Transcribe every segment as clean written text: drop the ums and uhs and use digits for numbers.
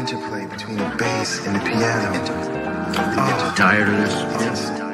interplay between the bass and the piano. Tired of this? Yes.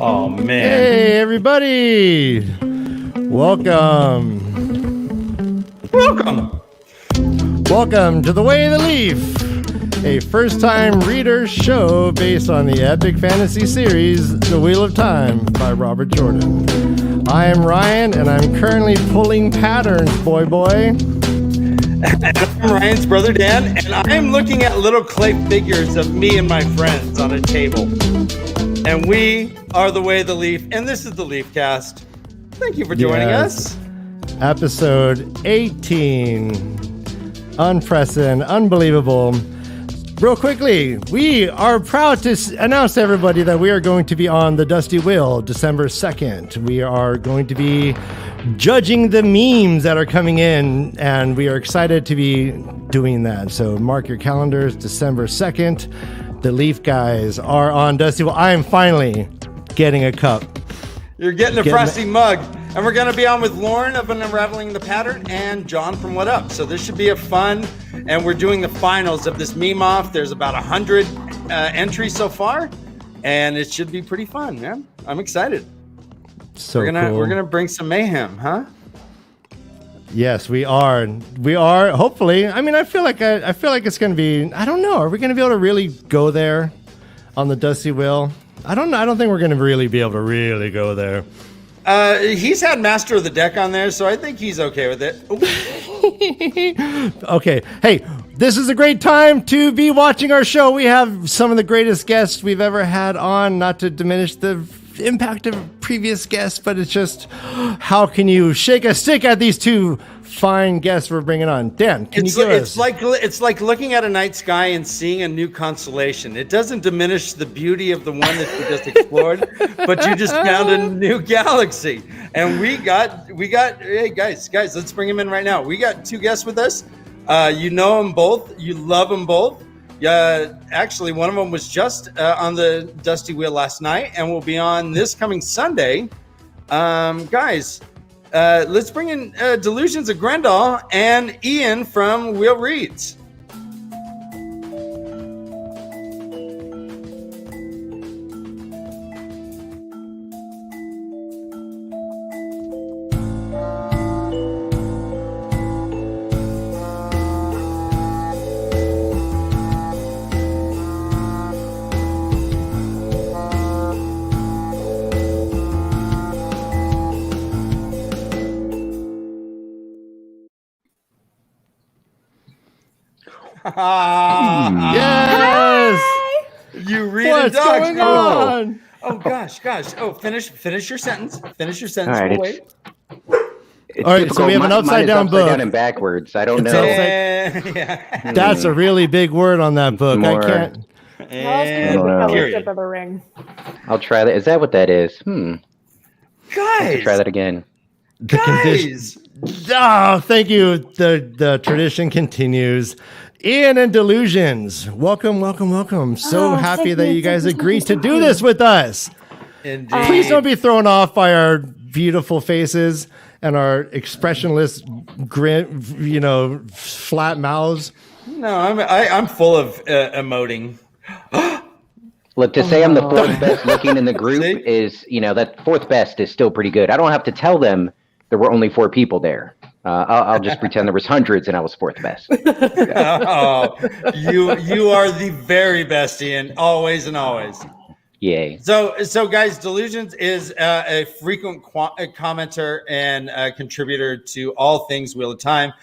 Oh, man. Hey, everybody. Welcome. Welcome. Welcome to The Way of the Leaf. a first-time reader show based on the epic fantasy series The Wheel of Time by Robert Jordan. I am Ryan, and I'm currently pulling patterns, boy. And I'm Ryan's brother Dan, and I'm looking at little clay figures of me and my friends on a table. And we are the Way, the Leaf, and this is the LeafCast. Thank you for joining us. Episode 18. Unprecedented, unbelievable. Real quickly, we are proud to announce to everybody that we are going to be on the Dusty Wheel December 2nd. We are going to be judging the memes that are coming in, and we are excited to be doing that. So mark your calendars, December 2nd. The Leaf guys are on Dusty Wheel. I am finally getting a cup. You're getting a frosty mug. And we're going to be on with Lauren of Unraveling the Pattern and John from What Up. So this should be a fun, and we're doing the finals of this meme off. There's about 100 entries so far, and it should be pretty fun, man. I'm excited. So we're cool. gonna bring some mayhem, huh? Yes, we are. We are. Hopefully. I mean, I feel like it's going to be. I don't know. Are we going to be able to really go there on the Dusty Wheel? I don't know. I don't think we're going to really be able to really go there. He's had Master of the Deck on there, so I think he's okay with it. Okay. Hey, this is a great time to be watching our show. We have some of the greatest guests we've ever had on, not to diminish the impact of previous guests, but it's just, how can you shake a stick at these two fine guests we're bringing on? Dan, can you give us? It's like looking at a night sky and seeing a new constellation. It doesn't diminish the beauty of the one that you just explored, but you just found a new galaxy. And we got. Hey guys, let's bring them in right now. We got two guests with us. You know them both. You love them both. Actually, one of them was just on the Dusty Wheel last night, and will be on this coming Sunday. Guys. Let's bring in Delusions of Greandal and Ian from Will Reads. Yes! You read What's a dog. going on? Oh gosh. Oh, finish your sentence. Finish your sentence. All right, We'll wait. It's All right, difficult. so we have an Mine upside is down book. Down and backwards. I don't It's know. Yeah. That's a really big word on that book. More. I can't. And period. Of the ring. I'll try that. Is that what that is? Guys, Try that again. guys. Oh, thank you. The tradition continues. Ian and Delusions, welcome. So happy that you guys agreed to do this with us. Indeed. Please don't be thrown off by our beautiful faces and our expressionless grin, flat mouths. No, I'm full of emoting. Look, to say I'm the fourth best looking in the group See? is, that fourth best is still pretty good. I don't have to tell them there were only 4 people there. I'll just pretend there was hundreds and I was fourth best. Oh, you are the very best, Ian. Always and always. Yay. So guys, Delusions is a frequent commenter and contributor to all things Wheel of Time.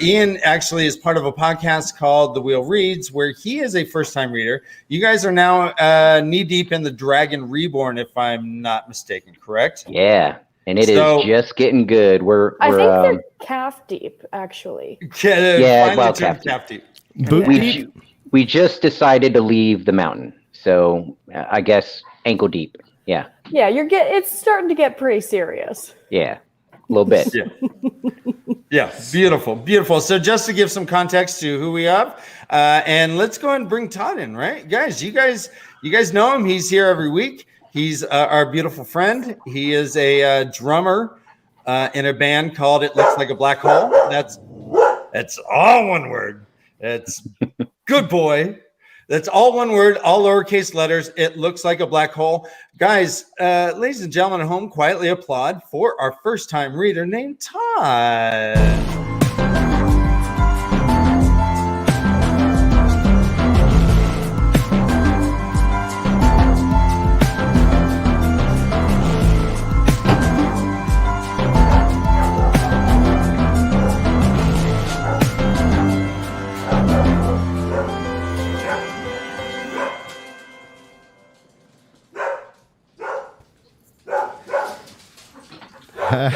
Ian actually is part of a podcast called The Wheel Reads, where he is a first-time reader. You guys are now knee-deep in the Dragon Reborn, if I'm not mistaken, correct? Yeah. And it is just getting good. I think they're calf deep, actually. Yeah, well, calf deep. Boot deep? We just decided to leave the mountain. So I guess ankle deep. Yeah. Yeah, it's starting to get pretty serious. Yeah. A little bit. Yeah. Beautiful. So just to give some context to who we have, and let's go ahead and bring Todd in, right? Guys, you guys know him. He's here every week. He's our beautiful friend. He is a drummer in a band called It Looks Like a Black Hole. That's all one word. It's good boy. That's all one word, all lowercase letters. It looks like a black hole. Guys, ladies and gentlemen at home, quietly applaud for our first-time reader named Todd.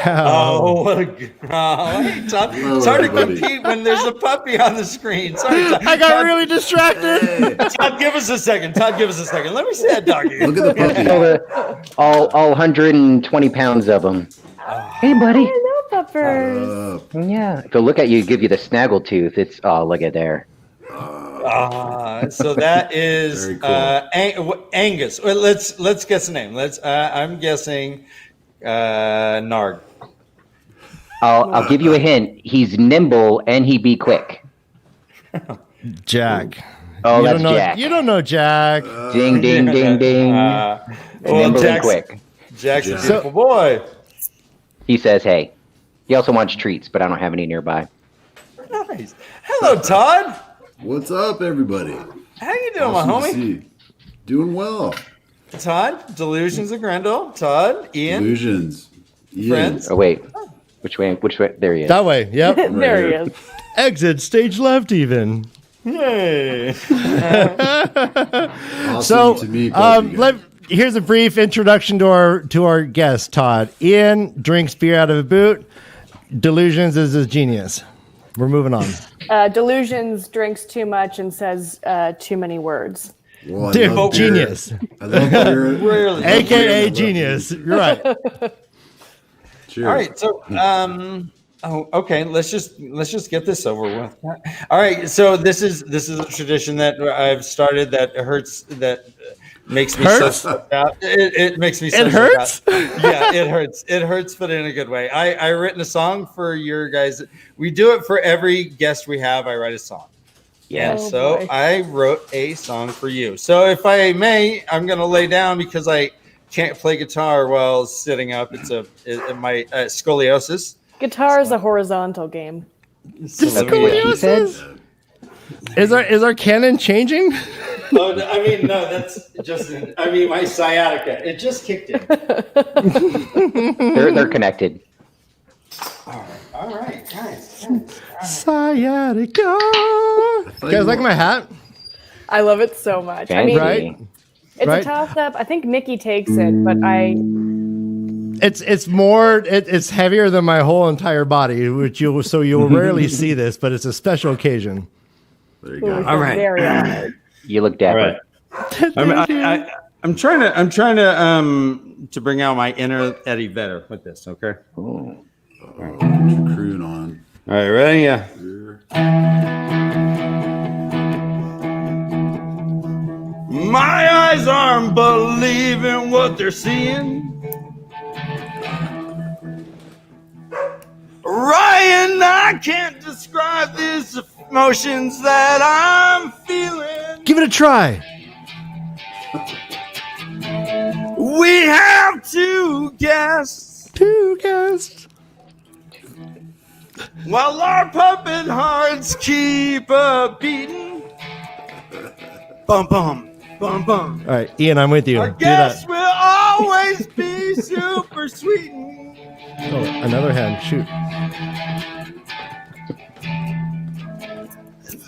Oh, what a hey, Todd. It's hard to compete when there's a puppy on the screen. Sorry, Todd. I got really distracted. Todd, give us a second. Let me see that doggy. Look at the puppy. All 120 pounds of them. Hey, buddy. Hello, puppers. Yeah. If I look at you, give you the snaggle tooth. It's look at there. So that is Very cool. Angus. Well, let's guess a name. I'm guessing Narg. I'll give you a hint. He's nimble and he be quick. Jack. Oh, You that's don't know, Jack. You don't know Jack. Ding, ding, ding, ding. Well, Nimble and quick. Jack's a Jack. beautiful boy. He says, hey. He also wants treats, but I don't have any nearby. Nice. Hello, Todd. What's up, everybody? How you doing, Awesome my to homie? see you. Doing well. Todd, Delusions of Greandal. Todd, Ian, Delusions. Ian. friends. Oh, wait. Which way? There he is. That way. Yep. There he here. is. Exit stage left even. Yay. Awesome So, to meet both of you guys. here's a brief introduction to our guest, Todd. Ian drinks beer out of a boot. Delusions is a genius. We're moving on. Delusions drinks too much and says too many words. Well, I Dude, love beer. genius. I love beer. Really? AKA genius. You're right. Cheers. All right. So, okay. Let's just get this over with. All right. So this is a tradition that I've started that hurts. That makes me Hurts? so stressed out. It makes me. So It hurts? stressed out. Yeah, it hurts. It hurts, but in a good way. I written a song for your guys. We do it for every guest we have. I write a song. Yeah. And Oh, so boy. I wrote a song for you. So if I may, I'm going to lay down because I can't play guitar while sitting up. It's my scoliosis. Guitar is a horizontal game. So let me- Scoliosis? Is our canon changing? Oh, I mean, no, that's just. I mean, my sciatica. It just kicked in. They're connected. All right, guys. Sciatica. You guys like my hat? I love it so much. I Fancy. mean, Right? it's Right. a toss up. I think Mickey takes it, but It's heavier than my whole entire body, which you'll rarely see this, but it's a special occasion. There you ooh, go. feel right. very honored. You look dapper. I'm trying to bring out my inner Eddie Vedder with this. Okay. Ooh. Croon on. All right. Ready? Yeah. Here. My eyes aren't believing what they're seeing. Ryan, I can't describe these emotions that I'm feeling. Give it a try. We have two guests Two guests. while our puppet hearts keep a beating. Bum bum bum bum. All right, Ian, I'm with you. Our Do that. guests will always be super sweet. Oh, another hand. Shoot.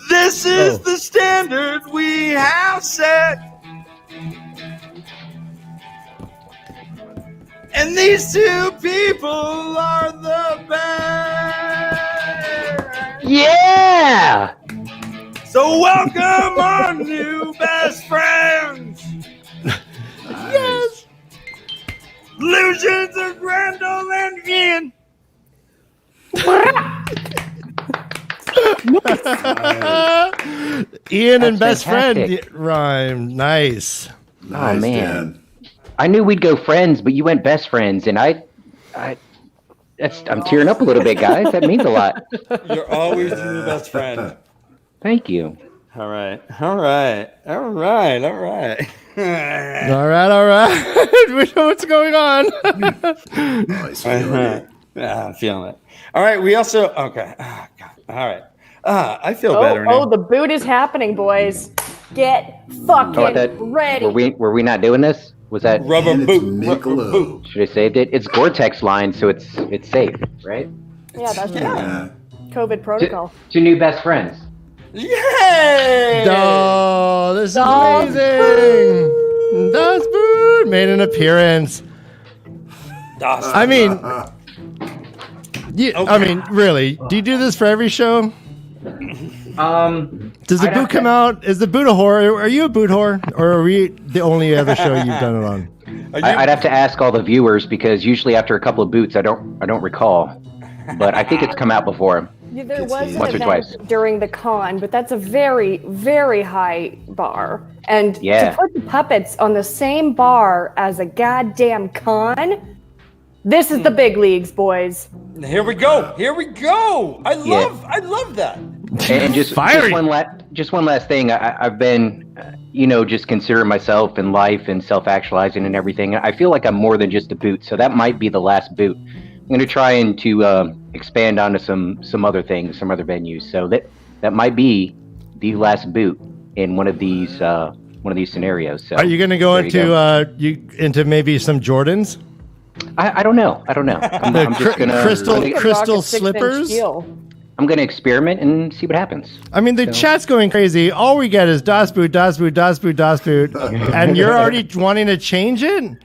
This is Oh. the standard we have set. And these two people are the best. Yeah. So welcome our new best friends. Yes. Delusions of Greandal and Ian. Ian and That's best friend fantastic. rhyme. Nice. Nice, man. Dan. I knew we'd go friends, but you went best friends, and I'm tearing up a little bit, guys. That means a lot. You're always your new best friend. Thank you. All right. All right. All right. All right. All right. We know what's going on. Nice. feeling. Yeah, I'm feeling it. All right. We also, okay. Oh, God. All right. I feel better now. Oh, the boot is happening, boys. Get fucking Oh, I thought, ready. were we not doing this? Was that? Rubber And it's boot. Rubber Michelob. boot. Should I saved it? It's Gore-Tex line, so it's safe, right? Yeah, that's Yeah. COVID protocol. Two new best friends. Yay! Oh, this is Das amazing. Das Boot made an appearance. I mean, Yeah, Okay. I mean, really, do you do this for every show? Does the I'd boot have come to- out? Is the boot a whore? Are you a boot whore, or are we the only other show you've done it on? I'd have to ask all the viewers because usually after a couple of boots, I don't recall. But I think it's come out before. Yeah, there Gets was used. an Once or event twice. during the con, but that's a very, very high bar. And Yeah. to put the puppets on the same bar as a goddamn con, this is the big leagues, boys. Here we go. I love that. And just Fiery. just one last thing. I've been, just considering myself in life and self-actualizing and everything. I feel like I'm more than just a boot, so that might be the last boot. I'm going to try and to expand onto some other things, some other venues. So that might be the last boot in one of these scenarios. So Are you going to go there you into into maybe some Jordans? I don't know. I'm just gonna crystal- You could rock crystal a 6-inch slippers? heel. I'm gonna experiment and see what happens. I mean, the chat's going crazy. All we get is Das Boot, Das Boot, Das Boot, Das Boot, and you're already wanting to change it?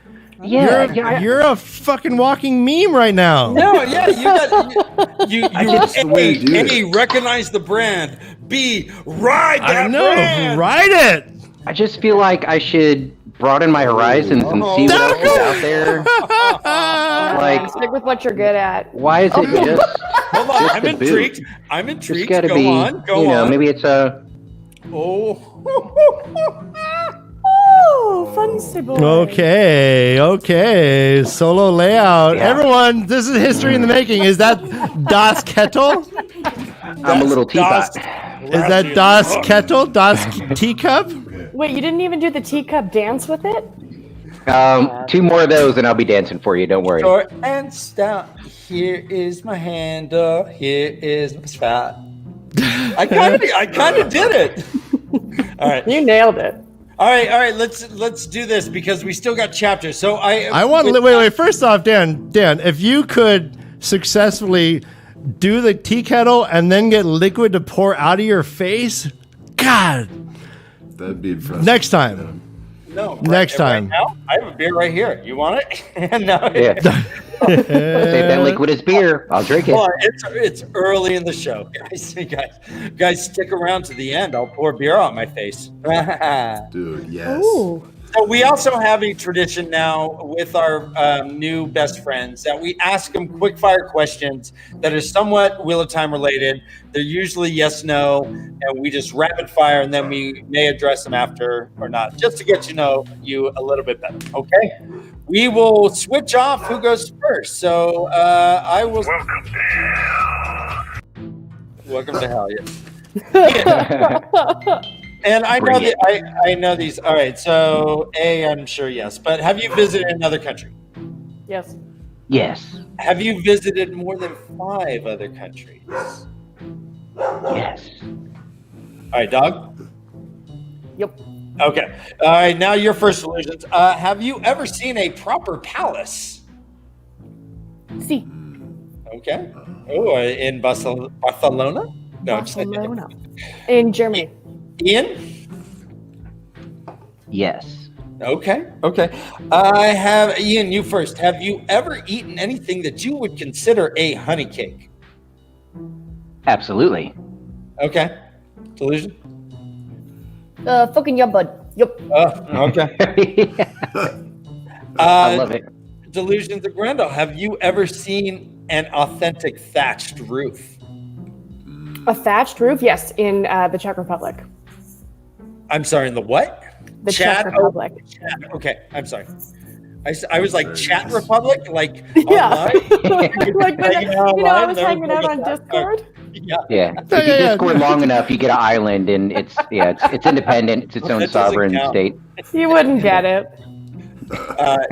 You're a fucking walking meme right now. No, yeah, you That's the way to do A, it. recognize the brand. B, ride that I know. brand. Ride it. I just feel like I should broaden my horizons and see what else is out there. Like, Stick with what you're good at. why is it just? Hold on, just I'm a boot? intrigued. I'm Just intrigued. gotta Go be, on, go on. maybe it's a. Oh. Oh, fancy boy. Okay. Solo layout. Yeah. Everyone, this is history in the making. Is that Das Kettle? I'm a little teapot. Is that Das Kettle? Das Teacup? Wait, you didn't even do the teacup dance with it? 2 more of those and I'll be dancing for you. Don't worry. Short and stout. Here is my handle. Here is my spout. I kind of did it. All right. You nailed it. All right. Let's do this because we still got chapters. So I want to wait. First off, Dan, if you could successfully do the tea kettle and then get liquid to pour out of your face, God, That'd be impressive. next time. No. Next time. Right now, I have a beer right here. You want it? No. Yeah. Save that liquid as beer. I'll drink it. Hold on, it's early in the show, guys. Stick around to the end. I'll pour beer on my face. Dude, yes. Ooh. So we also have a tradition now with our new best friends that we ask them quick fire questions that are somewhat Wheel of Time related. They're usually yes, no, and we just rapid fire, and then we may address them after or not, just to get to know you a little bit better. Okay, we will switch off who goes first. So I will. Welcome to hell. Yes. And I know Bring it. I know these. All right. So A, I'm sure yes. But have you visited another country? Yes. Yes. Have you visited more than 5 other countries? Yes. All right, dog. Yep. Okay. All right. Now your first Delusions. Have you ever seen a proper palace? See. Okay. Oh, in Barcelona? No, I'm just kidding. Barcelona. In Germany. Ian? Yes. Okay. I have Ian. You first. Have you ever eaten anything that you would consider a honey cake? Absolutely. Okay. Delusion. Fucking yeah, bud. Yep. Okay. I love it. Delusions of Greandal. Have you ever seen an authentic thatched roof? A thatched roof? Yes, in the Czech Republic. I'm sorry, in the what? The Czech Republic. Chat. Okay, I'm sorry. I was like Chat Republic, like Yeah. online. Like when, Hanging out I online, was never hanging out on forget that. Discord. Yeah. Yeah. If you Discord long enough, you get an island, and it's independent. It's its own That doesn't sovereign count. state. You wouldn't get it.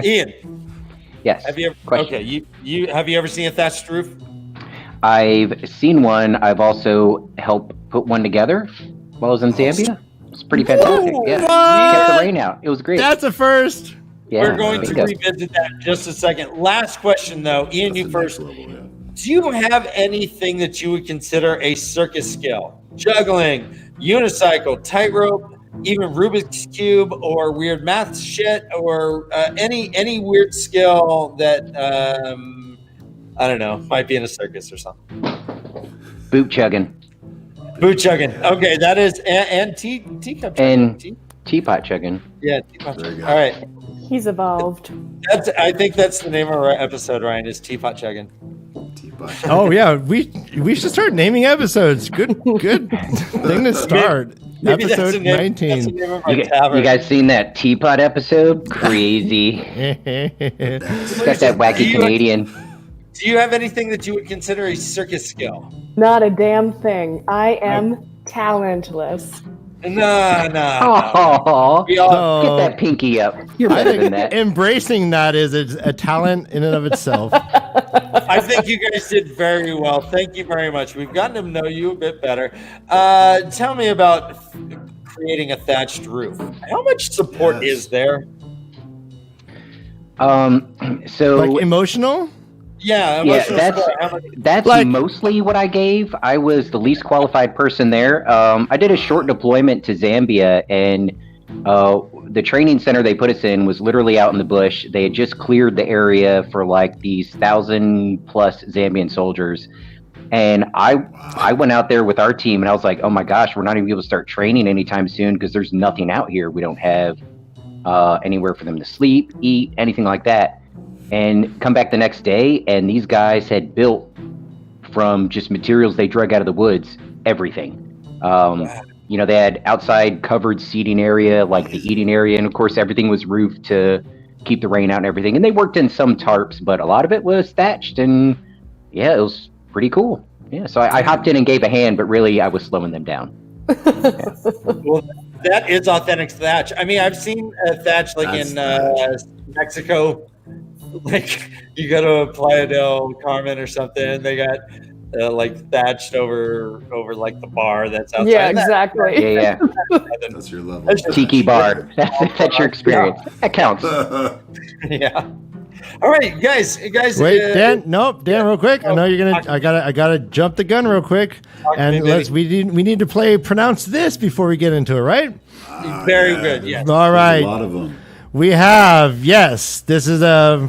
Ian, Yes. have you ever? Question. Okay, you have you ever seen a thatched roof? I've seen one. I've also helped put one together while I was in Zambia. It's pretty fantastic. Yeah. Kept the rain out. It was great. That's a first. Yeah, We're going to bingo. revisit that in just a second. Last question, though. Ian, That's you the first. next level, yeah. Do you have anything that you would consider a circus skill? Juggling, unicycle, tightrope, even Rubik's Cube, or weird math shit, or any weird skill that I don't know. Might be in a circus or something. Boot chugging Boot chugging. Okay, that is and teacup chugging. and teapot chugging. Yeah, teapot There you chugging. go. All right. He's evolved. I think that's the name of our episode, Ryan, is teapot chugging. Teapot. Oh yeah, we should start naming episodes. Good thing to start. Maybe that's the Episode name, 19. That's the name of our You tavern. guys seen that teapot episode? Crazy. It's got that wacky Canadian. Do you have anything that you would consider a circus skill? Not a damn thing. I am talentless. No. Oh, We all, get that pinky up. You're I better think than that. embracing that is a talent in and of itself. I think you guys did very well. Thank you very much. We've gotten to know you a bit better. Tell me about creating a thatched roof. How much support Yes. is there? So Like emotional? Yeah, yeah, emotional support. How much- that's Like- mostly what I gave. I was the least qualified person there. I did a short deployment to Zambia, and the training center they put us in was literally out in the bush. They had just cleared the area for like these 1,000+ Zambian soldiers. And I went out there with our team, and I was like, oh my gosh, we're not even able to start training anytime soon because there's nothing out here. We don't have anywhere for them to sleep, eat, anything like that. And come back the next day, and these guys had built from just materials they drug out of the woods, everything. You know, they had outside covered seating area, like the eating area, and of course everything was roofed to keep the rain out and everything. And they worked in some tarps, but a lot of it was thatched, and yeah, it was pretty cool. Yeah, so I hopped in and gave a hand, but really I was slowing them down. Well, that is authentic thatch. I mean, I've seen thatch like That's in thatch. Mexico. Like you go to Playa del Carmen or something, they got like thatched over like the bar that's outside. Yeah, And that- exactly. Yeah, That's your level. That's just- tiki bar. That's your experience. That counts. Yeah. All right, guys. Wait, Dan. Nope, Dan. Real quick. I know you're gonna. I gotta jump the gun real quick. And we need to play pronounce this before we get into it, right? Very good. Yes. All There's right. a lot of them. We have, yes, this is a,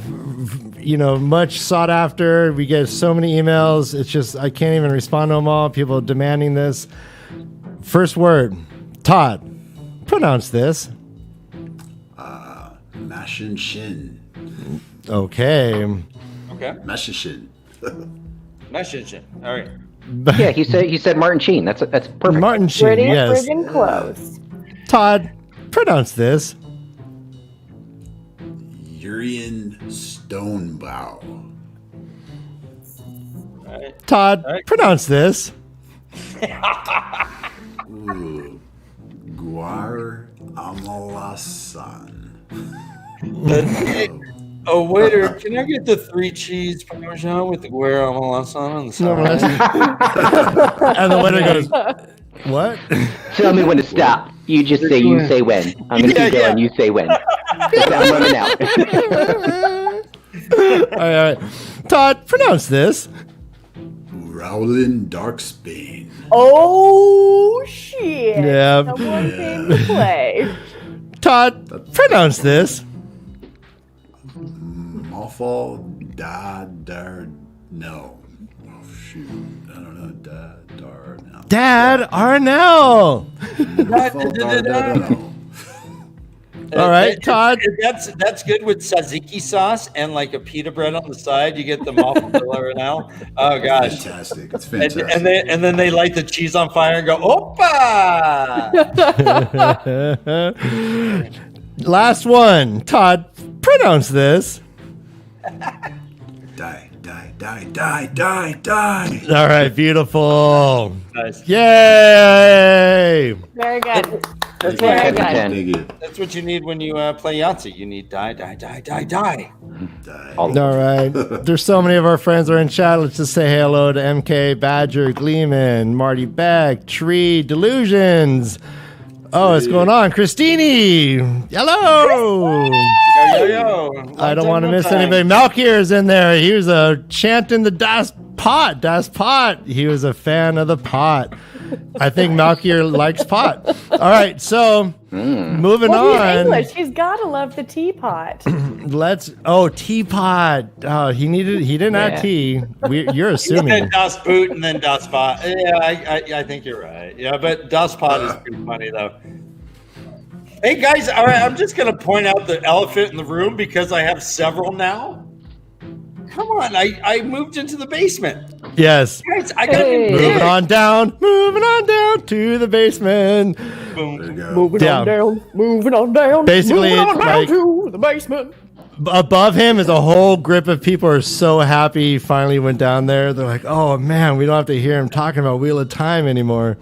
much sought after. We get so many emails. It's just, I can't even respond to them all. People demanding this. First word, Todd, pronounce this. Mashin Shin. Okay. Okay. Mashin. Nice shit. All right. Yeah, he said Martin Sheen. That's perfect. Martin Sheen, Pretty yes. friggin' close. Todd, pronounce this. Urian Stonebow. All right. Todd, pronounce this. Ooh. Guar Amalasan. Oh, waiter, can I get the 3 cheese parmesan with the guerre malasan on the side? And the waiter goes, what? Tell me when to stop. You just say you say when. I'm gonna keep going. You say when. 'Cause I'm running out. All right. Todd, pronounce this. Rowlin Darksbane. Oh shit! Yeah. Someone came to play. Todd, pronounce this. Mawful Da Dar. No. Oh, shoot. I don't know. Da Dar. No. Dad Arnell. Mawful Dar Da No. All right, Todd. That's good with tzatziki sauce and like a pita bread on the side. You get the mozzarella now. Oh gosh. Fantastic. It's And, fantastic. and then they light the cheese on fire and go, Opa! Last one. Todd, pronounce this. Die, die, die, die, die, die. All right, beautiful. Nice. Yay! Very good. That's Very what, good. Thank you. that's what you need when you play Yahtzee. You need die, die, die, die, die. Die. All right. There's so many of our friends are in chat. Let's just say hello to MK, Badger, Gleeman, Marty Beck, Tree, Delusions. Oh, what's going on? Christini. Hello. Yo. I don't want to miss anybody. Malkier is in there. He was chanting the Das Pot. He was a fan of the pot. I think Malkier likes pot. All right, so moving Well, he's on. English. He's got to love the teapot. Teapot. Oh, he didn't add tea. You're And assuming. Das Boot and then Das Pot. Yeah, I think you're right. Yeah, but Das Pot is pretty funny though. Hey guys, all right, I'm just gonna point out the elephant in the room because I have several now. Come on, I moved into the basement. Yes. Guys, I gotta be Moving on down to the basement. Boom. There you go. Moving Yeah. on down. Moving on down. Basically, moving on down like- to the basement. Above him is a whole grip of people who are so happy he finally went down there. They're like, oh man, we don't have to hear him talking about Wheel of Time anymore.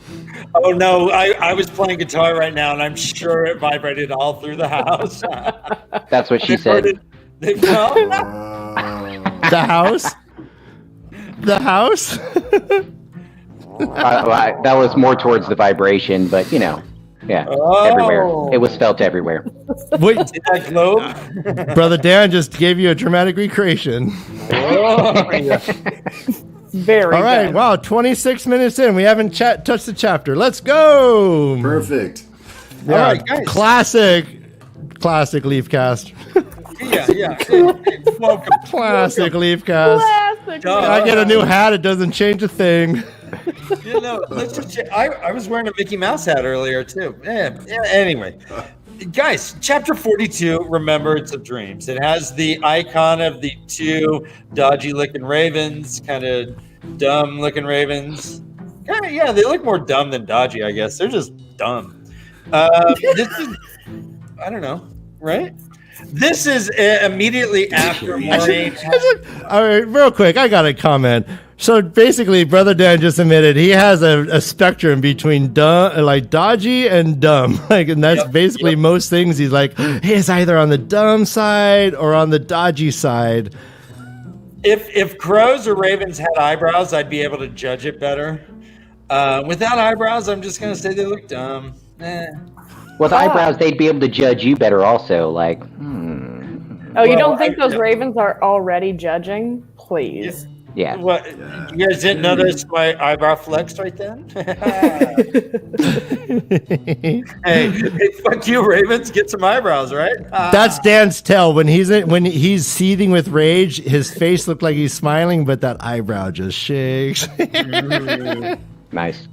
Oh no, I was playing guitar right now, and I'm sure it vibrated all through the house. That's what she said. They fell. The house? The house? That was more towards the vibration, but everywhere. It was felt everywhere. Wait, See that globe? Brother Dan just gave you a dramatic recreation. Very All right, good. wow, 26 minutes in. We haven't touched the chapter. Let's go. Perfect. Yeah, All right, guys. Classic LeafCast. Yeah. Welcome. Classic LeafCast. Classic. Duh. I get a new hat, it doesn't change a thing. Let's just. I was wearing a Mickey Mouse hat earlier too. Yeah. Anyway, guys, chapter 42. Remember, it's of dreams. It has the icon of the two dodgy-looking ravens, kind of dumb-looking ravens. Yeah, they look more dumb than dodgy. I guess they're just dumb. This is. I don't know, right? This is immediately after Maureen. All right, real quick, I got a comment. So basically, Brother Dan just admitted he has a spectrum between dodgy and dumb. And that's basically most things. He's like, he's either on the dumb side or on the dodgy side. If crows or ravens had eyebrows, I'd be able to judge it better. Without eyebrows, I'm just gonna say they look dumb. With eyebrows, they'd be able to judge you better also. Like, Oh, you don't think those ravens are already judging? Please. yeah. What? You guys didn't notice my eyebrow flexed right then? hey, fuck you, ravens. Get some eyebrows, right? That's Dan's tell. When he's seething with rage, his face looked like he's smiling, but that eyebrow just shakes. Nice.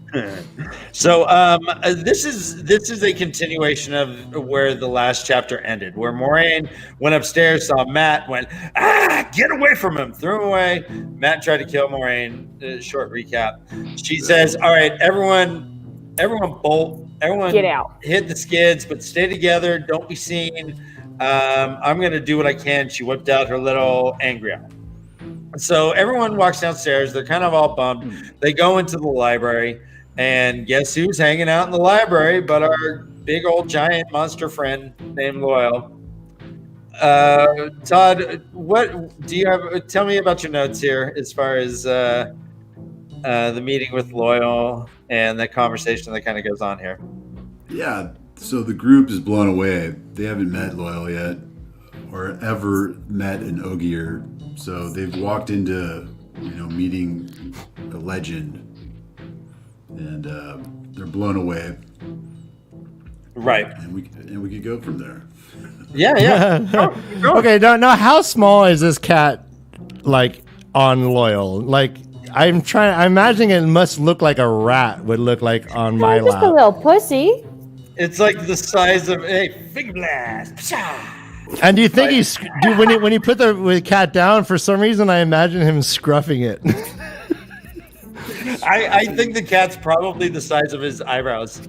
So this is a continuation of where the last chapter ended, where Moraine went upstairs, saw Matt, went, get away from him, threw him away. Matt tried to kill Moraine. Short recap. She says, all right, everyone bolt, everyone Get out. hit the skids, but stay together, don't be seen. I'm gonna do what I can. She whipped out her little angry eye. So everyone walks downstairs. They're kind of all bummed. They go into the library, and guess who's hanging out in the library but our big old giant monster friend named Loyal. Todd, what do you have? Tell me about your notes here as far as the meeting with Loyal and the conversation that kind of goes on here. Yeah, so the group is blown away. They haven't met Loyal yet or ever met an Ogier. So they've walked into, meeting a legend, and they're blown away. Right. And we could go from there. Yeah. Go. Okay, now how small is this cat, like, on Loyal? Like, I'm imagining it must look like a rat would look like on my Just a lap. little pussy. It's like the size of Fig Blast. Pshaw. And do you think when he put the cat down, for some reason I imagine him scruffing it? I think the cat's probably the size of his eyebrows.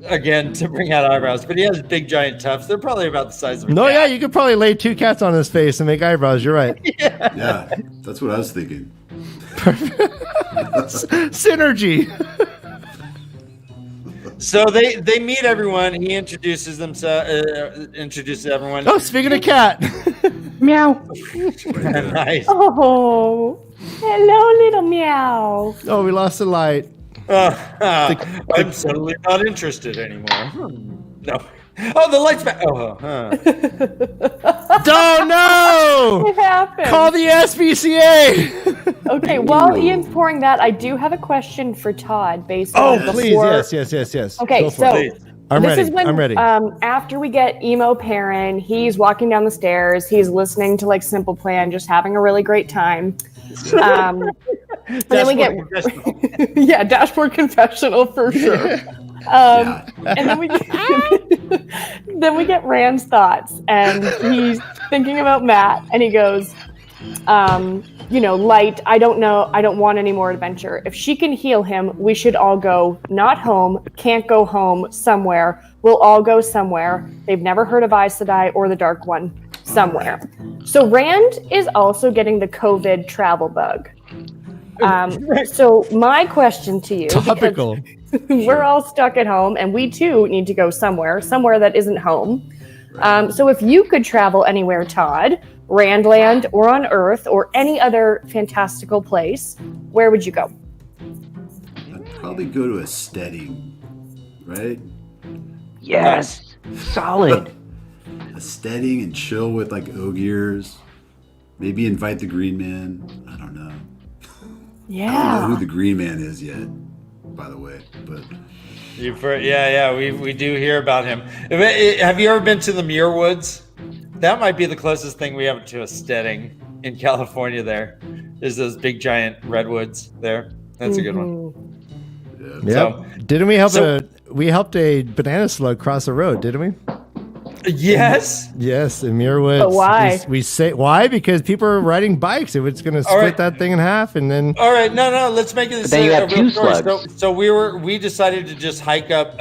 Again, to bring out eyebrows, but he has big giant tufts. They're probably about the size of a cat. Yeah, you could probably lay two cats on his face and make eyebrows. You're right. Yeah, that's what I was thinking. Synergy. So they meet everyone. He introduces everyone. Oh, speaking of cat. Meow. Nice. Oh, hello, little meow. Oh, we lost the light. I'm totally not interested anymore. No. Oh, the light's back. Oh, Don't know. What happened? Call the SPCA. Okay, while Ian's pouring that, I do have a question for Todd based on the please, four- yes. Okay, Go for so it. I'm this ready. is when I'm ready. After we get emo Perrin, he's walking down the stairs, he's listening to like Simple Plan, just having a really great time. And then we get yeah, dashboard confessional for sure. And then we get Rand's thoughts, and he's thinking about Matt, and he goes, Light, I don't want any more adventure. If she can heal him, we should all go, not home, can't go home, somewhere. We'll all go somewhere. They've never heard of Aes Sedai or the Dark One. Somewhere. So Rand is also getting the COVID travel bug. So my question to you, Topical. we're all stuck at home, and we too need to go somewhere that isn't home. So if you could travel anywhere, Todd, Randland or on Earth or any other fantastical place, where would you go? I'd probably go to a steading, right? Yes. Solid. A steading and chill with like Ogiers. Maybe invite the Green Man. I don't know. I don't know who the Green Man is yet, by the way. But we do hear about him. Have you ever been to the Muir Woods? That might be the closest thing we have to a steading in California. There's those big giant redwoods there. That's a good one. yeah. So, Didn't we help we helped a banana slug cross the road, didn't we? yes. Yes, in Muirwoods. But why? We say why? Because people are riding bikes. It was going to split that thing in half, and then. All right, no. Let's make it. But then you have two story. slugs. So we decided to just hike up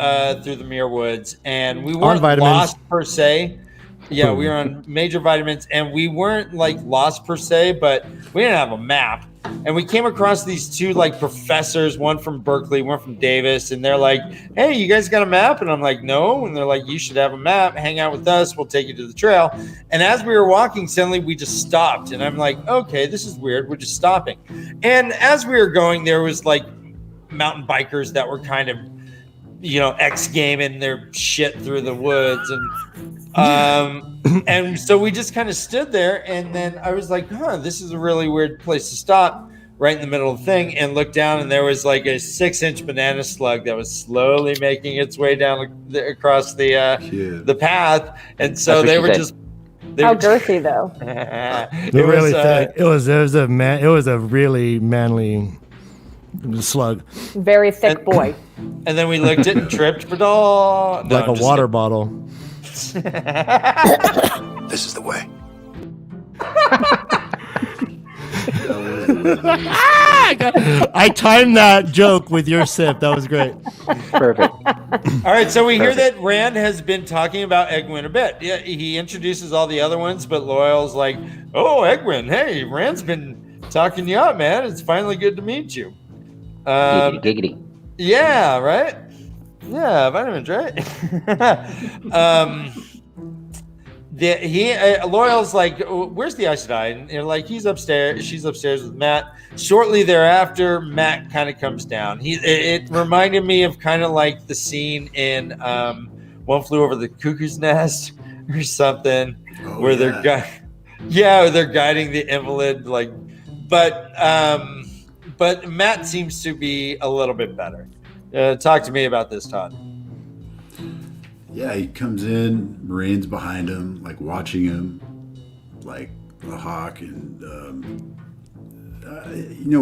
through the Muir Woods, and we weren't vitamins. lost per se. Yeah, we were on major vitamins, and we weren't like lost per se, but we didn't have a map. And we came across these two like professors, one from Berkeley, one from Davis, and they're like, "Hey, you guys got a map?" And I'm like, "No." And they're like, "You should have a map. Hang out with us. We'll take you to the trail." And as we were walking, suddenly we just stopped, and I'm like, "Okay, this is weird. We're just stopping." And as we were going, there was like mountain bikers that were kind of, X-gaming their shit through the woods, and so we just kind of stood there, and then I was like, this is a really weird place to stop right in the middle of the thing, and looked down, and there was like a 6-inch banana slug that was slowly making its way down across the path, and so they were just. How girthy though. It was thick. It was a really manly slug. Very thick boy. And then we looked at it and tripped, but like a water bottle. This is the way. I timed that joke with your sip. That was great. Perfect. All right, so we hear that Rand has been talking about Egwin a bit. Yeah, he introduces all the other ones, but Loyal's like, "Oh, Egwin, hey, Rand's been talking you up, man. It's finally good to meet you." Giggity. Yeah, right? Yeah, vitamins, right? Loyal's like, "Where's the Aes Sedai?" And they're like, "He's upstairs." She's upstairs with Matt. Shortly thereafter, Matt kind of comes down. It reminded me of kind of like the scene in One Flew Over the Cuckoo's Nest or something, where they're guiding the invalid. Like, but Matt seems to be a little bit better. Talk to me about this, Todd. Yeah, he comes in, Marines behind him, like watching him, like a hawk, and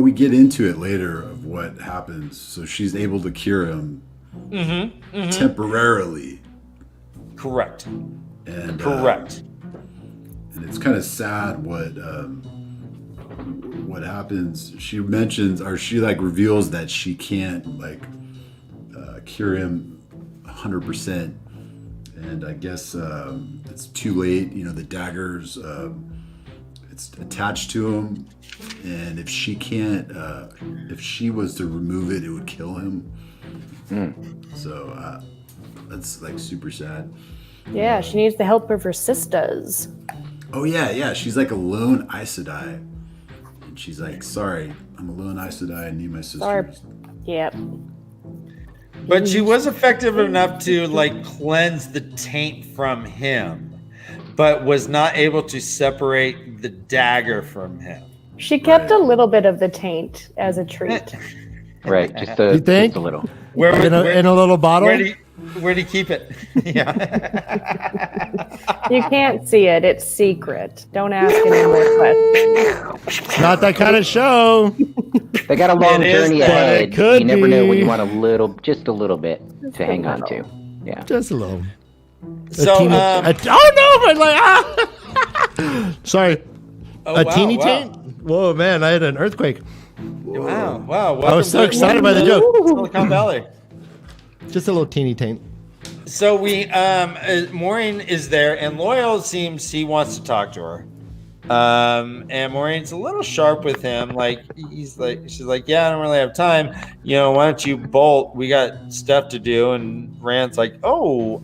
we get into it later of what happens. So she's able to cure him temporarily. Correct. And correct. And it's kind of sad what happens. She mentions, or she like reveals that she can't like cure him 100%. And I guess it's too late. The daggers, it's attached to him. And if she can't, if she was to remove it, it would kill him. So that's like super sad. Yeah, she needs the help of her sisters. Oh, yeah. She's like a lone Aes Sedai. And she's like, "Sorry, I'm a lone Aes Sedai. I need my sisters." Sorry. Yep. But she was effective enough to like cleanse the taint from him, but was not able to separate the dagger from him. She kept a little bit of the taint as a treat. Right, just You think? just a little. Where, In a little bottle? where do you keep it? Yeah. You can't see it. It's secret. Don't ask any more questions. Not that kind of show. They got a long It is, journey but ahead. it could You never know when you be. want just a little bit to hang on to. Yeah. Just a little. So, oh no! But like, sorry. oh, A wow, teeny wow. taint? Whoa, man! I had an earthquake. Wow. I was Welcome so to excited by the joke. Silicon Valley. Just a little teeny taint. So we, Maureen is there, and Loyal seems he wants to talk to her. And Maureen's a little sharp with him. Like she's like, yeah, I don't really have time. You know, why don't you bolt? We got stuff to do. And Rand's like, oh,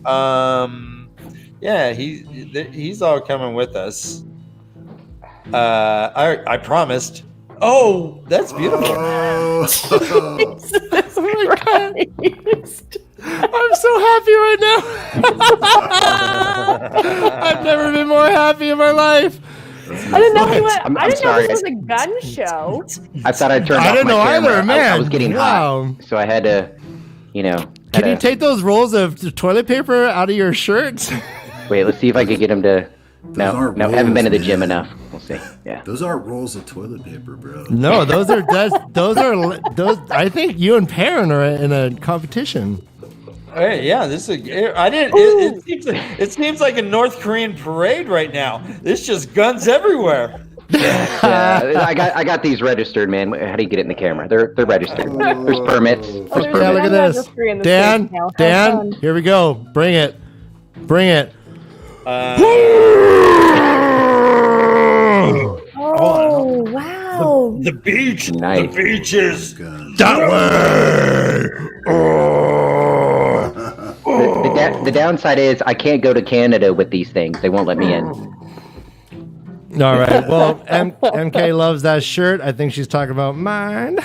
yeah, he's all coming with us. I promised. Oh, that's beautiful. That's right. I'm so happy right now. I've never been more happy in my life. I didn't know I'm I didn't know sorry. this was a gun show. I thought I turned I off didn't my know camera. either, man. I was getting Wow. hot, so I had to, Can you take those rolls of toilet paper out of your shirts? Wait, let's see if I could get him to. No, aren't haven't been to the rolls, gym man. enough. We'll see. Yeah. Those aren't rolls of toilet paper, bro. No, those are. I think you and Perrin are in a competition. Hey, yeah, this is. I didn't. It seems like a North Korean parade right now. There's just guns everywhere. Yeah, I got these registered, man. How do you get it in the camera? They're registered. There's permits. There's there's Yeah, permits. look at this. Registry in the Dan, States now. Have Dan, fun. here we go. Bring it. Bring it. Oh, wow. The beach. Nice. The beaches. Guns. That way. The downside is I can't go to Canada with these things. They won't let me in. All right. Well, MK loves that shirt. I think she's talking about mine.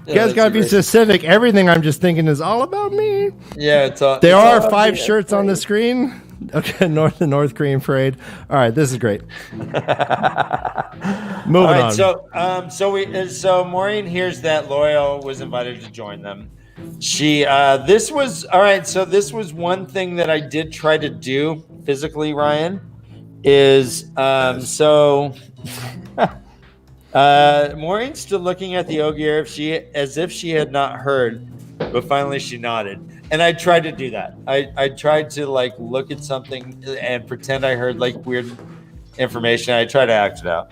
You guys that's gotta be great. specific. Everything I'm just thinking is all about me. Yeah, it's all. There it's are all- 5 shirts on the screen. Okay, the North Korean parade. All right, this is great. Moving All right, on. so Maureen hears that Loyal was invited to join them. She this was all right. So this was one thing that I did try to do physically, Ryan. Is Maureen stood looking at the Ogier as if she had not heard, but finally she nodded. And I tried to do that. I tried to like look at something and pretend I heard like weird information. I tried to act it out.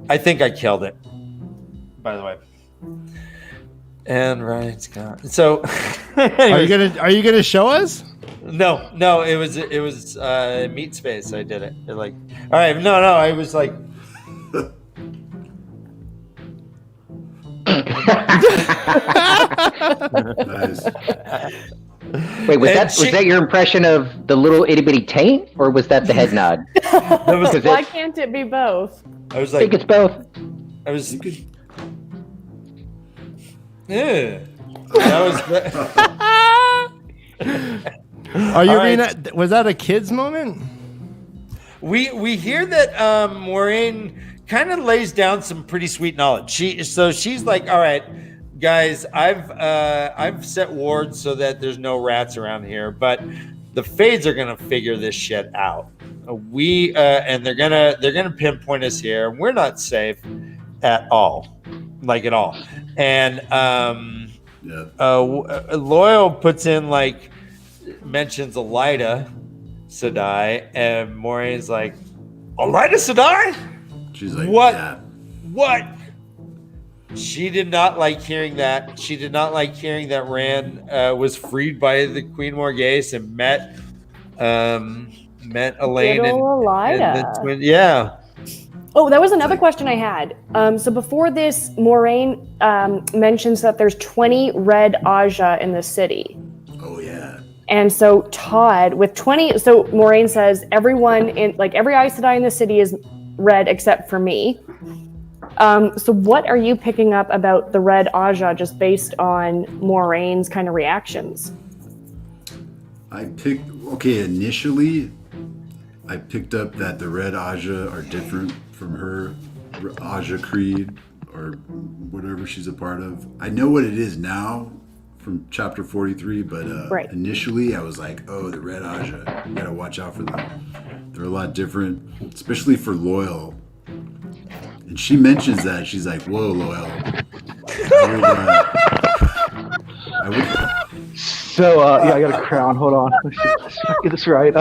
I think I killed it, by the way. And Ryan's gone. So Are you gonna show us? no, it was Meat Space. I did it. Like, all right, no, I was like, Nice. Wait, was And that your impression of the little itty bitty taint, or was that the head nod? Because Why I can't it be both? I was think like, it's both. I was. You could. Yeah. That was. Are you All right. being? Was that a kid's moment? We hear that Maureen kind of lays down some pretty sweet knowledge. She's like, all right, guys, I've set wards so that there's no rats around here, but the Fades are gonna figure this shit out. And they're gonna pinpoint us here. We're not safe at all, like at all. And Yeah. Loyal puts in like mentions Elida Sedai, and Maureen's like, Elida Sedai? She's like, What? Yeah. What? She did not like hearing that. She did not like hearing that Rand was freed by the Queen Morghese and met Elaine Little Elida. and the twin. Yeah. Oh, that was another question I had. So before this, Maureen mentions that there's 20 red Aja in the city. Oh yeah. And so Todd, with 20, so Maureen says everyone in, like every Aes Sedai in the city is red except for me. So what are you picking up about the Red Aja just based on Moraine's kind of reactions? Initially, I picked up that the Red Aja are different from her Aja Creed or whatever she's a part of. I know what it is now from chapter 43, but initially I was like, oh, the Red Aja, you gotta watch out for them. They're a lot different, especially for Loyal. And she mentions that. She's like, whoa, Loyal. So, I got a crown. Hold on. Let's get this right.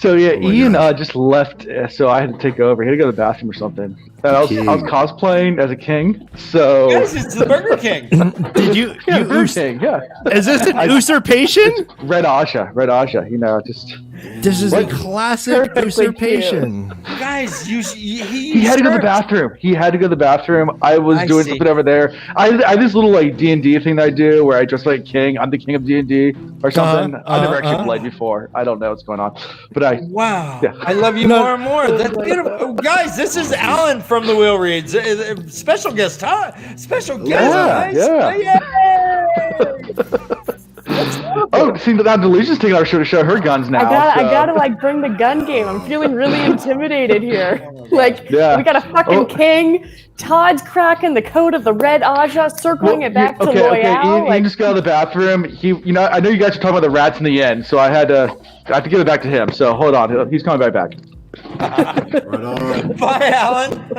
Ian just left, so I had to take over. He had to go to the bathroom or something. And I was cosplaying as a king, so... Yes, it's the Burger King. Did you Burger King, yeah. Is this an usurpation? Red Aja, just... This is a classic usurpation. Guys, he had to go to the bathroom. I was doing something over there. I had this little like D&D thing that I do where I dress like king. I'm the king of D&D or something. I've never actually played before. I don't know what's going on, but I love you more and more. That's beautiful. Oh, guys, this is Alan from the Wheel Reads. Special guest, huh? Special guest, guys. Yeah. Oh, see, now Delusions taking our show to show her guns now. I gotta like bring the gun game. I'm feeling really intimidated here. We got a fucking king. Todd's cracking the code of the Red Aja, circling it back to Loyal. Okay. Ian just got out of the bathroom. I know you guys are talking about the rats in the end, so I have to give it back to him. So hold on, he's coming back. Right on. Bye, Alan.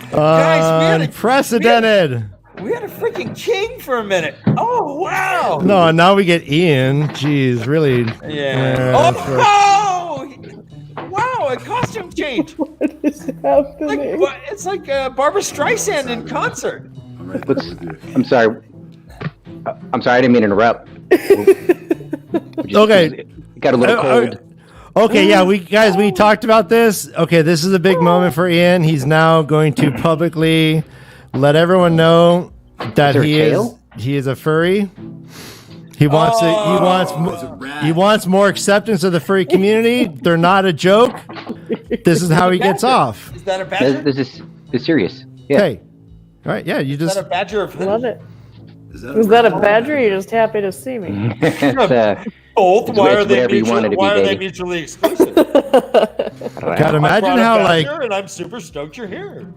Guys, unprecedented. We had a freaking king for a minute. Oh, wow. No, now we get Ian. Jeez, really. Yeah. Wow, a costume change. What is happening? It's like Barbara Streisand in concert. I'm sorry. I didn't mean to interrupt. Okay. Got a little cold. Okay, yeah, we talked about this. Okay, this is a big moment for Ian. He's now going to publicly let everyone know that he is a furry. He wants more acceptance of the furry community. They're not a joke. This is how he gets off. Is that a badger? This is serious. Yeah. Hey. All right, yeah, you just... Is that a badger of... Love it. Is that a badger or are you just happy to see me? Both? Why are they mutually exclusive? Gotta imagine how and I'm super stoked you're here.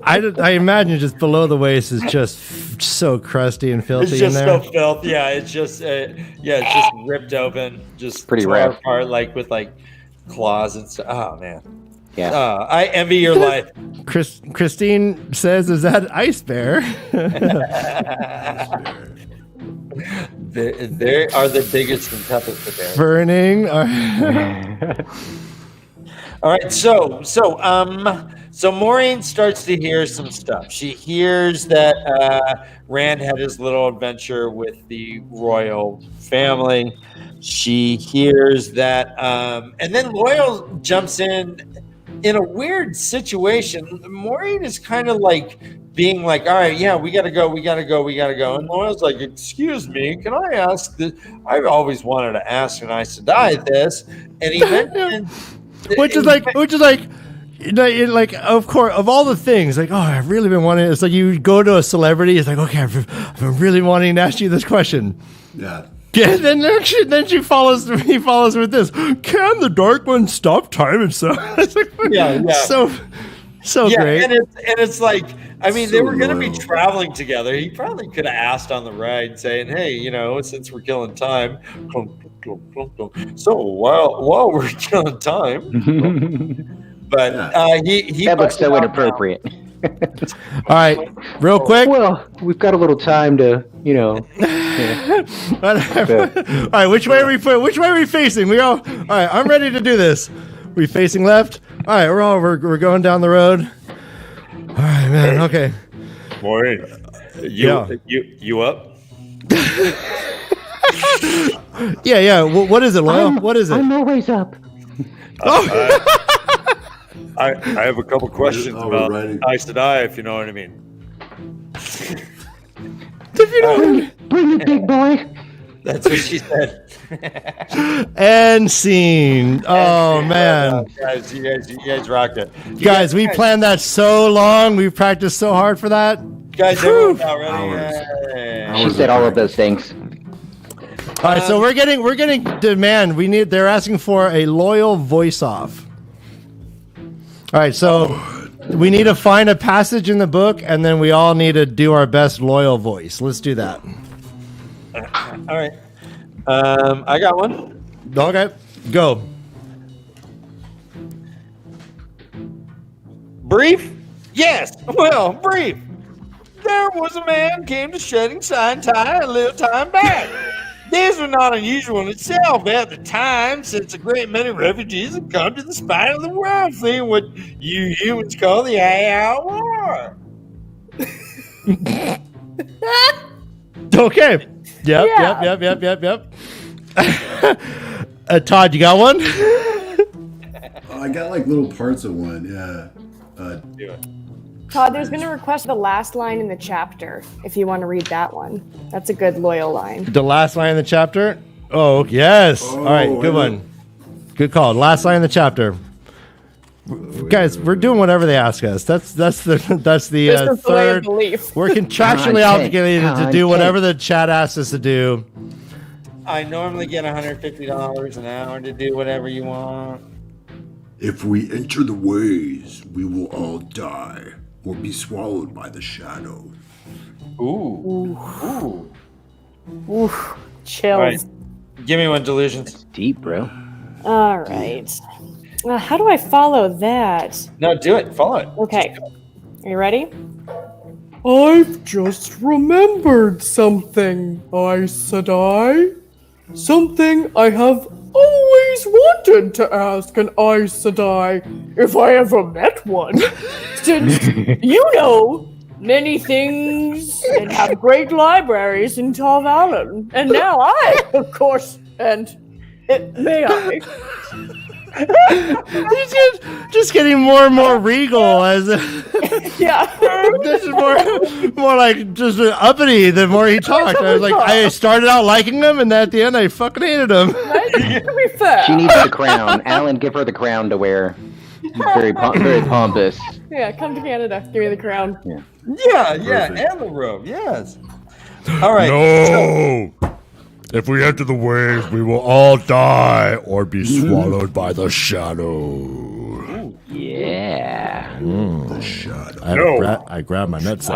I imagine just below the waist is just so crusty and filthy It's just in there. so filthy. Yeah, it's just it's just ripped open, just pretty torn rough. apart, like with like claws and stuff. Oh man. Yeah. I envy your life. Christine says, "Is that ice bear?" They are the biggest and toughest of bears. Burning. All right, so Maureen starts to hear some stuff. She hears that Rand had his little adventure with the royal family. She hears that, and then Loyal jumps in a weird situation. Maureen is kind of like being like, all right, yeah, we gotta go. And Loyal's like, excuse me, can I ask this? I've always wanted to ask an Aes Sedai this. And he mentioned... Which is like, of course, of all the things, like, oh, I've really been wanting. It's like you go to a celebrity. It's like, okay, I've been really wanting to ask you this question. Yeah. Then he follows with this. Can the Dark One stop time and so? It's like, so great. And it's like, I mean, they were going to be traveling together. He probably could have asked on the ride, saying, "Hey, since we're killing time, so while we're killing time." But he that looks so inappropriate. All right, real quick. Well, we've got a little time to, All right, which way are we facing? All right, I'm ready to do this. We facing left? All right, we're going down the road. All right, man. Okay. Maureen, you up? Yeah. What is it, Loyal? What is it? I'm always up. I have a couple questions about Aes Sedai, if you know what I mean. Bring it, big boy. That's what she said. And scene. Oh man, Guys, you guys rocked it. guys, we planned that so long. We practiced so hard for that. Guys, everyone out ready? She said all of those things. All right, so we're getting demand. They're asking for a loyal voice off. All right, so we need to find a passage in the book, and then we all need to do our best loyal voice. Let's do that. All right. I got one. Okay, go. Brief? Yes. Well, brief. There was a man came to Shedding Sign Tie a little time back. This was not unusual in itself at the time, since a great many refugees had come to the spine of the world, fleeing what you humans call the AI War. Okay. Yep. Todd, you got one? I got like little parts of one. Yeah. Do it. Todd, there's been a request for the last line in the chapter, if you want to read that one. That's a good loyal line. The last line in the chapter? Oh, yes. All right, good one. Good call. Last line in the chapter. Guys, we're doing whatever they ask us. That's the This is the way of third. belief. We're contractually obligated to do whatever the chat asks us to do. I normally get $150 an hour to do whatever you want. If we enter the ways, we will all die or be swallowed by the shadow. Ooh. Chills. All right. Give me one, Delusions. Deep, bro. All right. How do I follow that? No, do it. Follow it. Okay. Are you ready? I've just remembered something, Aes Sedai. Something I have always wanted to ask an Aes Sedai, if I ever met one. Since you know many things and have great libraries in TAVERN. And now I, of course, and may I? He's just getting more and more regal as Yeah. this is more like just uppity the more he talked. I was like, I started out liking him, and at the end, I fucking hated him. Right? To be fair. She needs the crown. Alan, give her the crown to wear. Very pompous. Yeah, come to Canada. Give me the crown. Yeah, and the robe. Yes. All right. No! If we enter the waves, we will all die or be swallowed by the shadow. Yeah. The shadow. I grabbed my nutsack.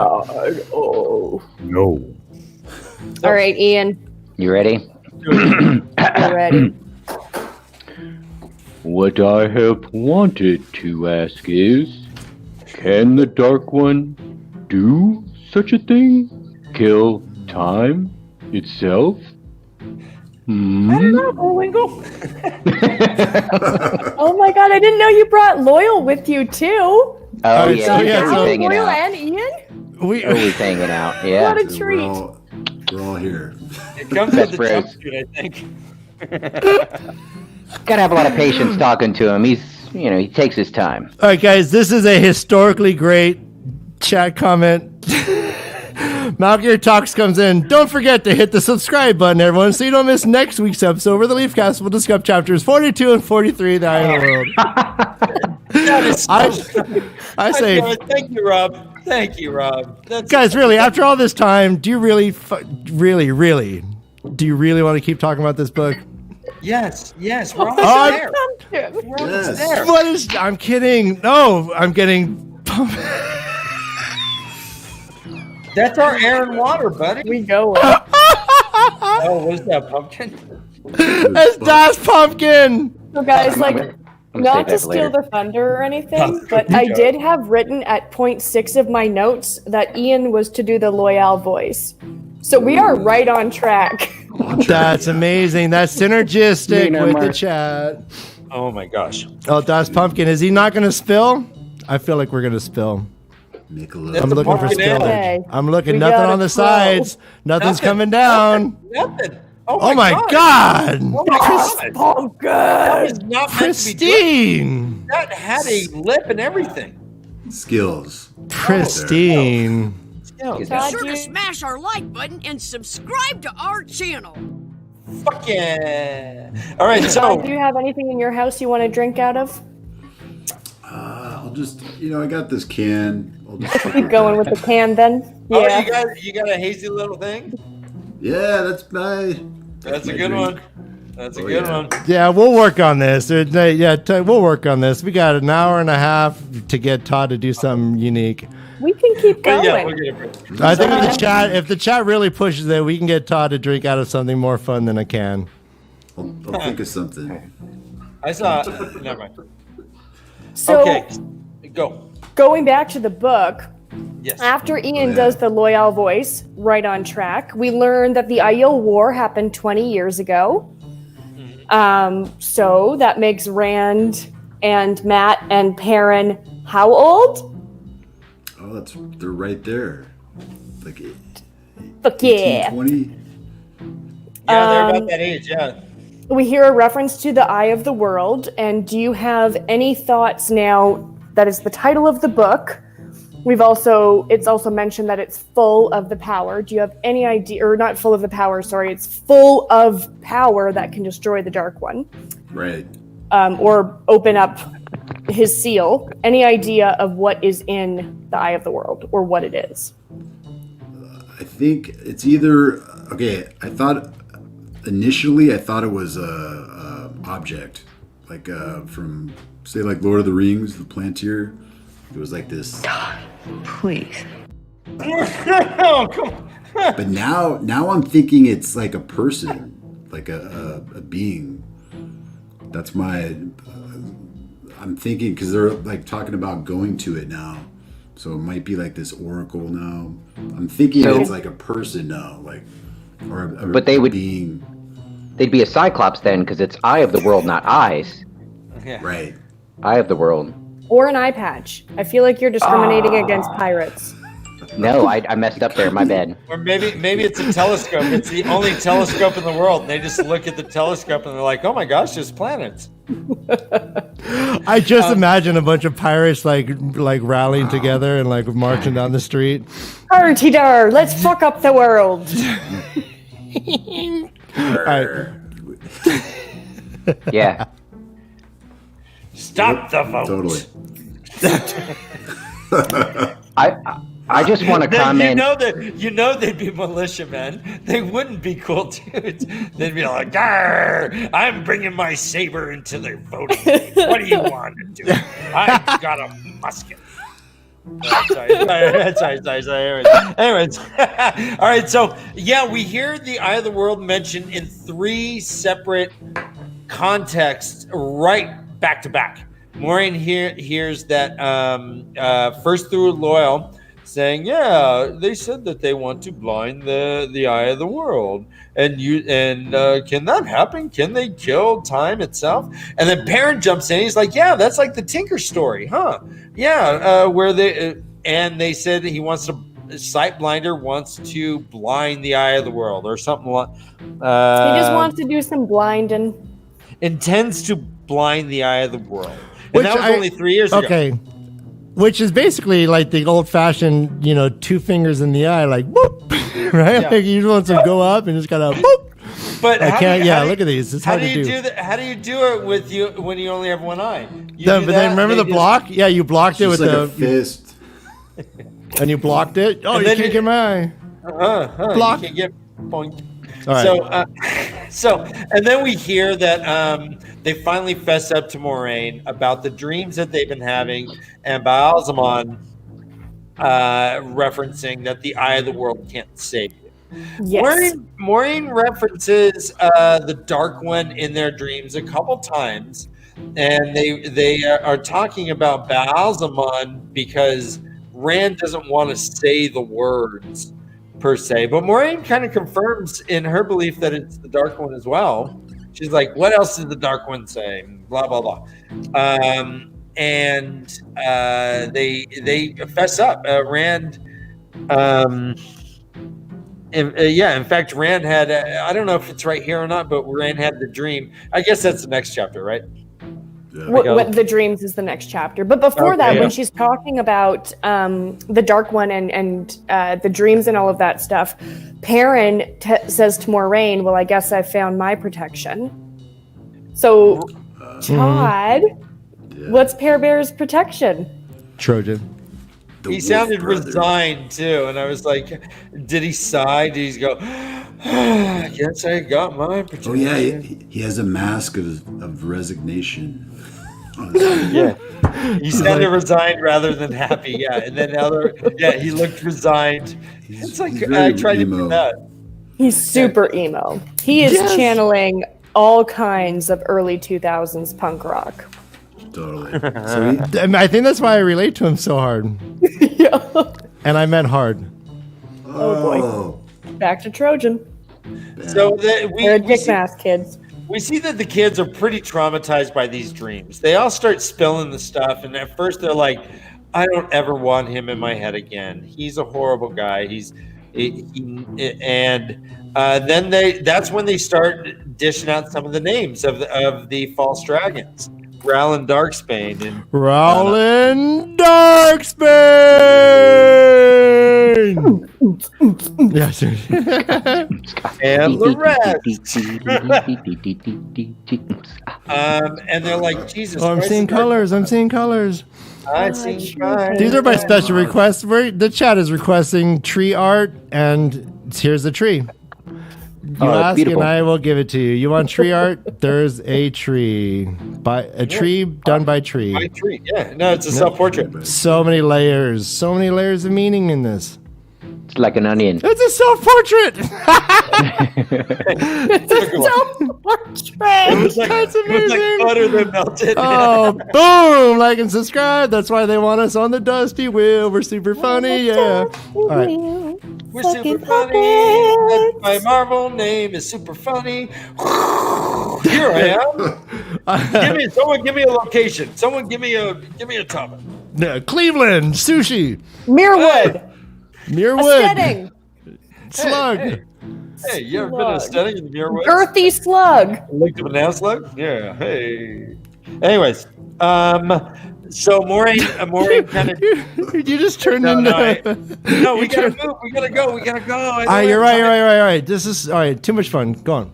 No. All right, Ian. You ready? You're ready. What I have wanted to ask is, can the Dark One do such a thing? Kill time itself? I don't know, Bullwinkle. Oh my god, I didn't know you brought Loyal with you too. Oh, yeah, so he's yeah, always so- hanging Loyal out. and Ian? Always hanging out, yeah. What a treat. We're all here. It comes Best with the friends. jumpsuit, I think. Gotta have a lot of patience talking to him. He takes his time. All right, guys, this is a historically great chat comment. Malgear Talks comes in. Don't forget to hit the subscribe button, everyone, so you don't miss next week's episode where the LeafCast will discuss chapters 42 and 43 of the Eye of the World. That is so I say, thank you, Rob. Thank you, Rob. guys, really, after all this time, do you really want to keep talking about this book? Yes, we're almost Oh, there. We're almost there. What is? I'm kidding. No, I'm getting. That's our air and water, buddy. We go. Oh, what is that, pumpkin? It's Das Pumpkin. So guys, like, I'm gonna not save to that for steal later. the thunder or anything, but I did have written at point 6 of my notes that Ian was to do the Loyal voice. So we are right on track. That's amazing. That's synergistic with the chat. Oh my gosh. Oh, Das Pumpkin. Is he not going to spill? I feel like we're going to spill. Make a little. That's I'm a looking for pumpkin ale. spillage. Okay. I'm looking. We Nothing got on a the flow. sides. Nothing's coming down. Nothing. Oh my God. Oh my god. Pumpkin. That was not meant to be Pristine. good. That had a lip and everything. Skills. Pristine. Still. Todd, Be sure to you- smash our like button and subscribe to our channel. Fuck yeah! All right, Do so you have anything in your house you want to drink out of? I'll just, I got this can. I'll just Keep going with the can then. oh, Yeah. you got a hazy little thing. Yeah, that's my Good one. That's a good one. Yeah, we'll work on this. We'll work on this. We got an hour and a half to get Todd to do something unique. We can keep going. Yeah, we'll get it. I think if the chat really pushes it, we can get Todd to drink out of something more fun than a can. I'll think of something. I saw. Never mind. So, Okay, go. going back to the book, Yes. after Ian does the Loyal voice, right on track, we learn that the Aiel War happened 20 years ago. So that makes Rand and Matt and Perrin how old? Oh, they're right there. Like Fuck yeah. 20. Yeah, they're about that age. Yeah. We hear a reference to the Eye of the World, and do you have any thoughts now that is the title of the book? It's also mentioned that it's full of the power. Do you have any idea, or not full of the power, sorry, it's full of power that can destroy the Dark One. Right. Or open up his seal. Any idea of what is in the Eye of the World, or what it is? I think it's either, initially I thought it was a object, like from, say, like Lord of the Rings, the Plantier. It was like this. Please. Oh, come on. But now I'm thinking it's like a person, like a being. That's my. I'm thinking because they're like talking about going to it now, so it might be like this oracle now. I'm thinking it's like a person now, like But they would being. They'd be a Cyclops then, because it's Eye of the World, not eyes. Yeah. Right. Eye of the World. Or an eye patch. I feel like you're discriminating against pirates. No, I messed up there. My bad. Or maybe it's a telescope. It's the only telescope in the world. And they just look at the telescope and they're like, "Oh my gosh, there's planets." I just imagine a bunch of pirates like rallying together and like marching down the street. Arty-dar, let's fuck up the world. All right. Yeah. Stop the vote. Totally. I just want to comment. You know they'd be militiamen. They wouldn't be cool dudes. They'd be like, "Arr, I'm bringing my saber into the voting. What do you want to do? I've got a musket." Sorry. Anyways. All right. So yeah, we hear the Eye of the World mentioned in 3 separate contexts, right back to back. Maureen hears that first through Loyal, saying, "Yeah, they said that they want to blind the Eye of the World, and can that happen? Can they kill time itself?" And then Perrin jumps in. He's like, "Yeah, that's like the Tinker story, huh? Yeah, where they said he wants to." Sightblinder wants to blind the Eye of the World, or something like. He just wants to do some blinding. Intends to blind the Eye of the World, and that was only 3 years ago. Okay. Which is basically like the old-fashioned, 2 fingers in the eye, like whoop, right? Yeah. Like you just want to go up and just gotta whoop. But look at these. It's hard to do. How do you do it with you when you only have one eye? But then remember the block? Yeah, you blocked it with like the a fist. And you blocked it. Oh, And you then can't get my block. You can't get point. All right. So and then we hear that they finally fess up to Moraine about the dreams that they've been having, and Baalzamon referencing that the Eye of the World can't save you. Yes. Maureen references the Dark One in their dreams a couple times, and they are talking about Baalzamon because Rand doesn't want to say the words per se, but Maureen kind of confirms in her belief that it's the Dark One as well. She's like, "What else did the Dark One say?" Blah blah blah, and they fess up. Rand, in fact, Rand had I don't know if it's right here or not, but Rand had the dream. I guess that's the next chapter, right? What the dreams is the next chapter. But before that, when she's talking about the Dark One and the dreams and all of that stuff, Perrin says to Moraine, well, I guess I found my protection. So, Todd, what's Pear Bear's protection? Trojan. He sounded resigned too, and I was like, did he sigh? Did he go, I guess I got my protection? Oh yeah, he has a mask of resignation. Yeah, he sounded resigned rather than happy. Yeah, and then he looked resigned. It's like I tried to do that. He's super emo. He is channeling all kinds of early 2000s punk rock. Totally. I think that's why I relate to him so hard. Yeah. And I meant hard. Oh boy. Back to Trojan. So they're dick mask kids. We see that the kids are pretty traumatized by these dreams. They all start spilling the stuff, and at first they're like, I don't ever want him in my head again. He's a horrible guy. That's when they start dishing out some of the names of the false dragons. Rowland Darksbane and Rowland Darksbane. Yes. And the rest. And they're like, Jesus. I'm seeing colors. I'm seeing colors. I see colors. These are my special requests. The chat is requesting tree art, and here's the tree. You ask beautiful. and I will give it to you. You want tree art? There's a tree. Tree done by tree. By tree, yeah. No, it's a self-portrait. So many layers. So many layers of meaning in this. It's like an onion. It's a self-portrait. It's a self-portrait. It was like butter that melted. Oh, boom! Like and subscribe. That's why they want us on the Dusty Wheel. We're super funny, yeah. All right. We're super funny. My Marvel name is super funny. Here I am. Someone give me a location. Someone give me a topic. Cleveland sushi. Muirwood. Muirwood. Steading. Slug. Hey, you ever been to a study in the Muirwood? Girthy slug. Licked a banana slug? Yeah. Hey. Anyways, so Maureen kind of. You just turned into. No, we gotta move. We gotta go. All right, you're right. This is all right. Too much fun. Go on.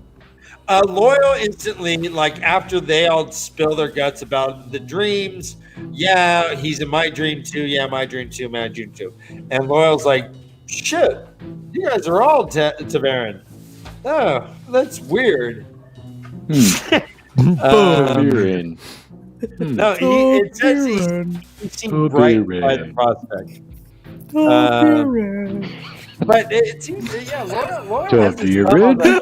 Loyal instantly, like after they all spill their guts about the dreams. Yeah, he's in my dream too. Yeah, my dream too. My dream too. And Loyal's like, shit, you guys are all TAVERN. Oh, that's weird. TAVERN. No, it says he seemed bright by the prospect. But it seems, Loyal has this TAVERN.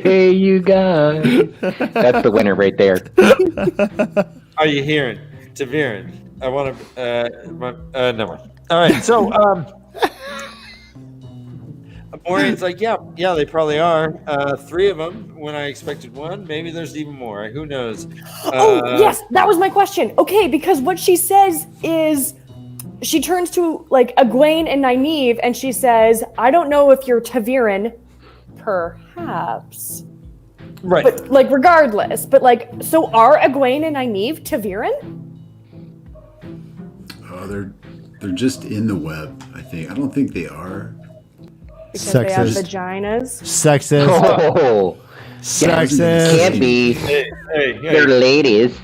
Hey, you guys. That's the winner right there. Are you hearing? TAVERN. I want to, no more. All right, so, Maureen's like, yeah, they probably are. 3 of them when I expected 1. Maybe there's even more. Who knows? Yes, that was my question. Okay, because what she says is she turns to like Egwene and Nynaeve and she says, I don't know if you're TAVERN, perhaps. Right. But like regardless, but like, so are Egwene and Nynaeve TAVERN? Oh, they're just in the web, I think. I don't think they are. Because they have vaginas. Sexist. Oh, sexist. Can't be. Hey. They're ladies.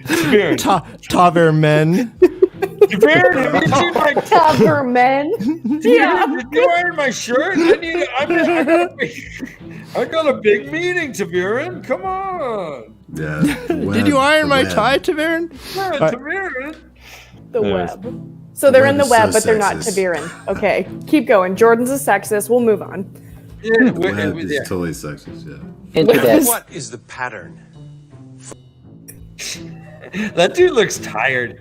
TAVERN men. TAVERN, have you seen my TAVERN men? Yeah. Did you iron my shirt? I got a big meeting, TAVERN. Come on. Yeah. Did you iron my tie, TAVERN? Yeah, TAVERN. The web. So they're in the web, but they're not sexist. TAVERN. Okay, keep going. Jordan's a sexist. We'll move on. The web is totally sexist, yeah. Into that. What is the pattern? That dude looks tired.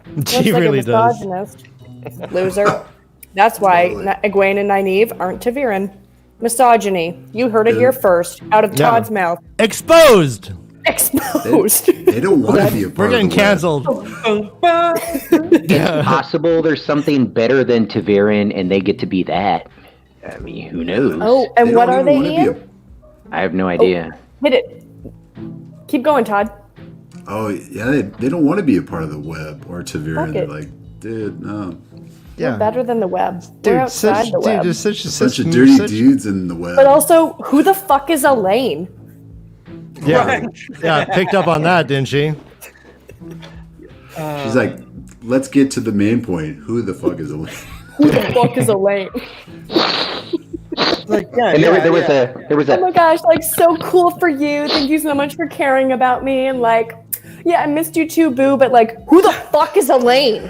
He Looks really like a does. misogynist. Loser. That's why Egwene and Nynaeve aren't TAVERN. Misogyny. You heard it here first, out of Todd's mouth. Exposed. Exposed. They don't want to be a part We're getting of the web. canceled. It's possible there's something better than TAVERN and they get to be that. I mean, who knows? Oh, and what are they, wanna be Ian? I have no idea. Hit it. Keep going, Todd. Oh yeah, they don't want to be a part of the web or TAVERN. Fuck They're it. like, dude, no. We're better than the web. Dude, We're outside the web. there's such A bunch of dirty dudes in the web. But also, who the fuck is Elaine? Yeah, yeah, picked up on that, didn't she? She's like, let's get to the main point. Who the fuck is Elaine? Who the fuck is Elaine? Like, yeah, And there was Oh my a gosh, like, so cool for you. Thank you so much for caring about me. And like, yeah, I missed you too, boo. But like, who the fuck is Elaine?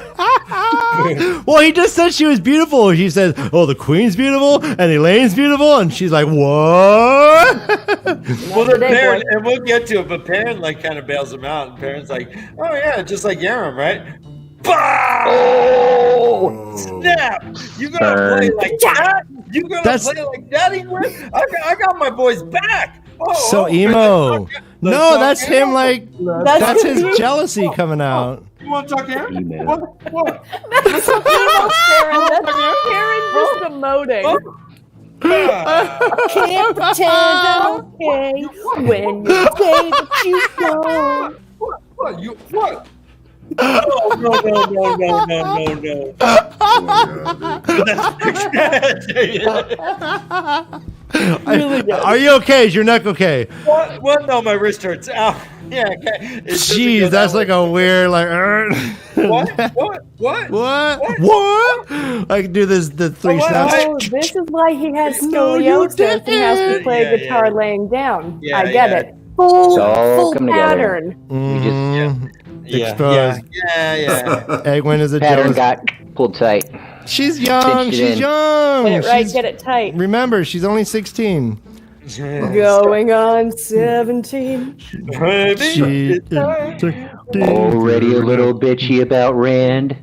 Well, he just said she was beautiful. He said, "Oh, the queen's beautiful and Elaine's beautiful," and she's like, "What?" Well, the today, parent, boy. and we'll get to it, but Perrin like kind of bails him out, and Perrin's like, "Oh yeah, just like Yaram, right?" Bah! Oh. Snap! You gonna play like that? You gonna That's- play like that, Ingrid? I got my boys back. So emo. No, that's him. Like that's his him. jealousy coming out. You want to talk to him? Emo. What? That's Karen. That's Karen just emoting. Can't pretend okay when you say that you don't. What? You what? Oh, no. Really good. Are you okay? Is your neck okay? What? No, my wrist hurts. Ow. Yeah. Okay. Jeez, that's like a weird like. What? I can do this the three snaps. Oh, this is why he has No, you scoliosis. He has to didn't. play Yeah, guitar yeah. laying down. Yeah, I get yeah. it. Full all come together. pattern. Exposed. Yeah. Egwin is a pattern jealous. got pulled tight. She's young. Stitched it She's in. young. Get it right, She's- get it tight. Remember, she's only 16. Going on 17. She Already a little bitchy about Rand.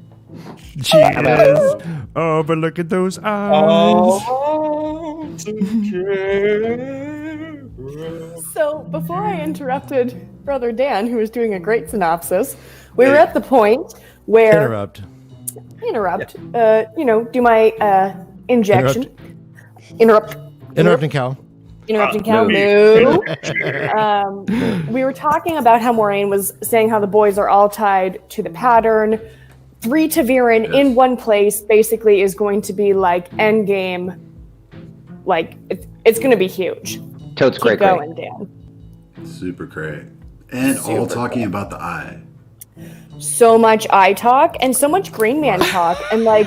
She is. Oh, but look at those eyes. So, before I interrupted Brother Dan, who was doing a great synopsis, we were at the point where Interrupt. do my injection. Interrupting Cal. Interrupting Cal. No. We were talking about how Moraine was saying how the boys are all tied to the pattern. 3 TAVERN in one place basically is going to be like endgame. Like it's going to be huge. Totes Keep great. going, Dan. Super great. And all talking about the eye. So much eye talk and so much Green Man talk, and like,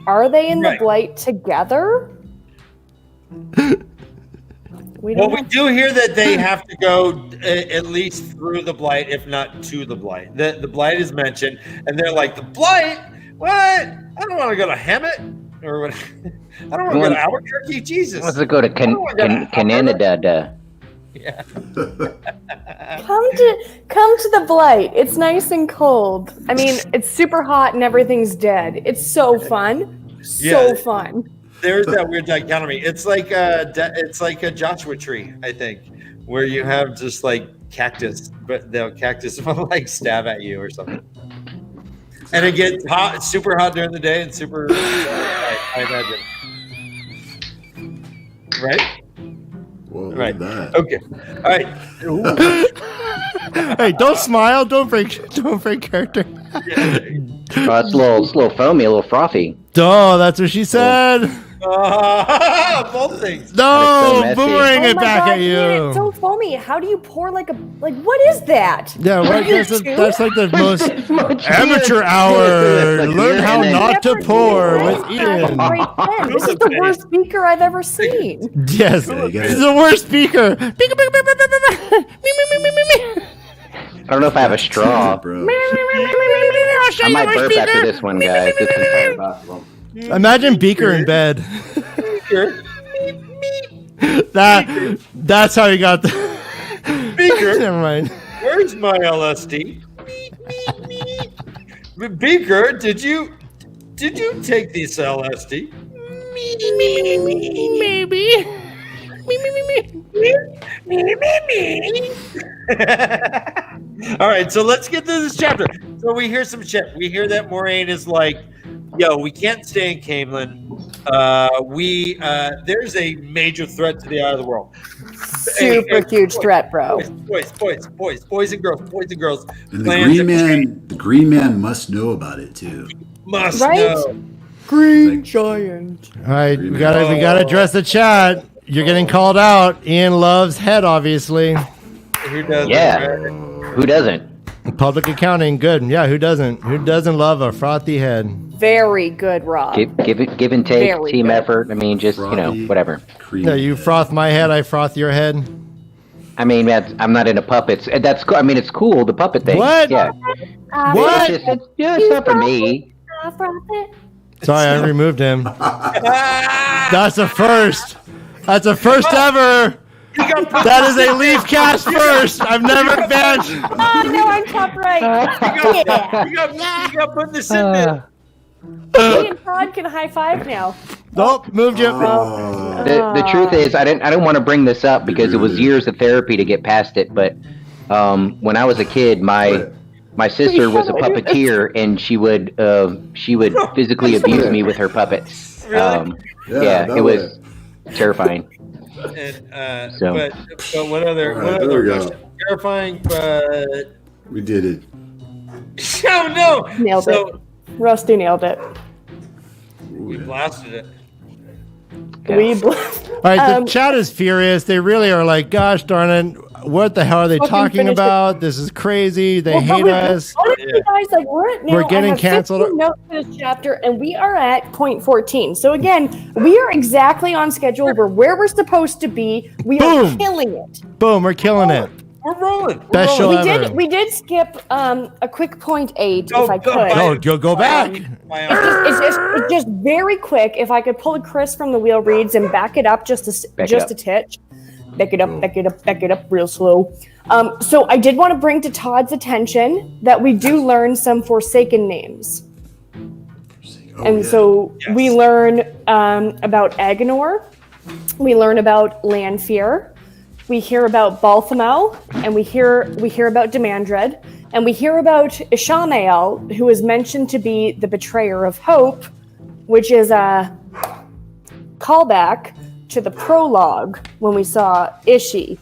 are they in the Right. Blight together? We Well, don't we do hear that they have to go at least through the Blight, if not to the Blight. The Blight is mentioned, and they're like, the Blight? What? I don't want to go to Hammett or what? I don't want to go to Albuquerque. Jesus. Let's go to Canada. Yeah. come to the Blight. It's nice and cold. I mean, it's super hot and everything's dead. It's so fun. So Yeah. fun. There's that weird dichotomy. It's like a Joshua tree, I think, where you have just like cactus, but the cactus will like stab at you or something. And it gets hot, super hot during the day, and super. I imagine. Right. Whoa, Right. That. Okay. All right. Ooh. Hey, don't smile. Don't break character. Oh, it's a little foamy, a little frothy. Oh, that's what she said. Both things. No, That is so messy. boomerang it my back God, at man, you. it's so foamy. How do you pour like what is that? Yeah, right. Are you That's like the most amateur hour. Like Learn how and then- not to Never pour do with this. Ian. Great pen. This is the worst speaker I've ever seen. Yes, Yeah, you this gotta- is the worst speaker. I don't know if I have a straw. Bro. I might burp after this one, guys. This is very possible. Imagine Beaker in bed. That's how you got the. Beaker, Never mind. where's my LSD? Beaker, did you take this LSD? Maybe. All right, so let's get through this chapter. So we hear some shit. We hear that Moraine is like yo, we can't stay in Camelin. There's a major threat to the eye of the world. Super huge threat, bro. Boys and girls. And the Green Man must know about it too. Must Right? know. Green Giant. All right, we gotta address the chat. You're getting called out. Ian loves head, obviously. Who doesn't? Yeah. Who doesn't? Public accounting, good. Yeah, who doesn't? Who doesn't love a frothy head? Very good, Rob. Give and take, Very team good. effort. I mean, just Frothy, whatever. creamy Yeah, you head. froth my head, I froth your head. I mean, I'm not into puppets. That's cool. I mean, it's cool, the puppet thing. What? Yeah. What? It's not for me. Sorry, I removed him. That's a first. That's a first ever. That is a LeafCast first. I've never banned. Oh, no, I'm top right. Yeah. You got putting this in there. Me and Todd can high five now. Nope, moved you. The truth is, I don't want to bring this up because it was years of therapy to get past it. But when I was a kid, my sister was a puppeteer, and she would physically abuse me with her puppets. Yeah, it was terrifying. And, So. but what other All right, there we go. question? Terrifying, but We did it. oh no! Nailed it. Rusty nailed it. We blasted it. We All right, the chat is furious. They really are like, gosh darn it. What the hell are they Fucking talking finish it. about? This is crazy. They hate us. Honestly, guys, like We're getting canceled. 15 notes for this chapter, and we are at point 14. So again, we are exactly on schedule. We're where we're supposed to be. We are Boom. killing it. Boom, we're killing it. We're rolling. Best show We ever. did skip a quick point 8 if I could. Go back. It's just very quick. If I could pull a Chris from the wheel reads and back it up just a titch. Back it up real slow. So I did want to bring to Todd's attention that we do learn some Forsaken names. So we learn about Agenor. We learn about Lanfear. We hear about Balthamel, and we hear about Demandred, and we hear about Ishamael, who is mentioned to be the betrayer of hope, which is a callback to the prologue when we saw Ishi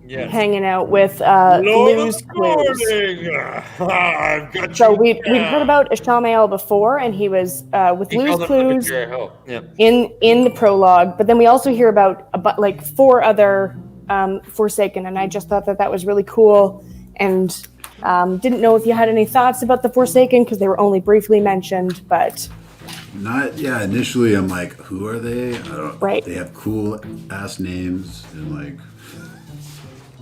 hanging out with Lou's clues. So we've heard about Ishamael before, and he was with Lou's clues in the prologue. But then we also hear about like 4 other Forsaken, and I just thought that was really cool. And didn't know if you had any thoughts about the Forsaken because they were only briefly mentioned, but. Initially I'm like, who are they? I don't. Right. They have cool ass names and like.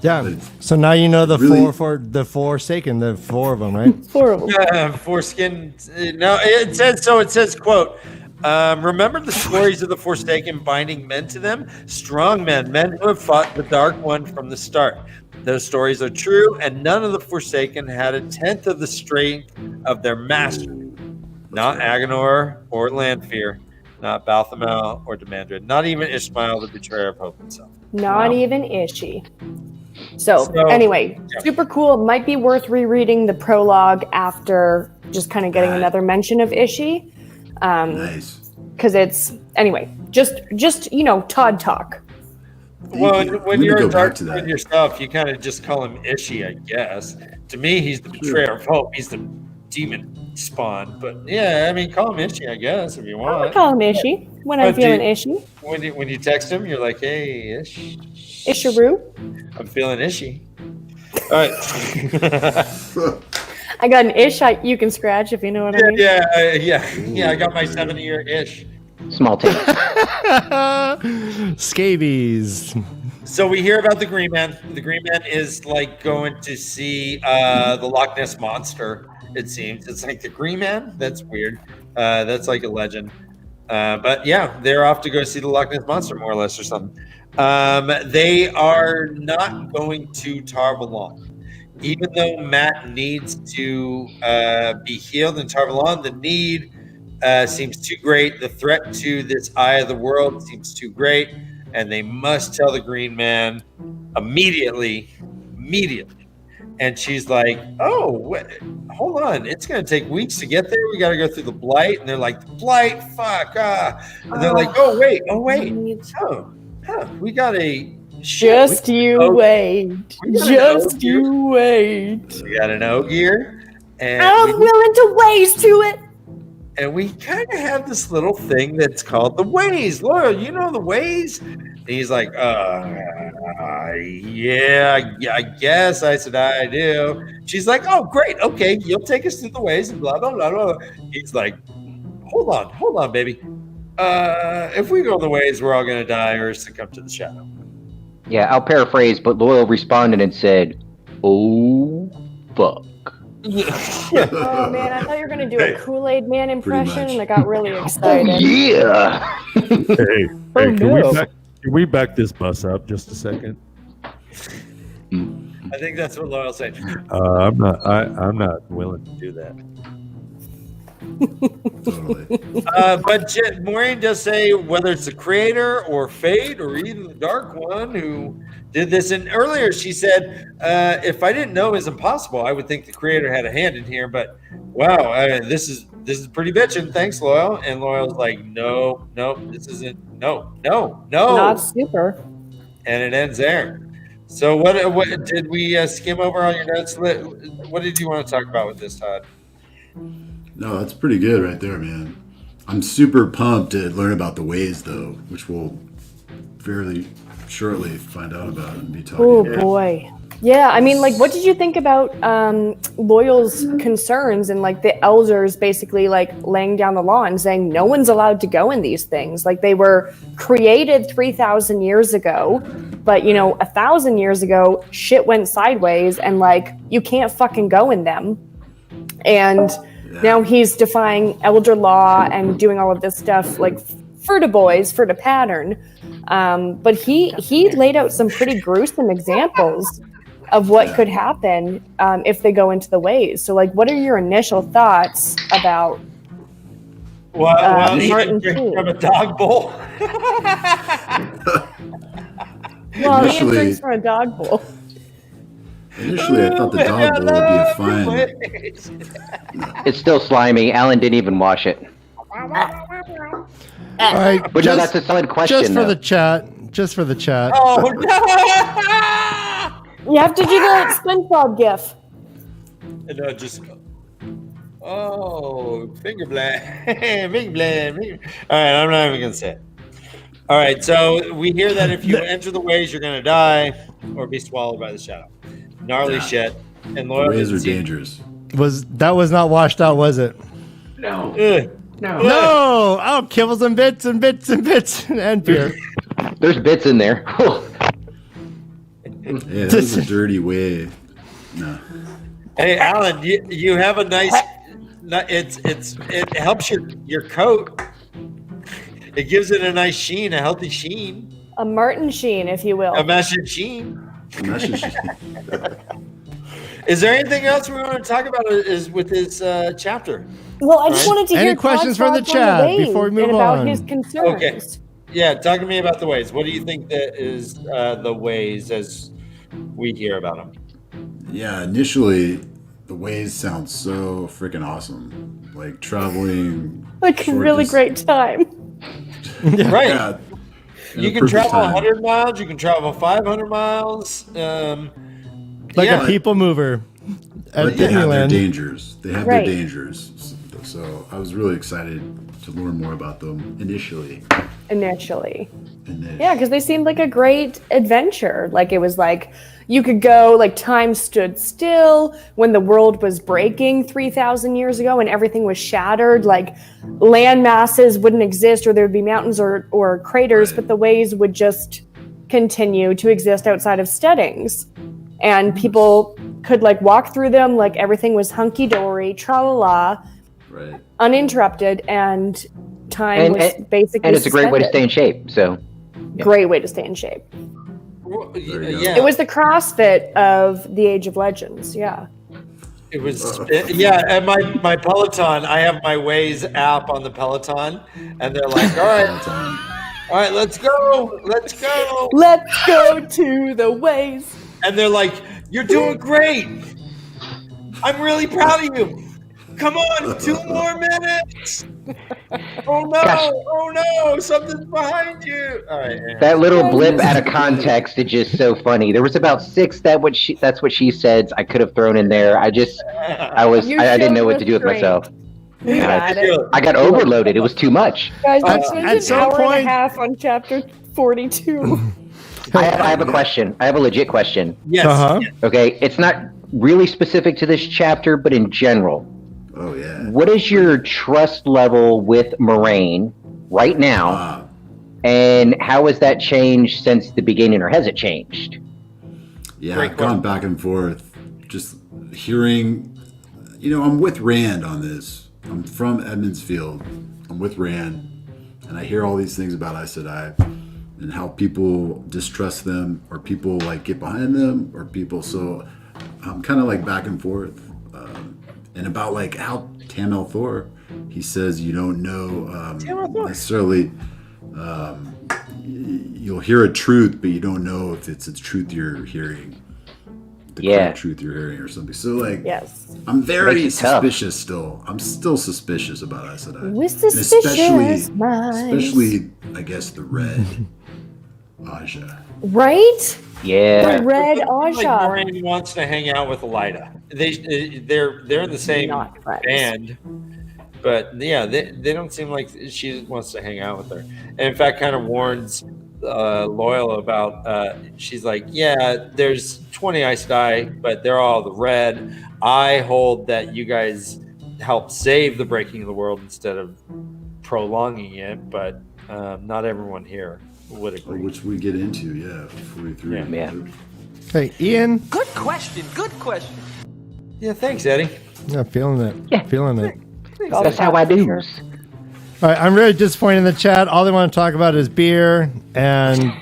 Yeah. So now you know the Really? the Forsaken, the 4 of them, right? 4 of them. Foreskin. No, it says, quote, remember the stories of the Forsaken binding men to them? Strong men who have fought the Dark One from the start. Those stories are true, and none of the Forsaken had a tenth of the strength of their master. Not Agenor or Lanfear, not Balthamel or Demandred, not even Ishmael, the betrayer of hope himself. Not even Ishi. So anyway, super cool. It might be worth rereading the prologue after just kind of getting another mention of Ishi. Nice. Because it's, anyway, just Todd talk. Well, when you're go a dark back to that. with yourself, you kind of just call him Ishi, I guess. To me, he's the betrayer of hope. He's the demon spawn. But yeah, I mean, call him Ishi, I guess, if you I want. call him Ishi when I'm But feeling Ishi. When you text him, you're like, hey, Ish. Ishiru. I'm feeling Ishi. All right. I got an ish you can scratch if you know what I mean. Yeah. I got my 7-year ish. Small team. Scabies. So we hear about the Green Man. The Green Man is like going to see the Loch Ness Monster, it seems. It's like the Green Man? That's weird. That's like a legend. But yeah, they're off to go see the Loch Ness Monster, more or less, or something. They are not going to Tarvalon. Even though Matt needs to be healed in Tarvalon, the need seems too great. The threat to this eye of the world seems too great. And they must tell the Green Man immediately. And she's like, oh, hold on. It's going to take weeks to get there. We got to go through the blight. And they're like, the blight, fuck. And they're like, oh, wait. We got a... Just you wait. Just you wait. We got an Ogier. And I'm willing to ways to it. And we kind of have this little thing that's called the ways. Loyal, you know the ways? And he's like, yeah, I guess. I said, I do. She's like, oh, great. Okay, you'll take us through the ways and blah, blah, blah, blah. He's like, hold on, baby. If we go the ways, we're all going to die or succumb to the shadow. Yeah, I'll paraphrase, but Loyal responded and said, oh, fuck. Oh man, I thought you were gonna do a Kool-Aid Man impression, and I got really excited. Oh, yeah. Hey, can we back this bus up just a second? I think that's what Loyal said. I'm not willing to do that. Totally. But Maureen does say whether it's the creator or fate or even the Dark One who did this. And earlier she said, if I didn't know it was impossible, I would think the creator had a hand in here. But wow, this is pretty bitchin'. Thanks, Loyal. And Loyal's like, no, this isn't. No. Not super. And it ends there. So what did we skim over all your notes? What did you want to talk about with this, Todd? No, that's pretty good right there, man. I'm super pumped to learn about the ways, though, which we'll fairly shortly find out about and be talking Oh about. boy. Yeah, I mean, like, what did you think about Loyal's concerns and like the elders basically like laying down the law and saying no one's allowed to go in these things? Like they were created 3,000 years ago, but 1,000 years ago, shit went sideways and like you can't fucking go in them. And now he's defying elder law and doing all of this stuff like for the boys, for the pattern. But he laid out some pretty gruesome examples of what could happen if they go into the ways. So, like, what are your initial thoughts about Well, he Martin didn't drink Sheen? from a dog bowl. Well, he Initially- drinks from a dog bowl. Initially, I thought the dog bowl would be a fine. It's still slimy. Alan didn't even wash it. All right, But no, that's a solid question. just for though. the chat. Just for the chat. Oh no! You have to do the SpongeBob gif. No, just finger blast, finger blast. All right, I'm not even gonna say it. All right, so we hear that if you enter the ways, you're gonna die or be swallowed by the shadow. Gnarly shit. And The Loyal ways didn't are see- dangerous. Was not washed out, was it? No. Ugh. No. No! Oh, kibbles and bits and bits and bits and beer. There's bits in there. Yeah, that was a dirty way. No. Hey, Alan, you have a nice. It helps your coat. It gives it a nice sheen, a healthy sheen, A Martin Sheen, if you will. a message sheen. That's just- Is there anything else we want to talk about? Is with this chapter? Well, I just wanted to Any hear questions Todd's from the thoughts on chat ways before we move and about on? his concerns. Okay. Yeah, talk to me about the ways. What do you think that is the ways as we hear about them? Yeah, initially, the ways sound so freaking awesome. Like traveling. Like a short really dis- great time. Right. Yeah. You In a can perfect travel time. 100 miles. You can travel 500 miles. Like yeah. a people mover at But they have their Disneyland. dangers. They have Right. their dangers. So I was really excited to learn more about them initially. Initially. Yeah, because they seemed like a great adventure. Like it was like you could go, like time stood still when the world was breaking 3,000 years ago and everything was shattered. Like land masses wouldn't exist or there would be mountains or craters, Right. but the ways would just continue to exist outside of steadings. And people could like walk through them like everything was hunky-dory, tra-la-la, Right. uninterrupted, and time was basically And it's a great way to stay suspended. in shape. So Great way to stay in shape. There you go. Yeah, It was the CrossFit of the Age of Legends. Yeah. It was, yeah. And my Peloton, I have my Waze app on the Peloton, and they're like, all right, let's go. Let's go to the ways. And they're like, You're doing great. I'm really proud of you. Come on, 2 more minutes. Oh no! Gosh. Oh no! Something's behind you. All right. That little blip out of context is just so funny. There was about 6 that's what she said. I could have thrown in there. I didn't know what to do with myself. We got it. I got overloaded. It was too much. Guys, At it's an some hour point- and a half on chapter 42. I have a question. I have a legit question. Yes. Uh-huh. Okay, it's not really specific to this chapter, but in general. Oh yeah. What is your trust level with Moraine right now, and how has that changed since the beginning, or has it changed? Yeah, Great I've gone question. back and forth. Just hearing, I'm with Rand on this. I'm from Edmondsfield. I'm with Rand, and I hear all these things about Aes Sedai and how people distrust them, or people like get behind them, or people. So I'm kind of like back and forth. And about like how Tamel Thor, he says you don't know necessarily. You'll hear a truth, but you don't know if it's a truth you're hearing, the correct truth you're hearing, or something. So like, Yes. I'm very Makes it tough. suspicious still. I'm still suspicious about Aes Sedai. With And suspicious minds. especially, I guess the red Aja. Right? Yeah. The red Like Aja. Moraine wants to hang out with Elida. They're in the same Not friends. band, but yeah, they don't seem like she wants to hang out with her. And in fact, kind of warns Loyal about. She's like, yeah, there's 20 Aes Sedai, but they're all the red. I hold that you guys helped save the breaking of the world instead of prolonging it, but not everyone here would agree. Which we get into, 43. Yeah. Hey, Ian. Good question. Good question. Yeah, thanks, Eddie. Yeah, feeling it. Yeah. Feeling it. That's how I do. All right, I'm really disappointed in the chat. All they want to talk about is beer and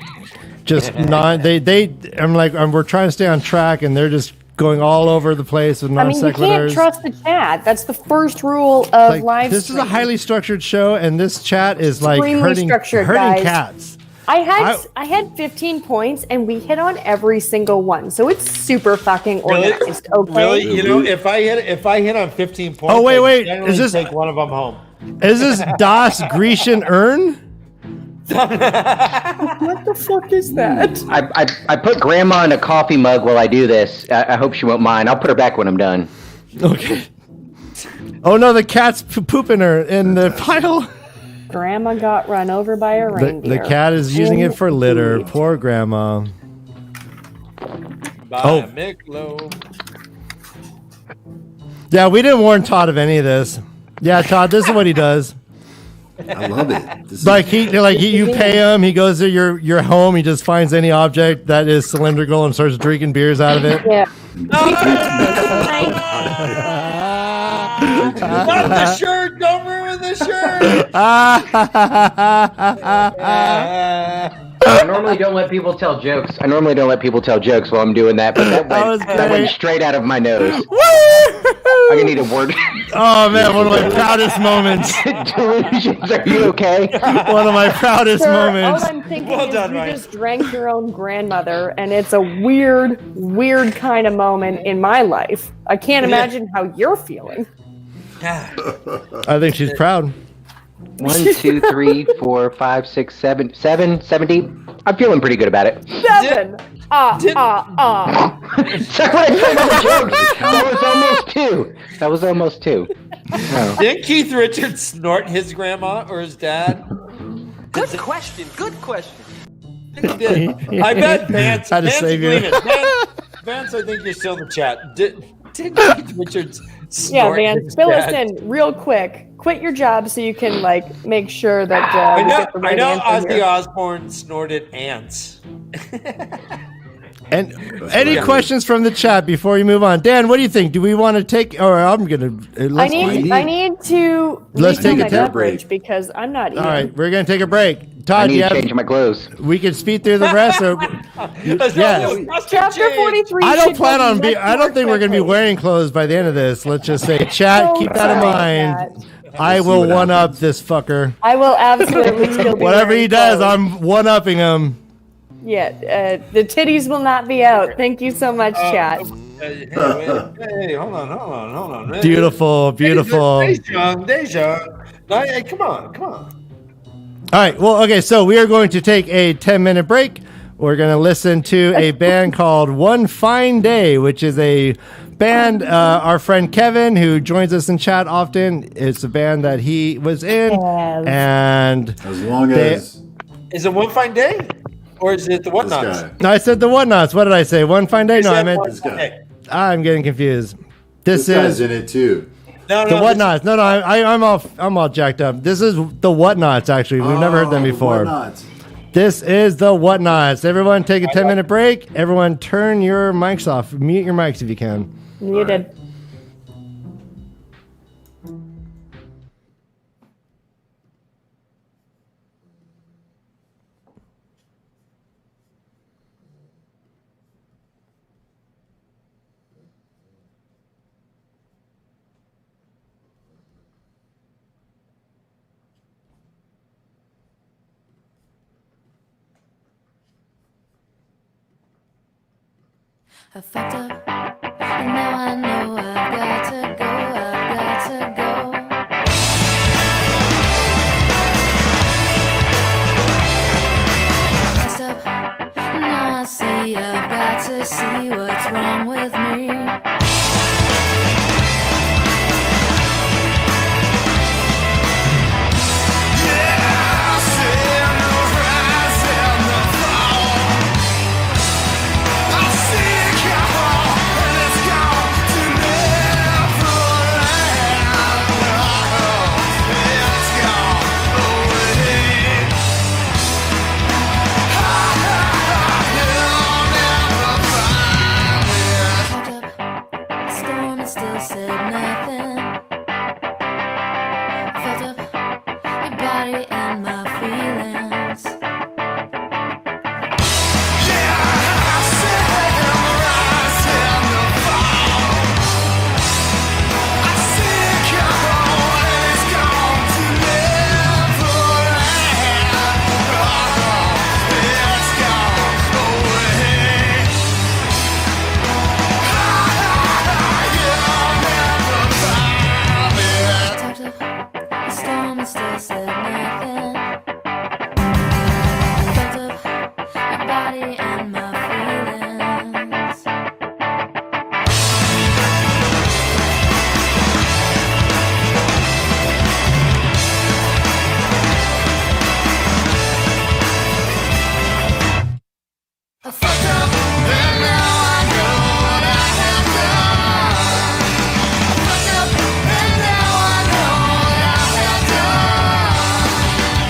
just not. We're trying to stay on track, and they're just going all over the place with non I mean, you sequiturs. can't trust the chat. That's the first rule of live This is a stream. highly structured show, and this chat is like Extremely hurting structured, guys. cats. I had 15 points, and we hit on every single one. So it's super fucking organized. Okay. Really? If I hit on 15 points, Oh, wait. I generally Is this- take one of them home? Is this Das Grecian Urn? What the fuck is that? I put Grandma in a coffee mug while I do this. I hope she won't mind. I'll put her back when I'm done. Okay. Oh no, the cat's pooping her in the pile. Grandma got run over by a The reindeer. cat is using it for litter. Poor Grandma. By Miklo. Yeah, we didn't warn Todd of any of this. Yeah, Todd, this is what he does. I love it. This is- You pay him. He goes to your home. He just finds any object that is cylindrical and starts drinking beers out of it. Yeah. Not the shirt! Don't ruin the shirt! I normally don't let people tell jokes. While I'm doing that, but that went straight out of my nose. I'm gonna need a word. Oh man, one of my proudest moments. Delusions, are you okay? One of my proudest Sir, moments. all I'm thinking Well is done, you Ryan. just drank your own grandmother, and it's a weird kind of moment in my life. I can't imagine how you're feeling. I think she's proud. 1, 2, 3, 4, 5, 6, 7, 7 deep. I'm feeling pretty good about it. 7. Did- Sorry, I tried other jokes. That was almost 2. Oh. Didn't Keith Richards snort his grandma or his dad? Good question. Good question. I think he did. I bet Vance. Had to Vance, save you. believe it. Vance, I think you're still in the chat. Did Keith Richards Yeah, snort man. his Fill us dad? in real quick. Quit your job so you can make sure that I we know, get the right answer Ozzy here. Osbourne snorted ants. And any questions from the chat before you move on? Dan, what do you think? Do we want to take? Or I'm gonna. I need to Let's refill take a my temp beverage break. because I'm not eating. All right, we're gonna take a break. I Todd, need you to have, change my clothes. we can speed through the rest. Or yes. Chapter 43. I don't should plan go on much I don't more think we're gonna be quickly. wearing clothes by the end of this. Let's just say, chat, So keep that in sorry, mind. Kat. I will one up this fucker. I will absolutely still be Whatever he wearing does, clothes. I'm one upping him. Yeah, the titties will not be out. Thank you so much, chat. Hey, hold on. Beautiful. Deja. No, hey, come on. All right. Well, okay. So we are going to take a 10-minute break. We're going to listen to a band called One Fine Day, which is a band. Our friend Kevin, who joins us in chat often, it's a band that he was in. And as long as. Is it One Fine Day? Or is it the Whatnots? No, I said the Whatnots. What did I say? One Fine Day? No, I meant this guy. I'm getting confused. This guy's is in it too. No, the Whatnots. No, I'm all jacked up. This is the Whatnots. Actually, we've never heard them before. This is the Whatnots. Everyone, take a 10-minute break. Everyone, turn your mics off. Mute your mics if you can. Muted. I fucked up, and now I know I've got to go, I've got to go. Messed up, now I see I've got to see what's wrong with me. Still said nothing. Felt up your body and my feelings. Still said nothing. Felt up your body and my feelings. I fucked up, and now I know what I have done. I fucked up, and now I know what I have done.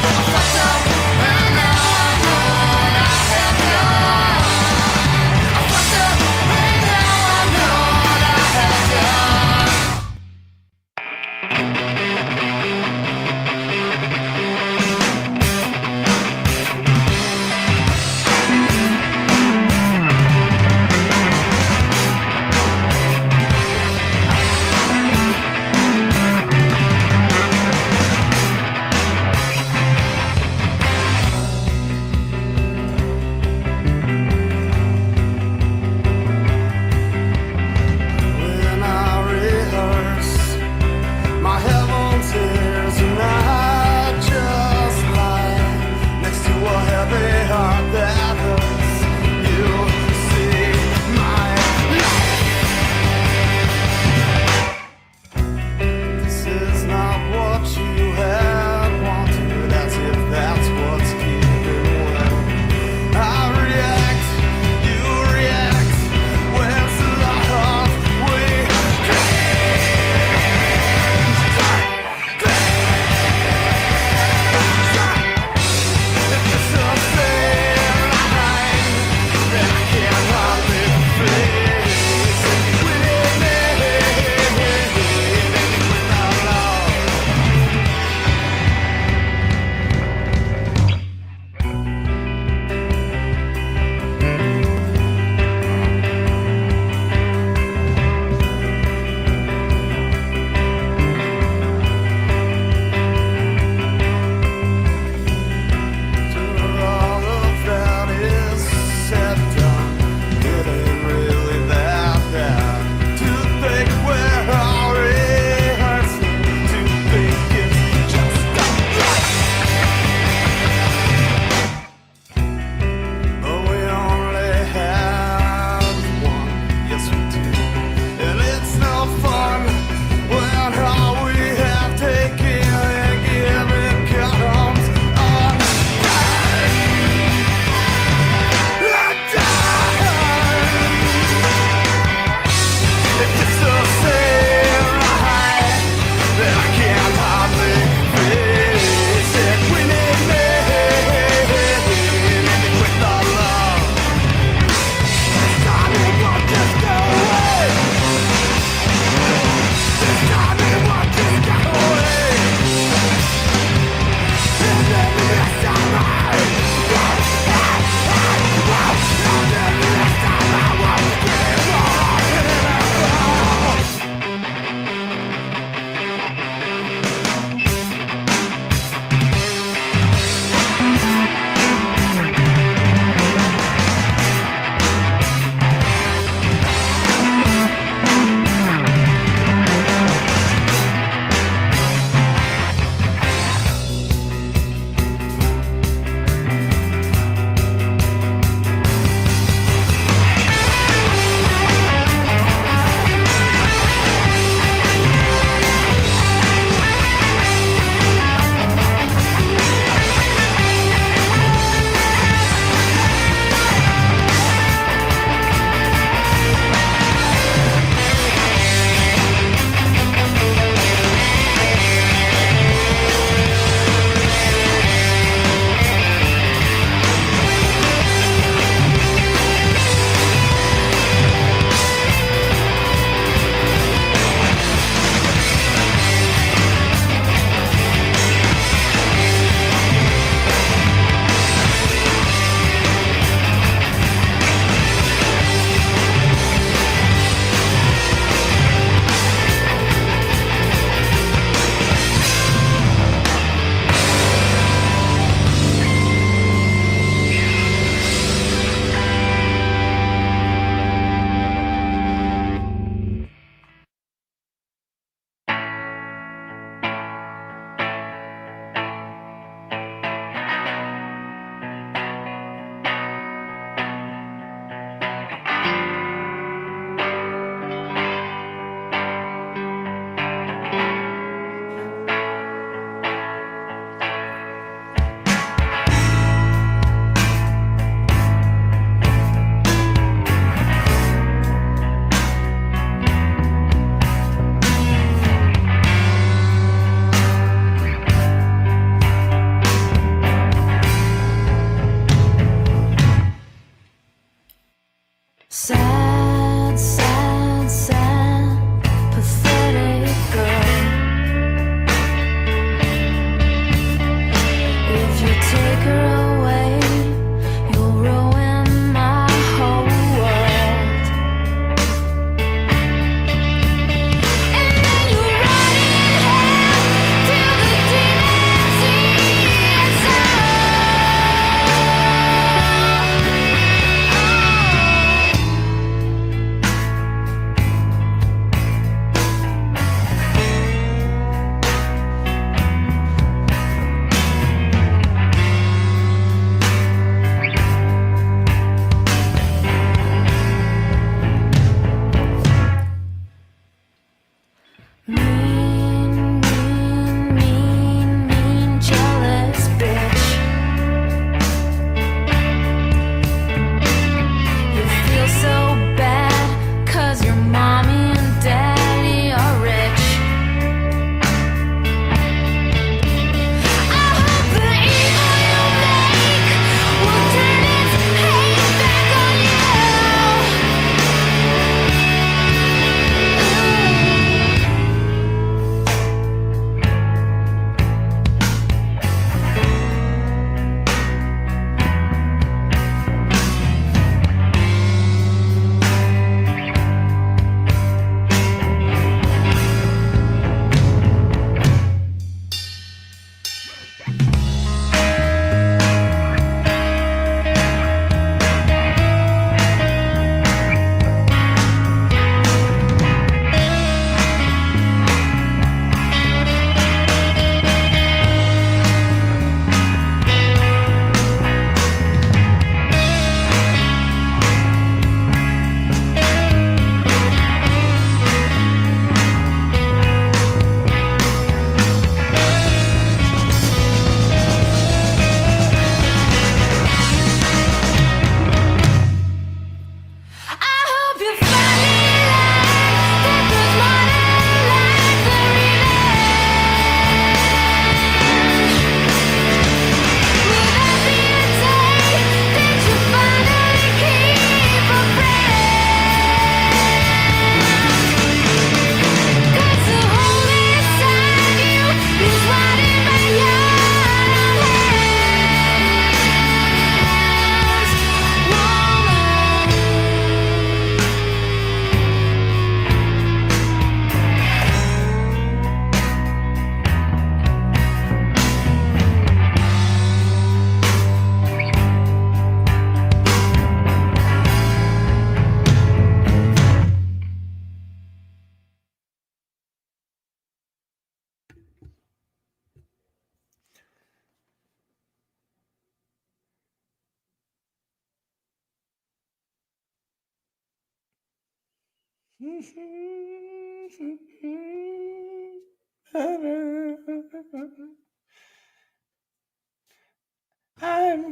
I'm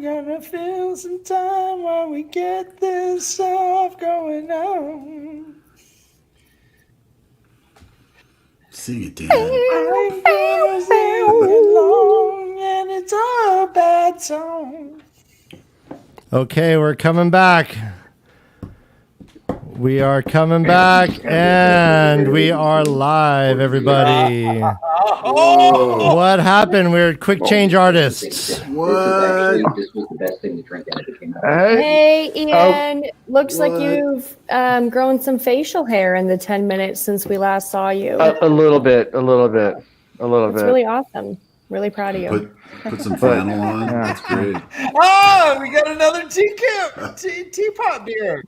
gonna feel some time while we get this off going on. Sing it, Dan. I'm gonna sing along, and it's a bad song. Okay, we're coming back. We are coming back, and we are live, everybody. Oh! What happened? We're quick change artists. What? Hey, Ian. Looks like you've grown some facial hair in the 10 minutes since we last saw you. A little bit. It's really awesome. Really proud of you. Put some flannel on. That's great. Oh, we got another teapot beer.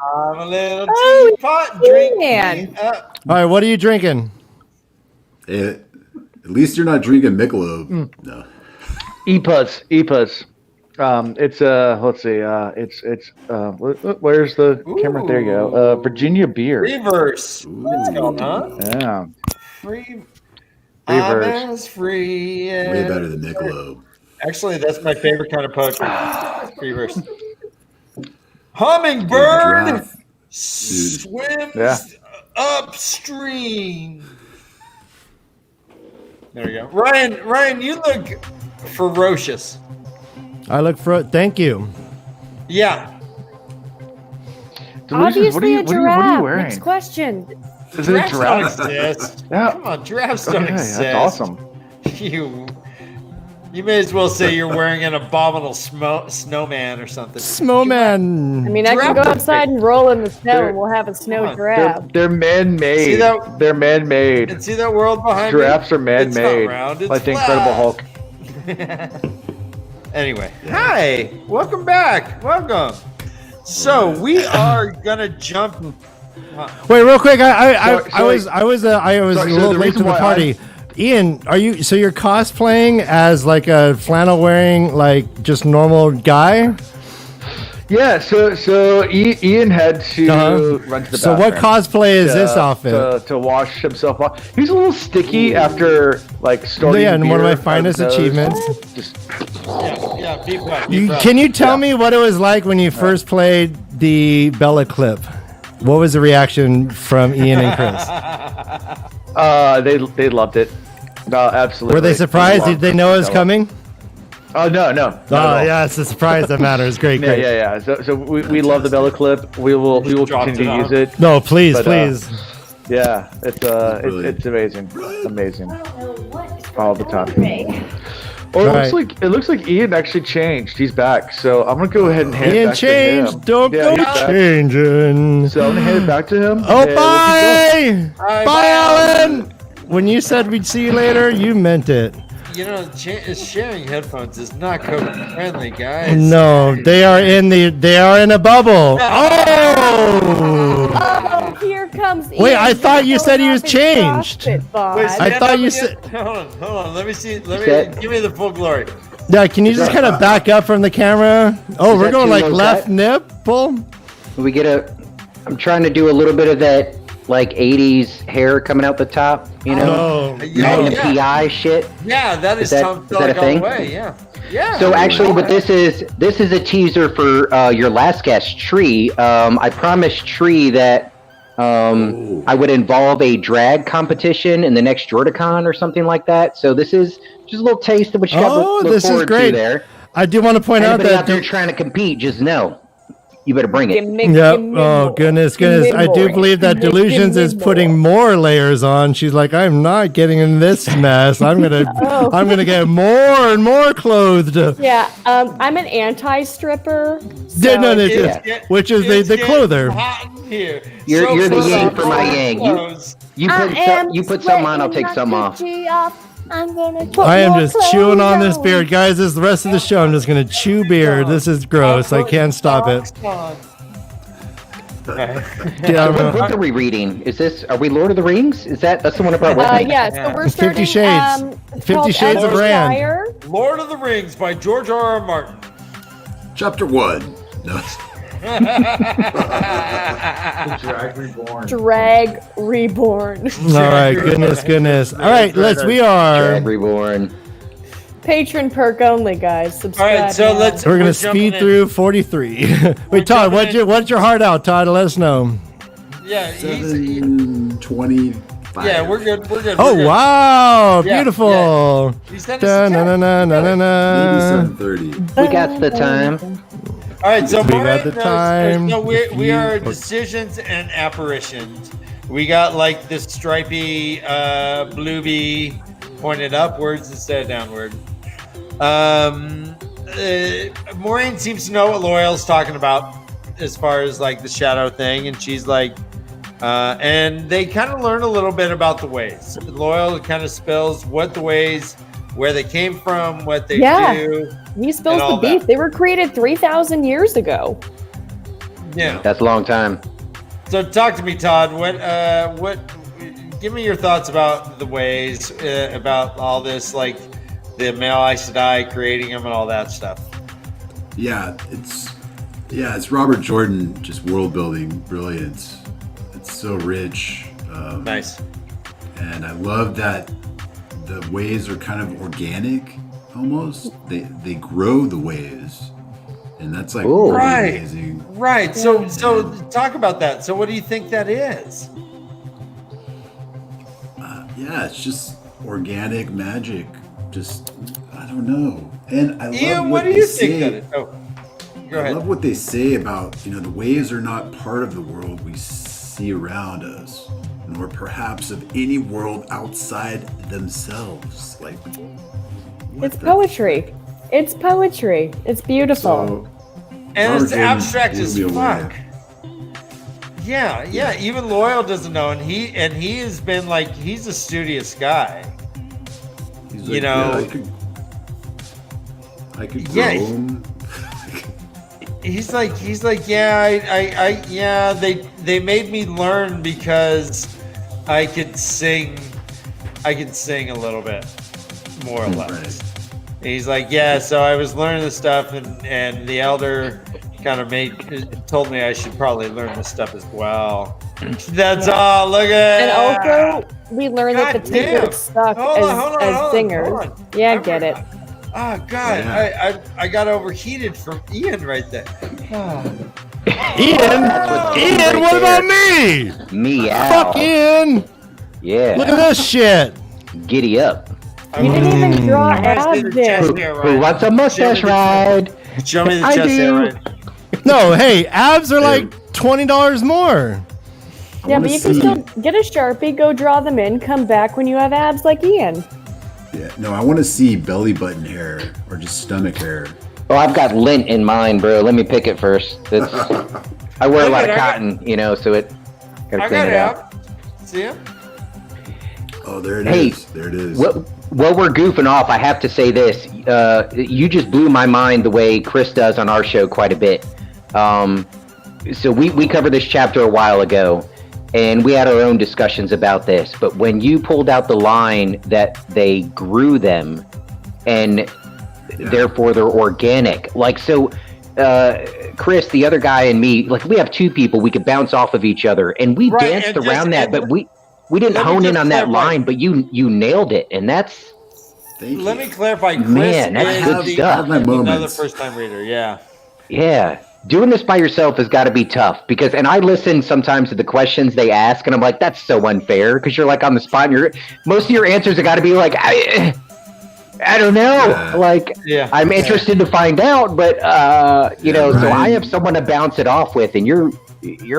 I'm a little teapot drinking. All right, what are you drinking? Hey, at least you're not drinking Michelob. No. EPUS. It's let's see. It's where's the camera? There you go. Virginia beer. Reverse. It's called, huh? Yeah. Free. Reverse. I'm as free. Way better than Michelob. Actually, that's my favorite kind of poetry. Reverse. Hummingbird swims upstream. There we go. Ryan, you look ferocious. I look for thank you. Yeah. Delusions, Obviously a giraffe. what are you wearing? Next question. Is it a Giraffes giraffe? don't exist. Yeah. Come on, giraffes don't exist. That's awesome. You may as well say you're wearing an abominable snowman or something. Snowman. I mean, I can go outside and roll in the snow and we'll have a snow giraffe. They're man-made. See that? They're man-made. And see that world behind Giraffes me? are man-made. It's not round, it's Like the flat. Incredible Hulk. Anyway, hi, welcome back. Welcome. So we are gonna jump. Wait, real quick. I was a Sorry, little the late to reason the why party. Ian, you're cosplaying as like a flannel wearing like just normal guy? Yeah, so Ian had to run to the bathroom. So what cosplay is this outfit? To wash himself off. He's a little sticky after like starting. Yeah, and one of beer my finest out of his nose. achievements. Just Yeah, be proud. Can you tell me what it was like when you first played the Bella clip? What was the reaction from Ian and Chris? They loved it. Absolutely. Were they surprised? Did they know it was coming? Oh no. Oh yeah, it's the surprise that matters. Great. Yeah. So we love the Bella clip. We will continue to use it. No, please. Yeah, it's amazing, all the time. Oh, it looks like Ian actually changed. He's back, so I'm gonna go ahead and hand it back to him. Don't go changing. So I'm gonna hand it back to him. Oh, bye, Alan. When you said we'd see you later, you meant it. You know, sharing headphones is not COVID friendly, guys. No, they are in a bubble. Oh, here comes Ian. Wait, I thought you said he was changed. I thought you said. Hold on. Let me see. Give me the full glory. Yeah, can you just kind of back up from the camera? Oh, we're going like left nipple. We get I'm trying to do a little bit of that like 80s hair coming out the top, you know? Magnum PI shit. Yeah, that is that a thing? Way, yeah. Yeah. So actually what this is a teaser for your last guest, Tree. I promised Tree that I would involve a drag competition in the next JordaCon or something like that. So this is just a little taste of what you got to look forward to there. I do want to point out that out there trying to compete, just know. You better bring it. Yep. Oh, goodness. I do believe that Delusions is putting more layers on. She's like, I'm not getting in this mess. I'm gonna get more and more clothed. Yeah. I'm an anti-stripper. Which is the clother. You're the yang for my yang. You put something on, I'll take some off. I am just chewing on this beard, guys. This is the rest of the show. I'm just gonna chew beard. This is gross. I can't stop it. What book are we reading? Are we Lord of the Rings? That's the one about what? Yeah, so we're starting 50 Shades. 50 Shades of Rand. Lord of the Rings by George R.R. Martin. Chapter 1. No. Drag reborn. Drag reborn. All right, goodness. All right, we are Drag reborn. Patron perk only, guys. All Subscribe. right, so now. we're gonna speed through 43. Wait, Todd, what's your heart out, Todd? Let us know. Yeah, 7:25. yeah, we're good. Oh we're good. wow, Yeah, beautiful. yeah. He sent us a text. Maybe 7:30. We got the time. All right, so We got Maureen the knows- time. So we You- are decisions and apparitions. We got like this stripy bluebee pointed upwards instead of downward. Maureen seems to know what Loyal's talking about as far as like the shadow thing, and she's like, and they kind of learn a little bit about the ways. Loyal kind of spills what the ways, where they came from, what they do. He spills and the all beef. that. They were created 3,000 years ago. Yeah. That's a long time. So talk to me, Todd. What? Give me your thoughts about the ways, about all this, like the male Aes Sedai creating them and all that stuff. Yeah, it's Robert Jordan, just world building brilliance. It's so rich. Nice. And I love that the ways are kind of organic, almost. They grow the ways, and that's like Ooh. really Right. amazing. Right. So talk about that. So what do you think that is? Yeah, it's just organic magic. Just I don't know. And I love Ian, what what do they you say. think that is? Oh, go I ahead. love what they say about, the waves are not part of the world we see around us, nor perhaps of any world outside themselves. Like, what It's the- poetry. It's poetry. It's beautiful. So, And Robert it's Jordan abstract blew as me away. fuck. Yeah. Even Loyal doesn't know, and he has been like, he's a studious guy. He's You like, know- yeah, I could Yeah, grow 'em. He's like, yeah, they made me learn because I could sing a little bit, more or less. Right. And he's like, yeah, so I was learning this stuff, and the elder kind of told me I should probably learn this stuff as well. That's all. Look at. And also, we learned that the God damn. Tinker's suck Hold on, as singers. hold on. Yeah, get it. Oh God, Yeah. I got overheated from Ian right there. Ian, what about me? Meow. Fuck Ian. Look Yeah. at this shit. Giddy up. You didn't even draw I see the abs chest in. hair Who right. wants a mustache ride? Show me the I chest hair do. right. No, hey, abs are like $20 more. Yeah, wanna but you can see- still get a Sharpie, go draw them in, come back when you have abs like Ian. Yeah, no, I want to see belly button hair or just stomach hair. Oh, I've got lint in mine, bro. Let me pick it first. I wear a lot of I got- cotton, so it gotta I clean got it it out. out. See him? Oh, there it Hey, is. There it is. While we're goofing off, I have to say this. You just blew my mind the way Chris does on our show quite a bit. So we covered this chapter a while ago, and we had our own discussions about this. But when you pulled out the line that they grew them, and therefore they're organic, Chris, the other guy, and me, we have two people, we could bounce off of each other, and we Right, danced and around just- that, but we didn't let me hone in just on that clarify. line, but you nailed it, and that's Thank Let you. me clarify. Chris Man, that's is good the- stuff. I have my another moments. first-time reader. Yeah. yeah. Doing this by yourself has got to be tough because, and I listen sometimes to the questions they ask, and I'm like, that's so unfair because you're like on the spot, and most of your answers have got to be like, I don't know, Yeah. I'm interested to find out, but so right. I have someone to bounce it off with, and you're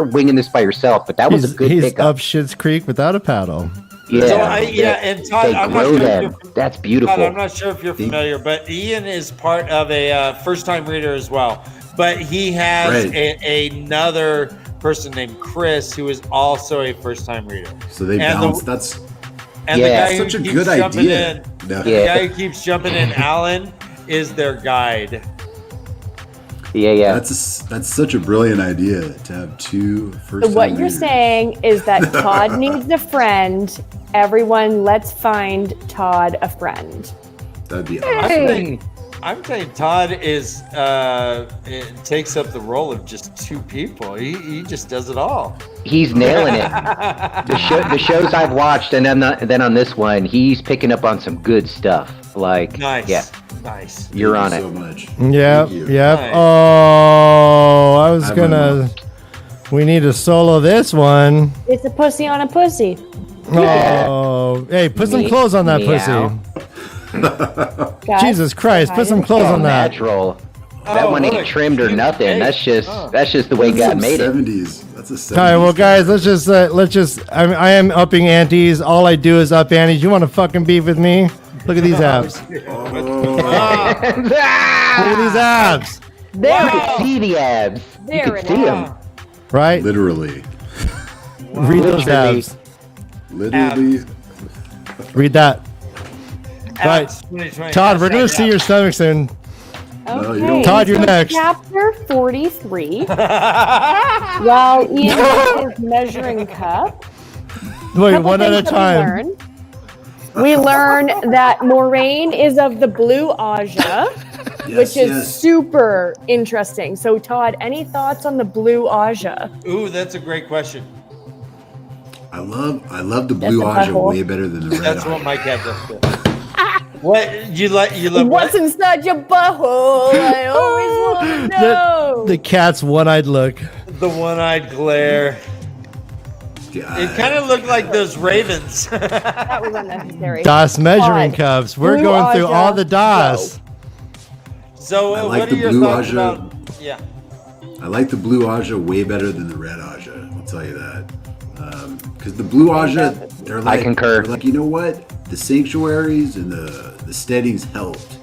winging this by yourself, but that was a good He's pickup. up Schitt's Creek without a paddle. Yeah, So and Todd, they I'm not grow sure if them. you're- That's beautiful. Todd, I'm not sure if you're familiar, but Ian is part of a first-time reader as well. But he has Right. another person named Chris who is also a first-time reader. So they And bounce. the- That's And Yeah. the guy such who a keeps good jumping idea. in, No. the Yeah. guy who keeps jumping in, Alan, is their guide. Yeah. That's such a brilliant idea to have two first. So what you're saying is that Todd needs a friend. Everyone, let's find Todd a friend. That'd be I awesome. think, I'm telling you, Todd is it takes up the role of just two people. He just does it all. He's nailing it. The shows I've watched, and then on this one, he's picking up on some good stuff. Like, Nice. yeah, Nice. you're on Thank it. you so much. Yep, Thank you. yep. Nice. Oh, I was I'm gonna. We need to solo this one. It's a pussy on a pussy. Oh, hey, put some clothes on that Meow. pussy. Guys, Jesus Christ, put some clothes Oh, on that. natural. That one ain't look, trimmed or you- nothing. hey, That's just the way That's God some made it. 70s. That's a 70s. All right, well, guys, let's just. I am upping antes. All I do is up antes. You want to fucking beef with me? Look at these abs. Look at these abs. There You it can is. see the abs. You There can it see is. them. Right? Literally. Read those Literally. abs. Literally. Read that. Right. Abs 2020. Todd, we're gonna Hashtag see your stomach soon. No, you Okay. don't. Todd, you're so next. Chapter 43. While Ian is measuring cup. Wait, couple one at a things that time. We learn that Moraine is of the Blue Aja, which is super interesting. So, Todd, any thoughts on the Blue Aja? Ooh, that's a great question. I love the blue That's a Aja butthole. way better than the red That's Aja. what my cat does. Too. What you love? What's What? inside your butthole? I always want to know. The cat's one-eyed look. The one-eyed glare. God. It kind of looked like those ravens. That was unnecessary. Das measuring Todd, cups. We're Blue going through Aja, all the Das. So, I like what the are your blue thoughts Aja. about? Yeah. I like the blue Aja way better than the red Aja. I'll tell you that. Because the blue Aja, they're like, I concur. they're like, you know what? The sanctuaries and the steadings helped.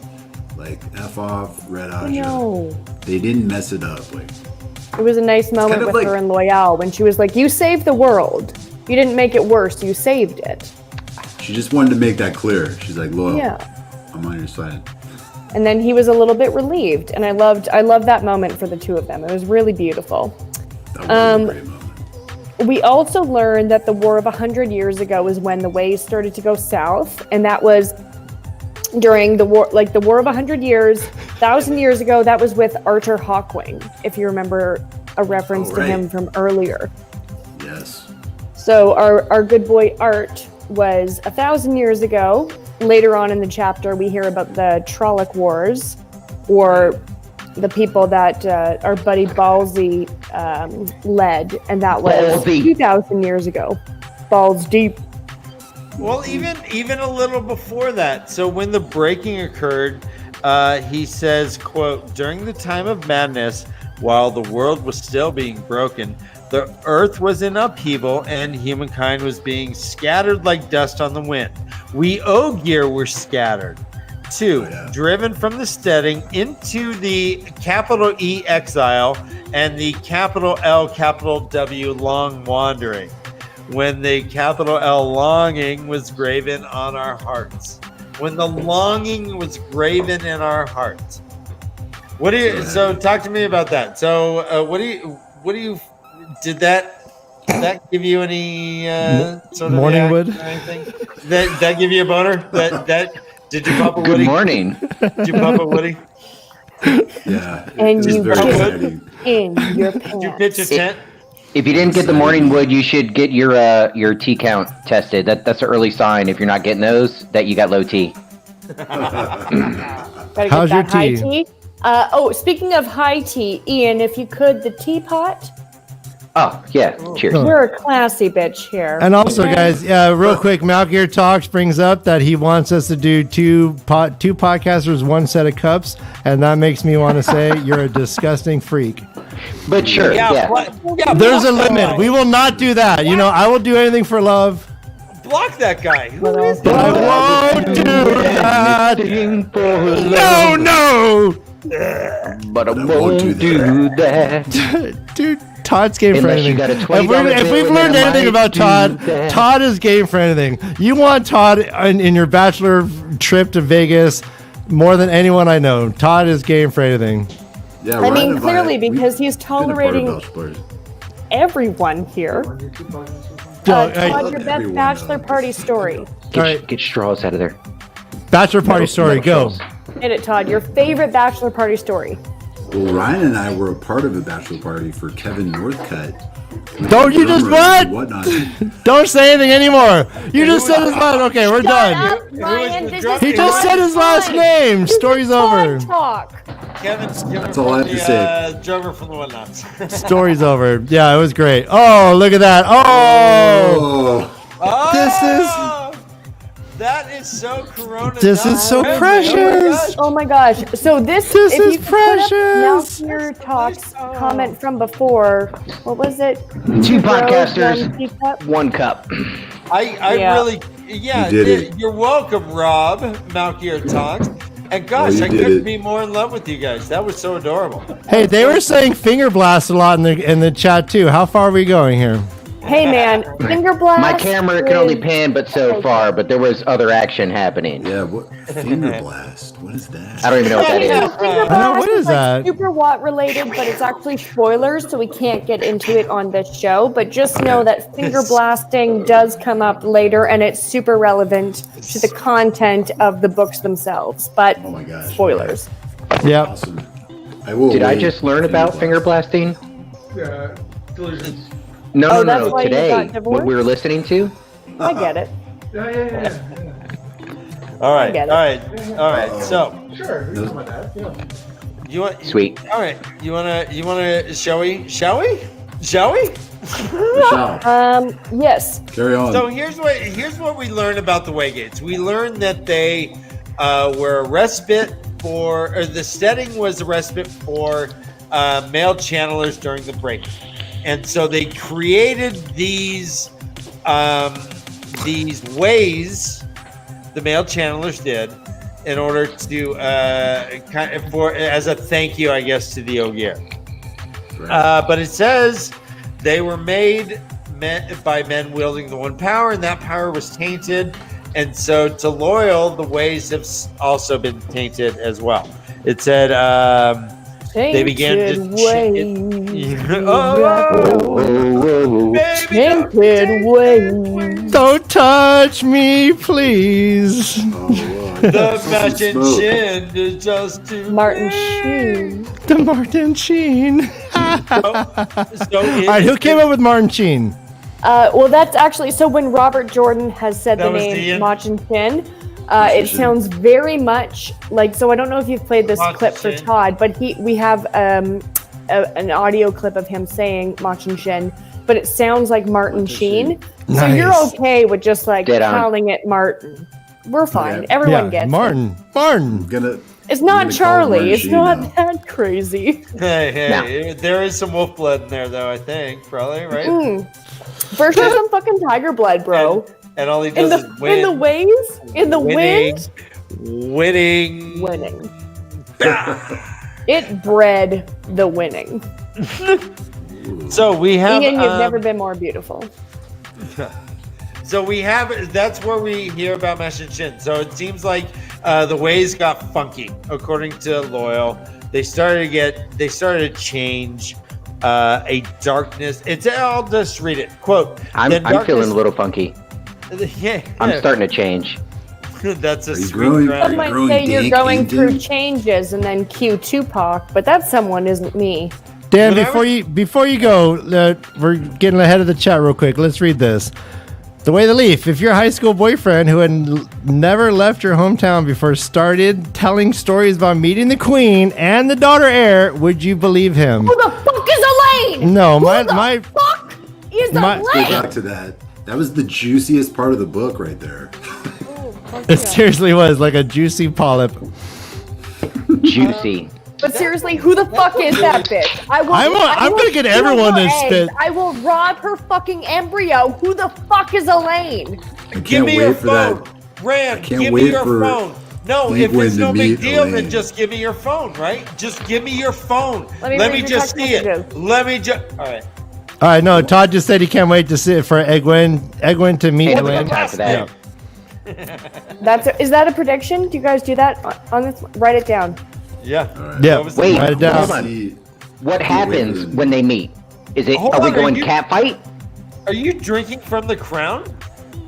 Like F off, red Aja. No. They didn't mess it up. Like It was a nice moment kind of with like- her and Loyal when she was like, "You saved the world. You didn't make it worse. You saved it." she just wanted to make that clear. She's like, loyal. Yeah. I'm on your side. And then he was a little bit relieved, and I loved that moment for the two of them. It was really beautiful. That was a great moment. We also learned that the War of 100 Years ago was when the ways started to go south, and that was during the war, like the War of 100 Years, 1,000 years ago. That was with Arthur Hawkwing, if you remember a reference to him from earlier. Yes. So our good boy Art was 1,000 years ago. Later on in the chapter, we hear about the Trolloc Wars, or the people that our buddy Ballsy led, and that was Ballsy. 2,000 years ago. Balls deep. Well, even a little before that. So when the breaking occurred, he says, quote, "During the time of madness, while the world was still being broken, the earth was in upheaval and humankind was being scattered like dust on the wind. We Ogier were scattered. 2, driven from the steading into the capital E exile and the capital L, capital W long wandering, when the capital L longing was graven on our hearts." When the longing was graven in our hearts. What do you? So talk to me about that. So what do you? Did that give you any sort of Morning reaction wood? or anything? That give you a boner? That did you pop a Good Woody? morning. Did you pop a Woody? Yeah. And it's you very put exciting. in your Did you pants. pitch a tent? If you didn't get the morning wood, you should get your T count tested. That's an early sign. If you're not getting those, that you got low T. Gotta get How's your that high tea? tea. Speaking of high tea, Ian, if you could, the teapot. Oh yeah, cheers. You're a classy bitch here. And also, guys, real quick, Malgear Talks brings up that he wants us to do two podcasters, one set of cups, and that makes me want to say you're a disgusting freak. But sure, yeah. There's a limit. We will not do that. You know, I will do anything for love. Block that guy. Who is But I won't do that. No. But I won't do that. Dude, Todd's game for Unless you anything. got a If, $20 we've bill, learned then I anything might about do Todd, that. Todd is game for anything. You want Todd in your bachelor trip to Vegas more than anyone I know. Todd is game for anything. Yeah, I we're mean, not clearly, invited. because he's We've been a part of tolerating Belch Boys. everyone here. Yo, hey, Todd, your best Everyone bachelor knows. party story. Get straws out of there. bachelor party Metal story, go. straws. Hit it, Todd. Your favorite bachelor party story. Well, Ryan and I were a part of a bachelor party for Kevin Northcutt. Don't you just what? Whatnot. Don't say anything anymore. You just said his last. Okay, we're done. Ryan, He just said his last name. Story's over. Kevin's That's all I have to say. Drummer from the Whatnots. Story's over. Yeah, it was great. Oh, look at that. Oh. That is so Corona. This is so precious. Oh my gosh. So this is you precious. Now your talks comment from before. What was it? 2 podcasters, 1 cup. Yeah, you're welcome, Rob, Malkier Talks. And gosh, I couldn't be more in love with you guys. That was so adorable. Hey, they were saying finger blast a lot in the chat too. How far are we going here? Hey man, finger blast. My camera can only pan but so far, but there was other action happening. Yeah, what finger blast? What is that? I don't even know what that is. Finger blast what is that? Super Watt related, but it's actually spoilers, so we can't get into it on this show. But just know that finger blasting does come up later, and it's super relevant to the content of the books themselves. But oh my gosh, spoilers. Yep. Awesome. Did I just learn about finger blasting? Yeah, Delusions. No. Today, what we were listening to. I get it. Yeah. All right. So, sure. You want sweet? All right. You wanna? Shall we? Yes. Carry on. So here's what we learned about the Waygates. We learned that they were a respite for, or the setting was a respite for male channelers during the break. And so they created these ways, the male channelers did, in order to as a thank you, I guess, to the Ogier. Right. But it says they were made by men wielding the one power, and that power was tainted. And so to Loyal, the ways have also been tainted as well. It said they began to tainted ways. Don't touch me, please. The Martin Sheen is just too Martin Sheen. The Martin Sheen. All right, who came up with Martin Sheen? Well, that's actually so. When Robert Jordan has said the name Martin Sheen, it sounds very much like. So I don't know if you've played this clip for Todd, but we have an audio clip of him saying Martin Sheen, but it sounds like Martin Sheen. Nice. So you're okay with just like calling it Martin. We're fine. Okay. Everyone gets Martin. it. Martin. It's not Charlie. It's not that crazy. Hey, there is some wolf blood in there, though. I think probably right. For sure, some fucking tiger blood, bro. And all he does is win. In the ways, in the wind, winning. It bred the winning. So we have. Ian, you've never been more beautiful. So we have. That's where we hear about Mesh and Shin. So it seems like the ways got funky, according to Loyal. They started to change. A darkness. I'll just read it. Quote. I'm feeling a little funky. Yeah. I'm starting to change. That's a sweet I might say you're going through changes and then cue Tupac, but that someone isn't me. Dan, before you go, we're getting ahead of the chat real quick. Let's read this. The Way the Leaf. If your high school boyfriend who had never left your hometown before started telling stories about meeting the queen and the daughter heir, would you believe him? Who the fuck is Elaine? No, my fuck is Elaine? Go back to that. That was the juiciest part of the book right there. It seriously was like a juicy polyp. Juicy. But seriously, who the fuck is that bitch? I'm gonna get everyone to spit. I will rob her fucking embryo. Who the fuck is Elaine? Give me your phone. Rand, give me your phone. No, if it's no big deal, then just give me your phone, right? Just give me your phone. Let me just see it. All right. All right, no, Todd just said he can't wait to see it for Egwin to meet Elaine. Time for that. Is that a prediction? Do you guys do that on this? Write it down. Yeah. Right. Yeah. Wait, write it down. hold on. What happens when they meet? Are we going cat fight? Are you drinking from the crown?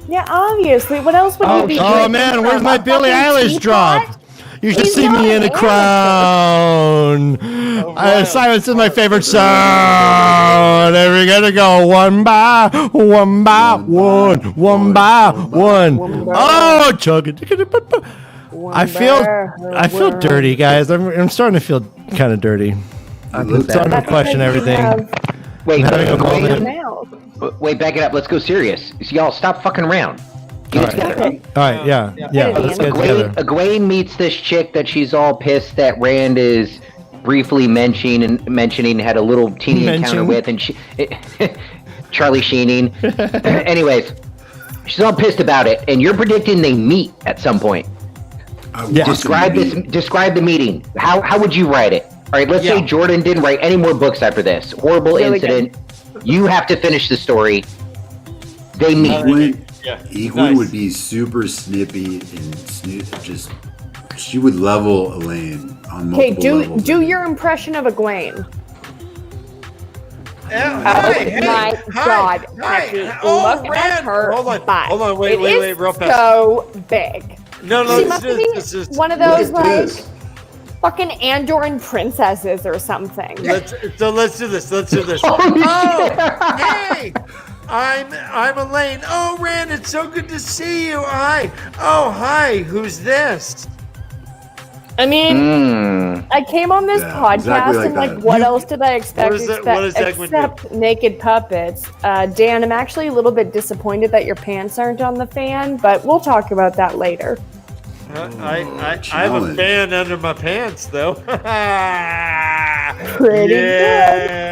Yeah, obviously. What else would you be? Oh man, where's my Billie Eilish drop? You should see me in a crown. Silence is my favorite sound. And we're gonna go one by one. Oh, chug it. I feel dirty, guys. I'm starting to feel kind of dirty. I'm starting to question everything. Wait, wait, back it up. Let's go serious. Y'all, stop fucking around. Get it together. All right, yeah. Let's get together. Egwene meets this chick that she's all pissed that Rand is briefly mentioning had a little teeny encounter with, and Charlie Sheening. Anyways, she's all pissed about it, and you're predicting they meet at some point. Describe the meeting. How would you write it? All right, let's say Jordan didn't write any more books after this. Horrible incident. You have to finish the story. They meet. Egwene would be super snippy and she would level Elaine on multiple levels. Do your impression of Egwene. My God, Patty, look at her. Hold on, wait, real fast. So big. No, she must be one of those like fucking Andorran princesses or something. Let's do this. Hey, I'm Elaine. Oh, Rand, it's so good to see you. Hi. Who's this? I mean, I came on this podcast exactly and what else did I expect? Except naked puppets. Dan, I'm actually a little bit disappointed that your pants aren't on the fan, but we'll talk about that later. I have a fan under my pants, though. Pretty good.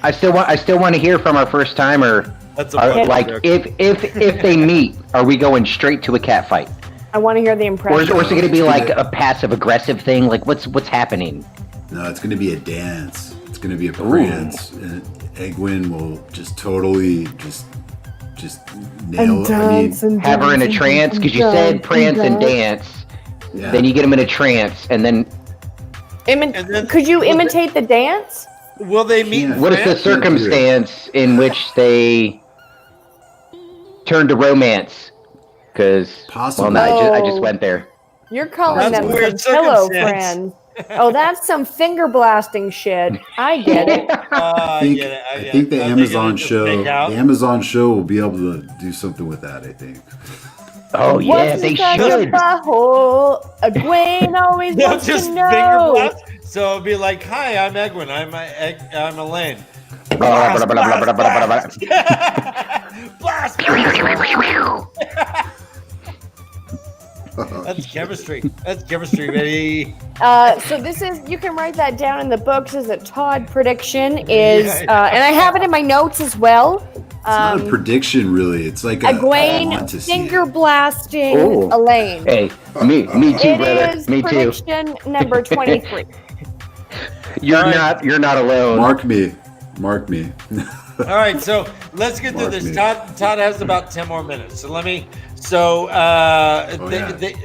I still want to hear from our first timer. That's a if they meet, are we going straight to a cat fight? I want to hear the impression. Or is it going to be like a passive aggressive thing? Like what's happening? No, it's going to be a dance. It's going to be a prance, and Egwene will just totally just nail. Have her in a trance because you said prance and dance. Yeah. Then you get them in a trance, and then. Could you imitate the dance? Will they meet? What is the circumstance in which they turn to romance? Because I just went there. You're calling them some pillow friends. Oh, that's some finger blasting shit. I get it. I think the Amazon show will be able to do something with that. I think. Oh yeah, they should. Egwene always wants to know. So it'll be like, "Hi, I'm Egwene. I'm Elaine." Blast! That's chemistry. That's chemistry, baby. So this is, you can write that down in the books as a Todd prediction is, and I have it in my notes as well. It's not a prediction, really. It's like Egwene finger blasting Elaine. Hey, me too, brother. Is me too. Prediction number 23. You're not alone. Mark me. All right, so let's get through this. Todd has about 10 more minutes. So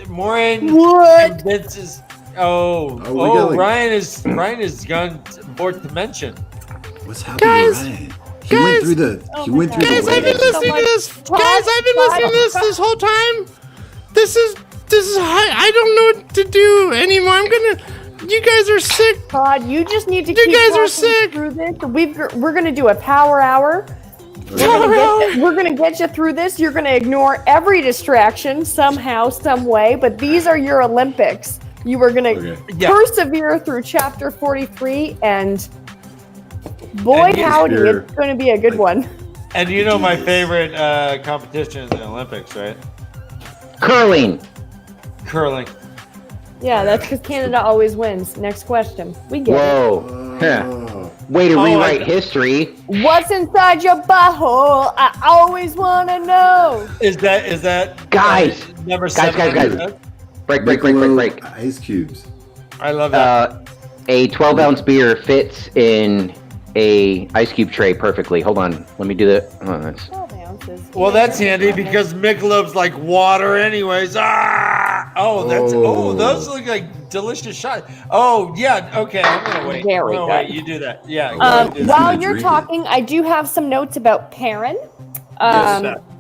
Moiraine convinces. Ryan is gone fourth dimension. What's happening, Ryan? He went through the. Guys, I've been listening to this. Guys, I've been listening to this whole time. This is. I don't know what to do anymore. You guys are sick. Todd, you just need to keep through this. We're gonna do a power hour. We're gonna get you through this. You're gonna ignore every distraction somehow, some way. But these are your Olympics. You were gonna persevere through chapter 43, and boy, howdy, it's gonna be a good one. And you know my favorite competition in the Olympics, right? Curling. Yeah, that's because Canada always wins. Next question. We get it. Whoa. Way to rewrite history. What's inside your butthole? I always want to know. Is that guys? Number guys. Break. Ice cubes. I love that. A 12-ounce beer fits in a ice cube tray perfectly. Hold on. Let me do that. 12 ounces. Well, that's handy because Michelob's like water anyways. Those look like delicious shots. Oh, yeah. Okay, I'm going to wait. Very good. Wait, you do that. Yeah. While you're talking, I do have some notes about Perrin,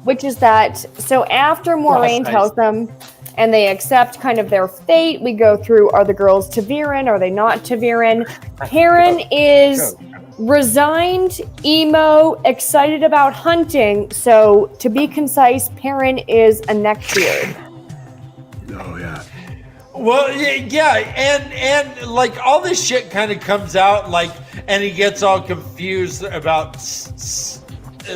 which is that, so after Moiraine tells them and they accept kind of their fate. We go through, are the girls TAVERN? Are they not TAVERN? Perrin is resigned, emo, excited about hunting. So to be concise, Perrin is a neckbeard. Oh yeah. Well, yeah, and like all this shit kind of comes out, like, and he gets all confused about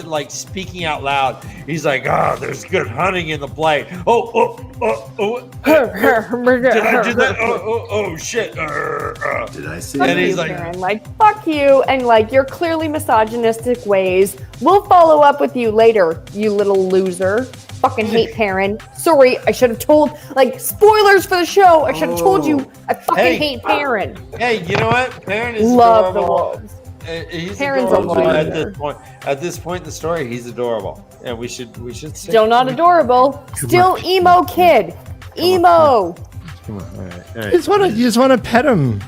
like speaking out loud. He's like, there's good hunting in the play. Did I do that? Oh shit. Did I say And that? he's like, fuck you, and like your clearly misogynistic ways. We'll follow up with you later, you little loser. Fucking hate Perrin. Sorry, I should have told. Like, spoilers for the show. I should have told you. I fucking hate Perrin. Hey, you know what? Perrin is Love adorable. the wolves. He's Perrin's adorable a at loser. this point. At this point in the story, he's adorable, and we should. Still not adorable. Still emo kid. Emo. Come on, all right. You just want to pet him.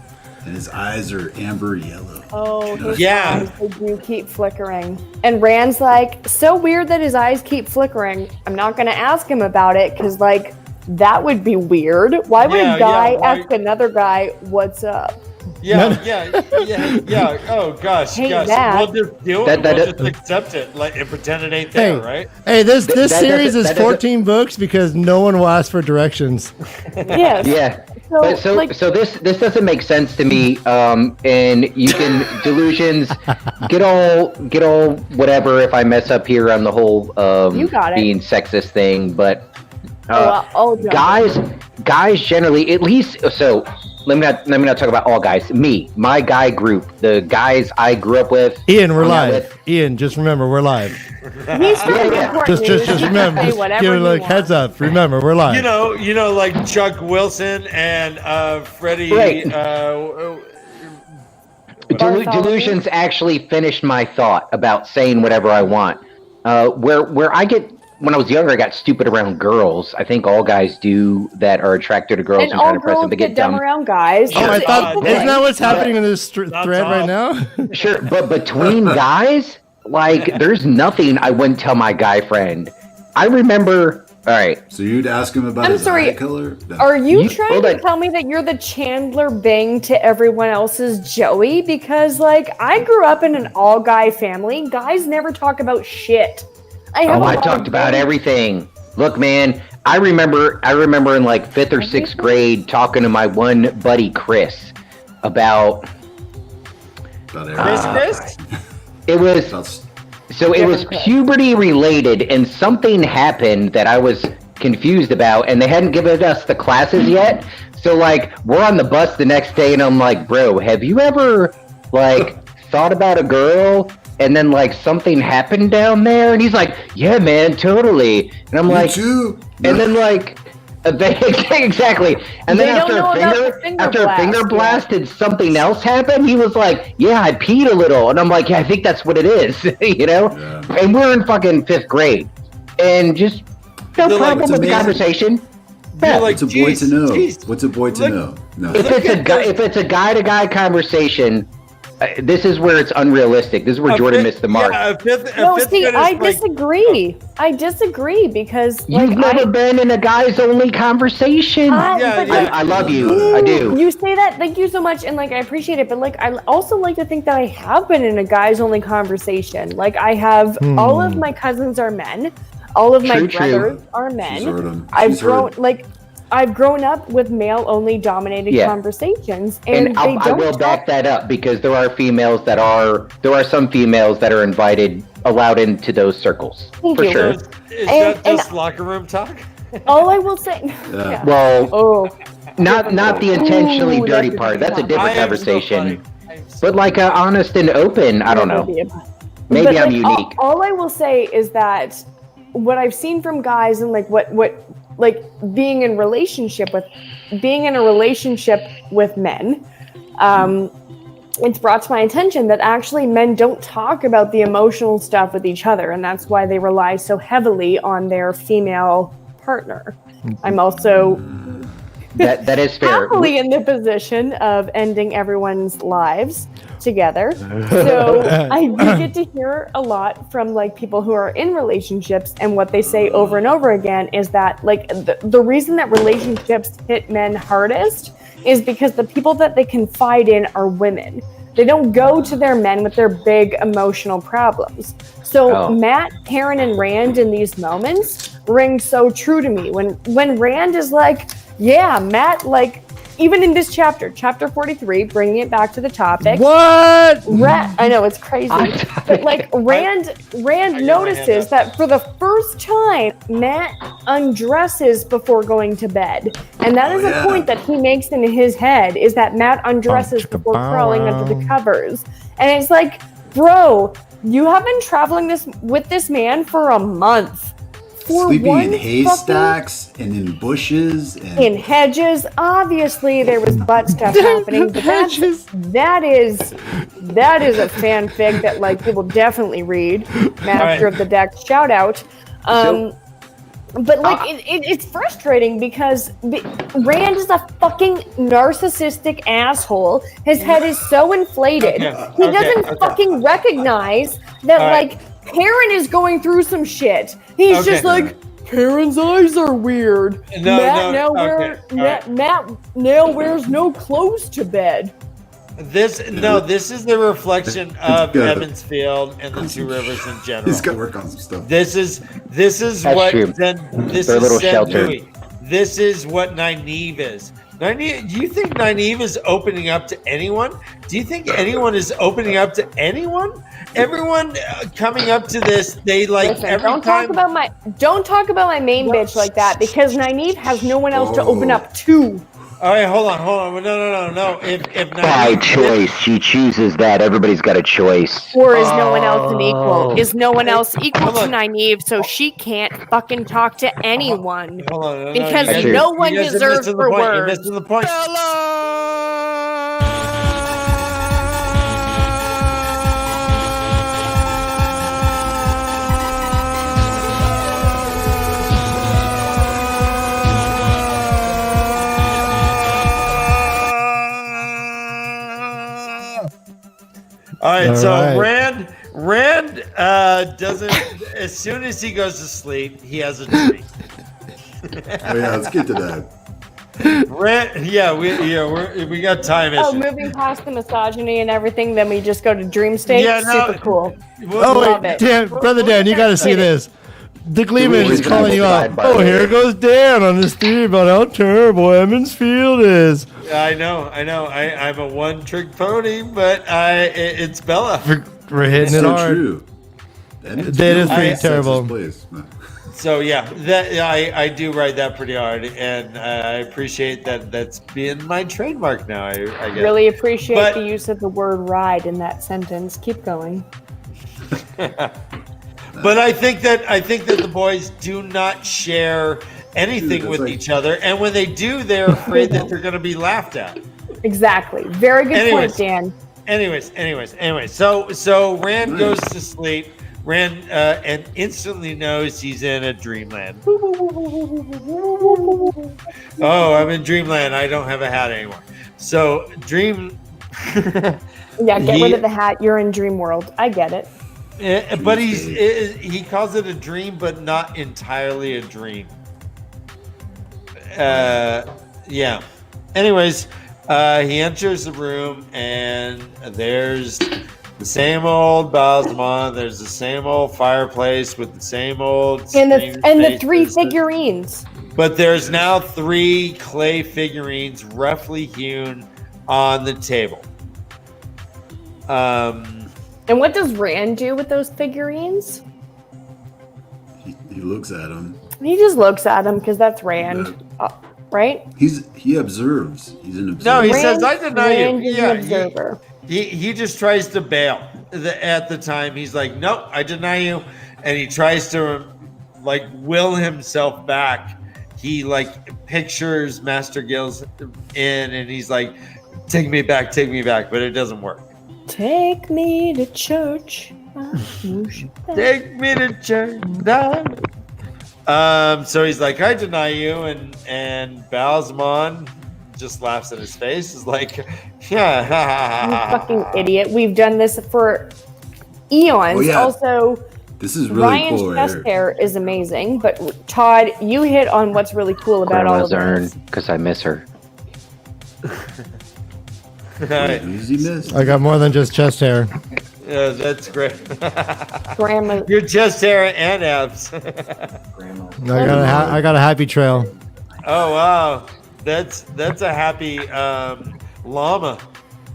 And his eyes are amber yellow. Oh, his Yeah. eyes, they do keep flickering. And Rand's like, so weird that his eyes keep flickering. I'm not going to ask him about it because, like, that would be weird. Why would a guy ask another guy, what's up? Yeah. Oh gosh, Hate gosh. that. We'll just do it. We'll just accept it, like, and pretend it ain't there, right? Hey, this That series doesn't- is 14 books because no one will ask for directions. Yes. Yeah. So, So this doesn't make sense to me. And you can Delusions get all whatever if I mess up here on the whole You got it. being sexist thing, but I'll jump guys generally, at least, so let me not talk about all guys. My guy group, the guys I grew up with. Ian, we're live. Ian, just remember we're live. He's Just remember, just give it like heads up. Remember, we're live. You know, like Chuck Wilson and Freddie. Right. Delusions actually finished my thought about saying whatever I want. Where I get, when I was younger, I got stupid around girls. I think all guys do that are attracted to girls And and try all to press them girls to get get dumb dumb. around guys. Oh, I thought, isn't that what's happening in this thread right now? Sure, but between guys, like, there's nothing I wouldn't tell my guy friend. I remember. All right. So you'd ask him about his eye color? No. Are you trying to tell me that you're the Chandler Bing to everyone else's Joey? Because, like, I grew up in an all-guy family. Guys never talk about shit. I talked about everything. Look, man, I remember in like 5th or 6th grade talking to my one buddy Chris about Chris? It was puberty related, and something happened that I was confused about, and they hadn't given us the classes yet. So, like, we're on the bus the next day, and I'm like, bro, have you ever, like, thought about a girl and then, like, something happened down there? And he's like, yeah, man, totally. And I'm like, too. And then, like, exactly. And then after a finger blast, did something else happen? He was like, yeah, I peed a little. And I'm like, yeah, I think that's what it is, you know? Yeah. And we're in fucking 5th grade. And just no problem with the conversation. Yeah. What's a boy to know? What's a boy to know? No. If it's a guy-to-guy conversation, this is where it's unrealistic. This is where Jordan missed the mark. I disagree because you've never been in a guys-only conversation. I love you. I do. You say that. Thank you so much, and like I appreciate it. But like I also like to think that I have been in a guys-only conversation. Like I have all of my cousins are men. All of my brothers are men. I've grown up with male-only dominated conversations, and I will back that up because there are some females that are allowed into those circles. Thank for you. sure. Is that just locker room talk? All I will say. Yeah. Well, not the intentionally dirty part. That's a different conversation. But like honest and open, I don't know. Maybe I'm unique. All I will say is that what I've seen from guys and like what like being in a relationship with men, it's brought to my attention that actually men don't talk about the emotional stuff with each other, and that's why they rely so heavily on their female partner. I'm also That is fair. happily in the position of ending everyone's lives together. So I do get to hear a lot from like people who are in relationships, and what they say over and over again is that like the reason that relationships hit men hardest is because the people that they confide in are women. They don't go to their men with their big emotional problems. So Matt, Karen, and Rand in these moments ring so true to me. When Rand is like, yeah, Matt, like, even in this chapter 43, bringing it back to the topic. What? I know, it's crazy. But like Rand notices that for the first time, Matt undresses before going to bed. And that is a point that he makes in his head, is that Matt undresses before crawling under the covers. And it's like, bro, you have been traveling with this man for a month. Sleeping in haystacks and in bushes and in hedges. Obviously, there was butt stuff happening, but that is a fanfic that like people definitely read. Master of the Deck, shout out. But like it's frustrating because Rand is a fucking narcissistic asshole. His head is so inflated. He doesn't fucking recognize that like Karen is going through some shit. He's just like, Karen's eyes are weird. Matt now wears no clothes to bed. This is the reflection of Evansfield and the Two Rivers in general. He's got to work on some stuff. This is That's what true. this They're a is little Zen sheltered. Louis. This is what Nynaeve is. Nynaeve, do you think Nynaeve is opening up to anyone? Do you think anyone is opening up to anyone? Everyone coming up to this, they like. Listen, don't talk about my main bitch like that, because Nynaeve has no one else to open up to. All right, hold on. No. If By choice, she chooses that. Everybody's got a choice. Or is no one else an equal? Is no one else equal to Nynaeve, so she can't fucking talk to anyone? Hold on, because no one deserves her words. You're missing the point. All right, Rand doesn't. As soon as he goes to sleep, he has a dream. Let's get to that. We got time issues. Moving past the misogyny and everything, then we just go to dream state. Super cool. Love it. Dan, brother Dan, you got to see this. The Gleeman is calling you out. Oh, here goes Dan on this theory about how terrible Evansfield is. I know. I'm a one-trick pony, but it's Bella. We're hitting it hard. True. That is pretty terrible. So I do write that pretty hard, and I appreciate that. That's being my trademark now. I guess. Really appreciate the use of the word "ride" in that sentence. Keep going. But I think that the boys do not share anything with each other, and when they do, they're afraid that they're going to be laughed at. Exactly. Very good point, Dan. Anyways. So Rand goes to sleep. Rand and instantly knows he's in a dreamland. Oh, I'm in dreamland. I don't have a hat anymore. So dream. Yeah, get rid of the hat. You're in dream world. I get it. But he calls it a dream, but not entirely a dream. Yeah. Anyways, he enters the room, and there's the same old Balsamon. There's the same old fireplace with the same old and the 3 figurines. But there's now 3 clay figurines, roughly hewn, on the table. And what does Rand do with those figurines? He looks at them. He just looks at them because that's Rand, right? He observes. He's an observer. No, he says, "I deny you." Rand is an observer. He just tries to bail. At the time, he's like, "Nope, I deny you," and he tries to like will himself back. He like pictures Master Gil's in, and he's like, take me back," but it doesn't work. Take me to church. Take me to church. So he's like, I deny you, and Balzamon just laughs in his face. Is like, yeah, You fucking idiot. We've done this for eons. Oh, yeah. Also, This is really Ryan's cool. chest Right hair is amazing, but Todd, you hit on what's really cool about all of Grandma's this. urn, because I miss her. Wait, who's he missed? I got more than just chest hair. Yeah, that's great. Grandma. Your chest hair and abs. I got a happy trail. Oh wow, that's a happy llama.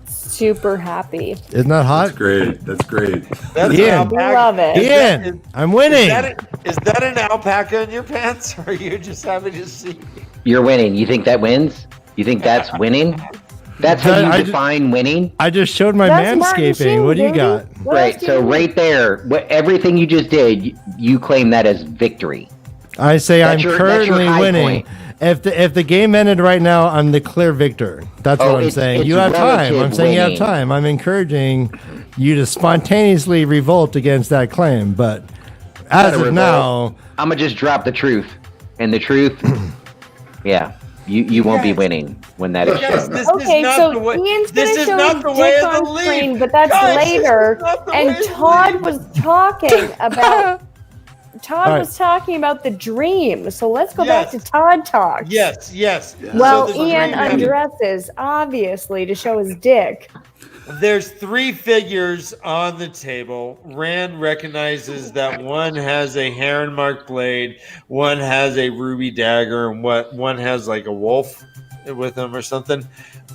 Super happy. Isn't that hot? That's great. That's great. That's Ian. an alpaca. Love it. Ian, I'm winning. Is that an alpaca in your pants, or are you just happy to see? You're winning. You think that wins? You think that's winning? That's how you define winning? I just showed my That's Martin manscaping. Sheen, What do you baby. got? What Right. else do So you right there, everything you just did, you claim that as victory. I say That's I'm your currently high winning. point. If the game ended right now, I'm the clear victor. That's what I'm saying. it's You have time. relative I'm saying you have winning. time. I'm encouraging you to spontaneously revolt against that claim. But as of now, I'm gonna just drop the truth, and the truth, yeah, you won't be winning when that is Guys, shown. this Okay, is not so the way. Ian's This gonna is show not his the way dick of the on screen, leaf. but that's Guys, this is later. not the way And of the Todd leaf. was talking about. Todd All right. was talking about the dream. So let's go back to Yes. Todd talks. Yes. Well, So the Ian dream happened. undresses obviously to show his dick. There's 3 figures on the table. Rand recognizes that one has a heron mark blade, one has a ruby dagger, and one has like a wolf with him or something.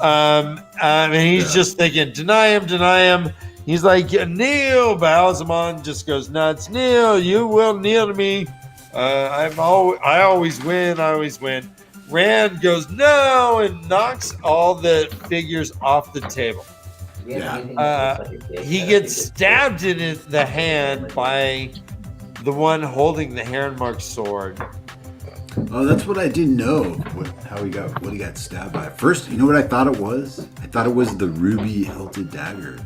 And he's just thinking, deny him. He's like, kneel. Balzamon just goes nuts. Kneel, you will kneel to me. I always win. Rand goes no and knocks all the figures off the table. He gets stabbed in the hand by the one holding the heron-marked sword. Oh, that's what I didn't know. What he got stabbed by. First, you know what I thought it was? I thought it was the ruby hilted dagger.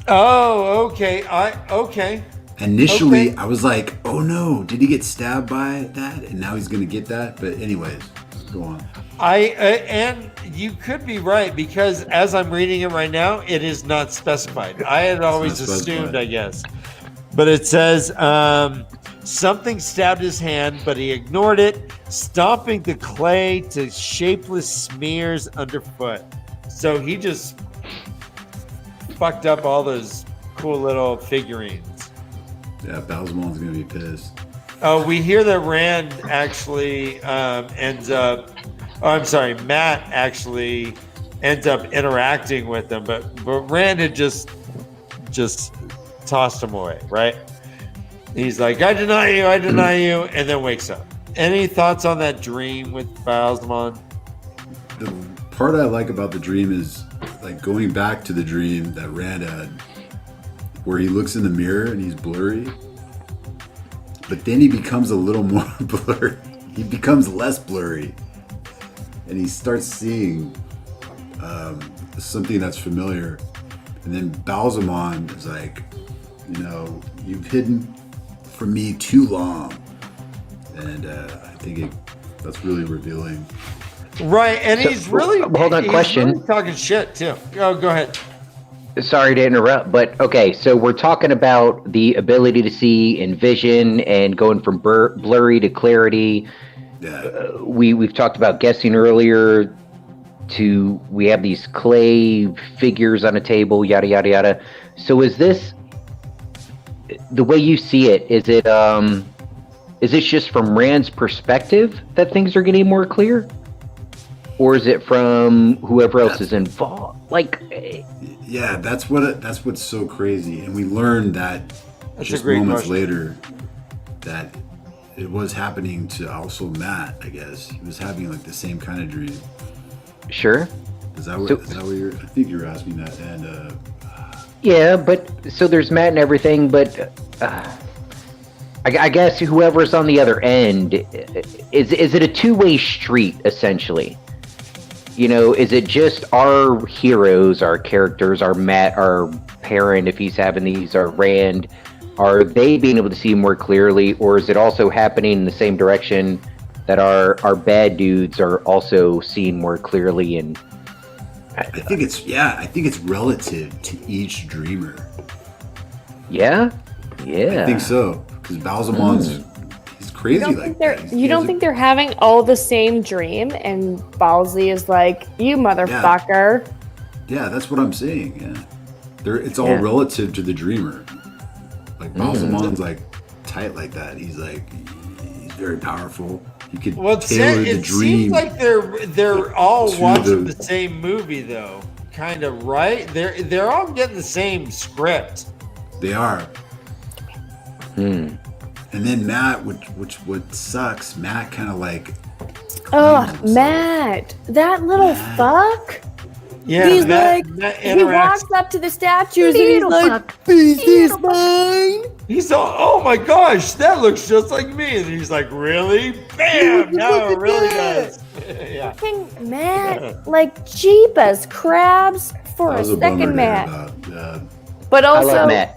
Oh, okay. Okay. Initially, Okay. I was like, "Oh no, did he get stabbed by that?" And now he's gonna get that. But anyways, go on. And you could be right because as I'm reading it right now, it is not specified. I had always not assumed, specified. I guess, but it says something stabbed his hand, but he ignored it, stomping the clay to shapeless smears underfoot. So he just fucked up all those cool little figurines. Yeah, Balzamon's gonna be pissed. Oh, we hear that Rand actually ends up. Oh, I'm sorry, Matt actually ends up interacting with them, but Rand had just tossed him away, right? He's like, I deny you, and then wakes up. Any thoughts on that dream with Balzamon? The part I like about the dream is like going back to the dream that Rand had, where he looks in the mirror and he's blurry, but then he becomes a little more blurry. He becomes less blurry, and he starts seeing something that's familiar. And then Balzamon is like, you've hidden from me too long, and I think that's really revealing. Right, and So, he's really hold on, he's question. really talking shit too. Oh, go ahead. Sorry to interrupt, but okay, so we're talking about the ability to see and vision and going from blurry to clarity. Yeah. We've talked about guessing earlier. We have these clay figures on a table, yada yada yada. So is this the way you see it? Is this just from Rand's perspective that things are getting more clear, or is it from whoever else is involved? Like, yeah, that's what's so crazy, and we learned that That's just a great moments question. later that it was happening to also Matt. I guess he was having like the same kind of dream. sure. Is that what you're? I think you're asking that, and Yeah, but so there's Matt and everything, but I guess whoever's on the other end, is it a two-way street essentially? Is it just our heroes, our characters, our Matt, our parent, if he's having these, our Rand, are they being able to see more clearly, or is it also happening in the same direction that our bad dudes are also seeing more clearly? And I think it's relative to each dreamer. Yeah. I think so, because Balzamon's he's crazy like that. You don't think they're having all the same dream, and Balzi is like, "You motherfucker." Yeah, that's what I'm saying. Yeah, it's all relative to the dreamer. Like Balzamon's like tight like that. He's very powerful. You could tailor the dream. Seems like they're all watching the same movie though, kind of, right? They're all getting the same script. They are. And then Matt, which what sucks, Matt kind of like. Oh, Matt, that little fuck. Yeah, he's he walks up to the statues and he's like, "Is this mine?" He's all, "Oh my gosh, that looks just like me." And he's like, "Really?" Bam! No, it really does. Yeah. Fucking Matt, like Jeepus crabs for a second, Matt. But also, I love Matt.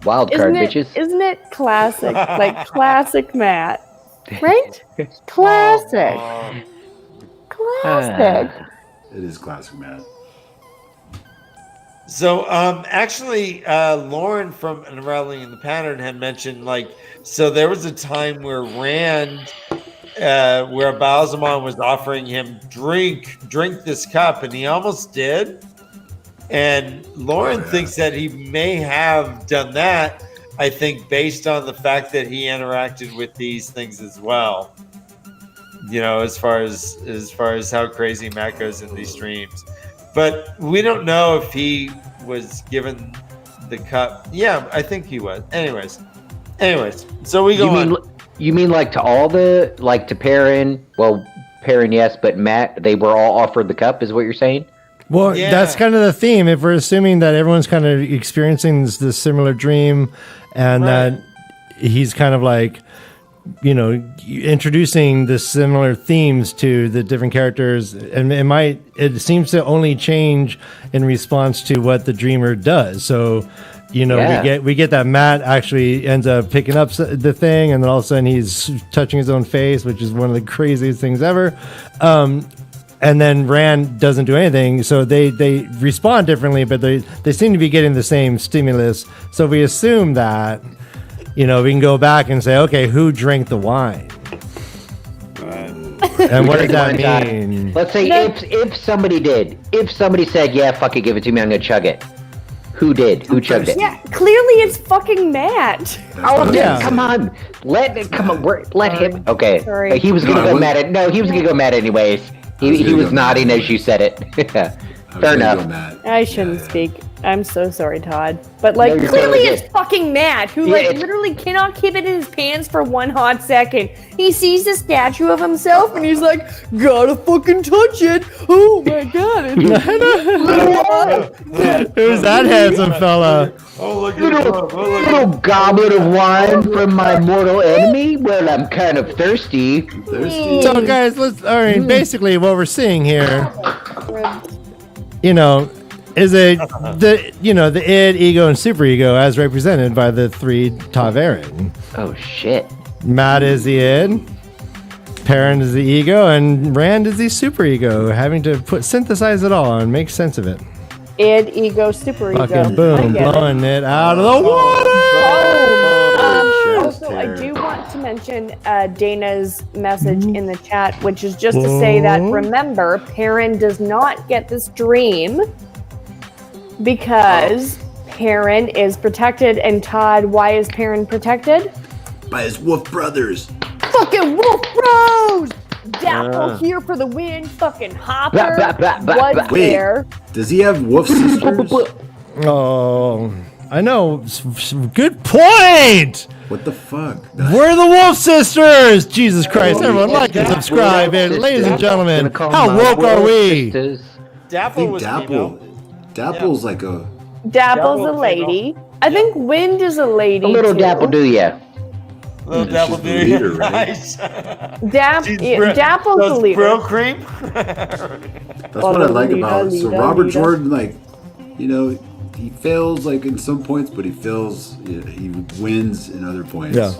Wild card, bitches. Isn't it classic? Like classic Matt, right? Classic. Classic. It is classic Matt. So, actually, Lauren from Unraveling in the Pattern had mentioned, so there was a time where Rand, where Balzamon was offering him drink this cup, and he almost did. And Lauren thinks that he may have done that, I think, based on the fact that he interacted with these things as well. You know, as far as how crazy Matt goes in these streams. But we don't know if he was given the cup. Yeah, I think he was. Anyways, so we go on. You mean like to all to Perrin? Well, Perrin, yes, but Matt, they were all offered the cup, is what you're saying? Well, that's kind of the theme. If we're assuming that everyone's kind of experiencing this similar dream, and that he's kind of like, you know, introducing the similar themes to the different characters, and it seems to only change in response to what the dreamer does. So, you know, we get that Matt actually ends up picking up the thing, and then all of a sudden he's touching his own face, which is one of the craziest things ever. And then Rand doesn't do anything, so they respond differently, but they seem to be getting the same stimulus. So we assume that, you know, we can go back and say, okay, who drank the wine? And what does that mean? Let's say if somebody did. If somebody said, yeah, fuck it, give it to me, I'm going to chug it. Who did? Who chugged it? Yeah, clearly it's fucking Matt. Oh, yeah. Come on. Let him. Okay. Sorry. He was going to go mad at. No, he was going to go mad anyways. He was nodding as you said it. Fair enough. I shouldn't speak. I'm so sorry, Todd. But clearly totally it's fucking Matt, who literally cannot keep it in his pants for one hot second. He sees the statue of himself and he's like, gotta fucking touch it. Oh my god. Who's that handsome fella? Oh, look at little goblet of wine from my mortal enemy. Well, I'm kind of thirsty. So, guys, basically what we're seeing here, you know, is the id, ego, and superego as represented by the three TAVERN. Oh shit! Matt is the id, Perrin is the ego, and Rand is the superego, having to synthesize it all and make sense of it. Id, ego, superego. Fucking boom, blowing it out of the water. Also, I do want to mention Dana's message in the chat, which is just to say that remember, Perrin does not get this dream because Perrin is protected. And Todd, why is Perrin protected? By his wolf brothers. Fucking wolf bros! Dapple here for the win. Fucking Hopper. What's there? Does he have wolf sisters? Oh, I know. Good point. What the fuck? We're the Wolf Sisters! Jesus Christ, everyone like and subscribe. And ladies and gentlemen, how woke are we? Dapple was Dapple's like a... Dapple's a lady. I think Wind is a lady. A little too. Dapple do ya. Little Dapple do ya. Nice. Dapple's the leader. Bro cream? That's what I like about it. So Robert Jordan, you know, he fails like in some points, but he wins in other points. Yeah.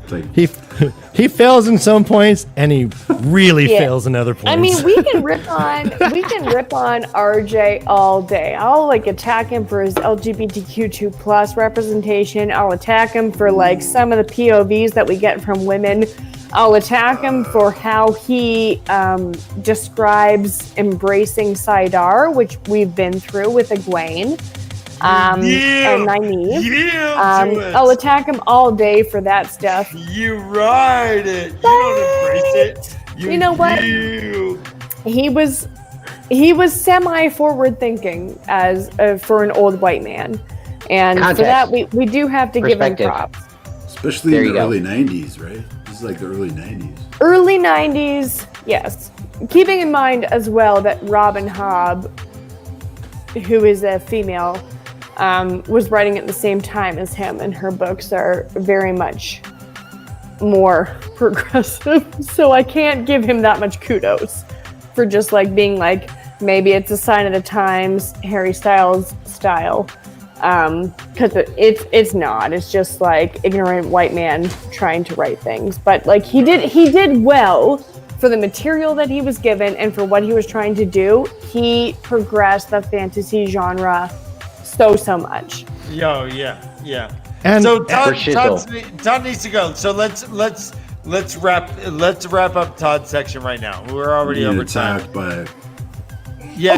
Like he fails in some points and he really fails in other points. I mean, we can rip on RJ all day. I'll like attack him for his LGBTQ2 plus representation. I'll attack him for like some of the POVs that we get from women. I'll attack him for how he describes embracing Saidar, which we've been through with Egwene. And Nynaeve. I'll attack him all day for that stuff. You ride it. You don't embrace it. You know what? He was semi-forward thinking as for an old white man, and Context. for that we do have to give him props. Especially in the early 90s, right? This is like the early 90s. Early 90s, yes. Keeping in mind as well that Robin Hobb, who is a female, was writing at the same time as him, and her books are very much more progressive. So I can't give him that much kudos for just like being like, maybe it's a sign of the times, Harry Styles style. Because it's not. It's just like ignorant white man trying to write things. But like he did well for the material that he was given and for what he was trying to do. He progressed the fantasy genre so much. Yeah. And so Todd needs to go. So let's wrap up Todd's section right now. We're already over time. Attacked by you're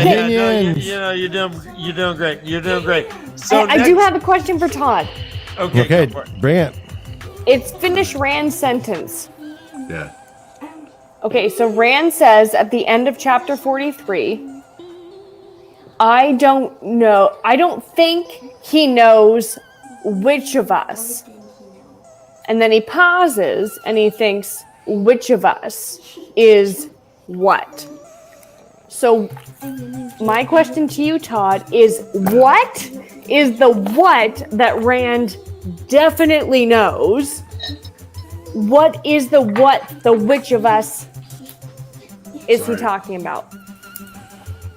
doing great. You're doing great. So I do have a question for Todd. Okay, bring it. It's finish Rand's sentence. Yeah. Okay, so Rand says at the end of chapter 43, I don't think he knows which of us. And then he pauses and he thinks, which of us is what? So my question to you, Todd, is what is the what that Rand definitely knows? What is the which of us is he talking about?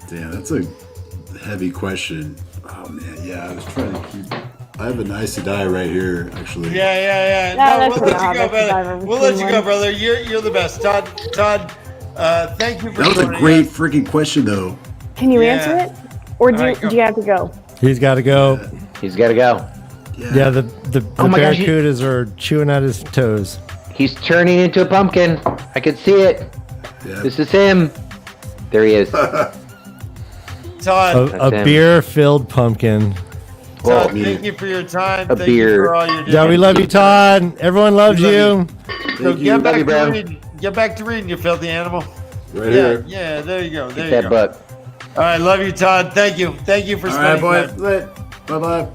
Damn, that's a heavy question. Oh man, yeah, I was trying to keep. I have an Aes Sedai right here, actually. Yeah. No, we'll let you go, brother. We'll let you go, brother. You're the best, Todd. Thank you for. That was a great freaking question, though. Can you answer it, or do you have to go? He's got to go. He's got to go. Yeah, the barracudas are chewing at his toes. He's turning into a pumpkin. I can see it. Yeah. This is him. There he is. Todd. A beer-filled pumpkin. Todd, thank you for your time. Thank you for all you're doing. Yeah, we love you, Todd. Everyone loves you. So get back to reading, you filthy animal. Right here. Yeah, there you go. Get that book. All right, love you, Todd. Thank you for spending time. All right, boys. Bye-bye.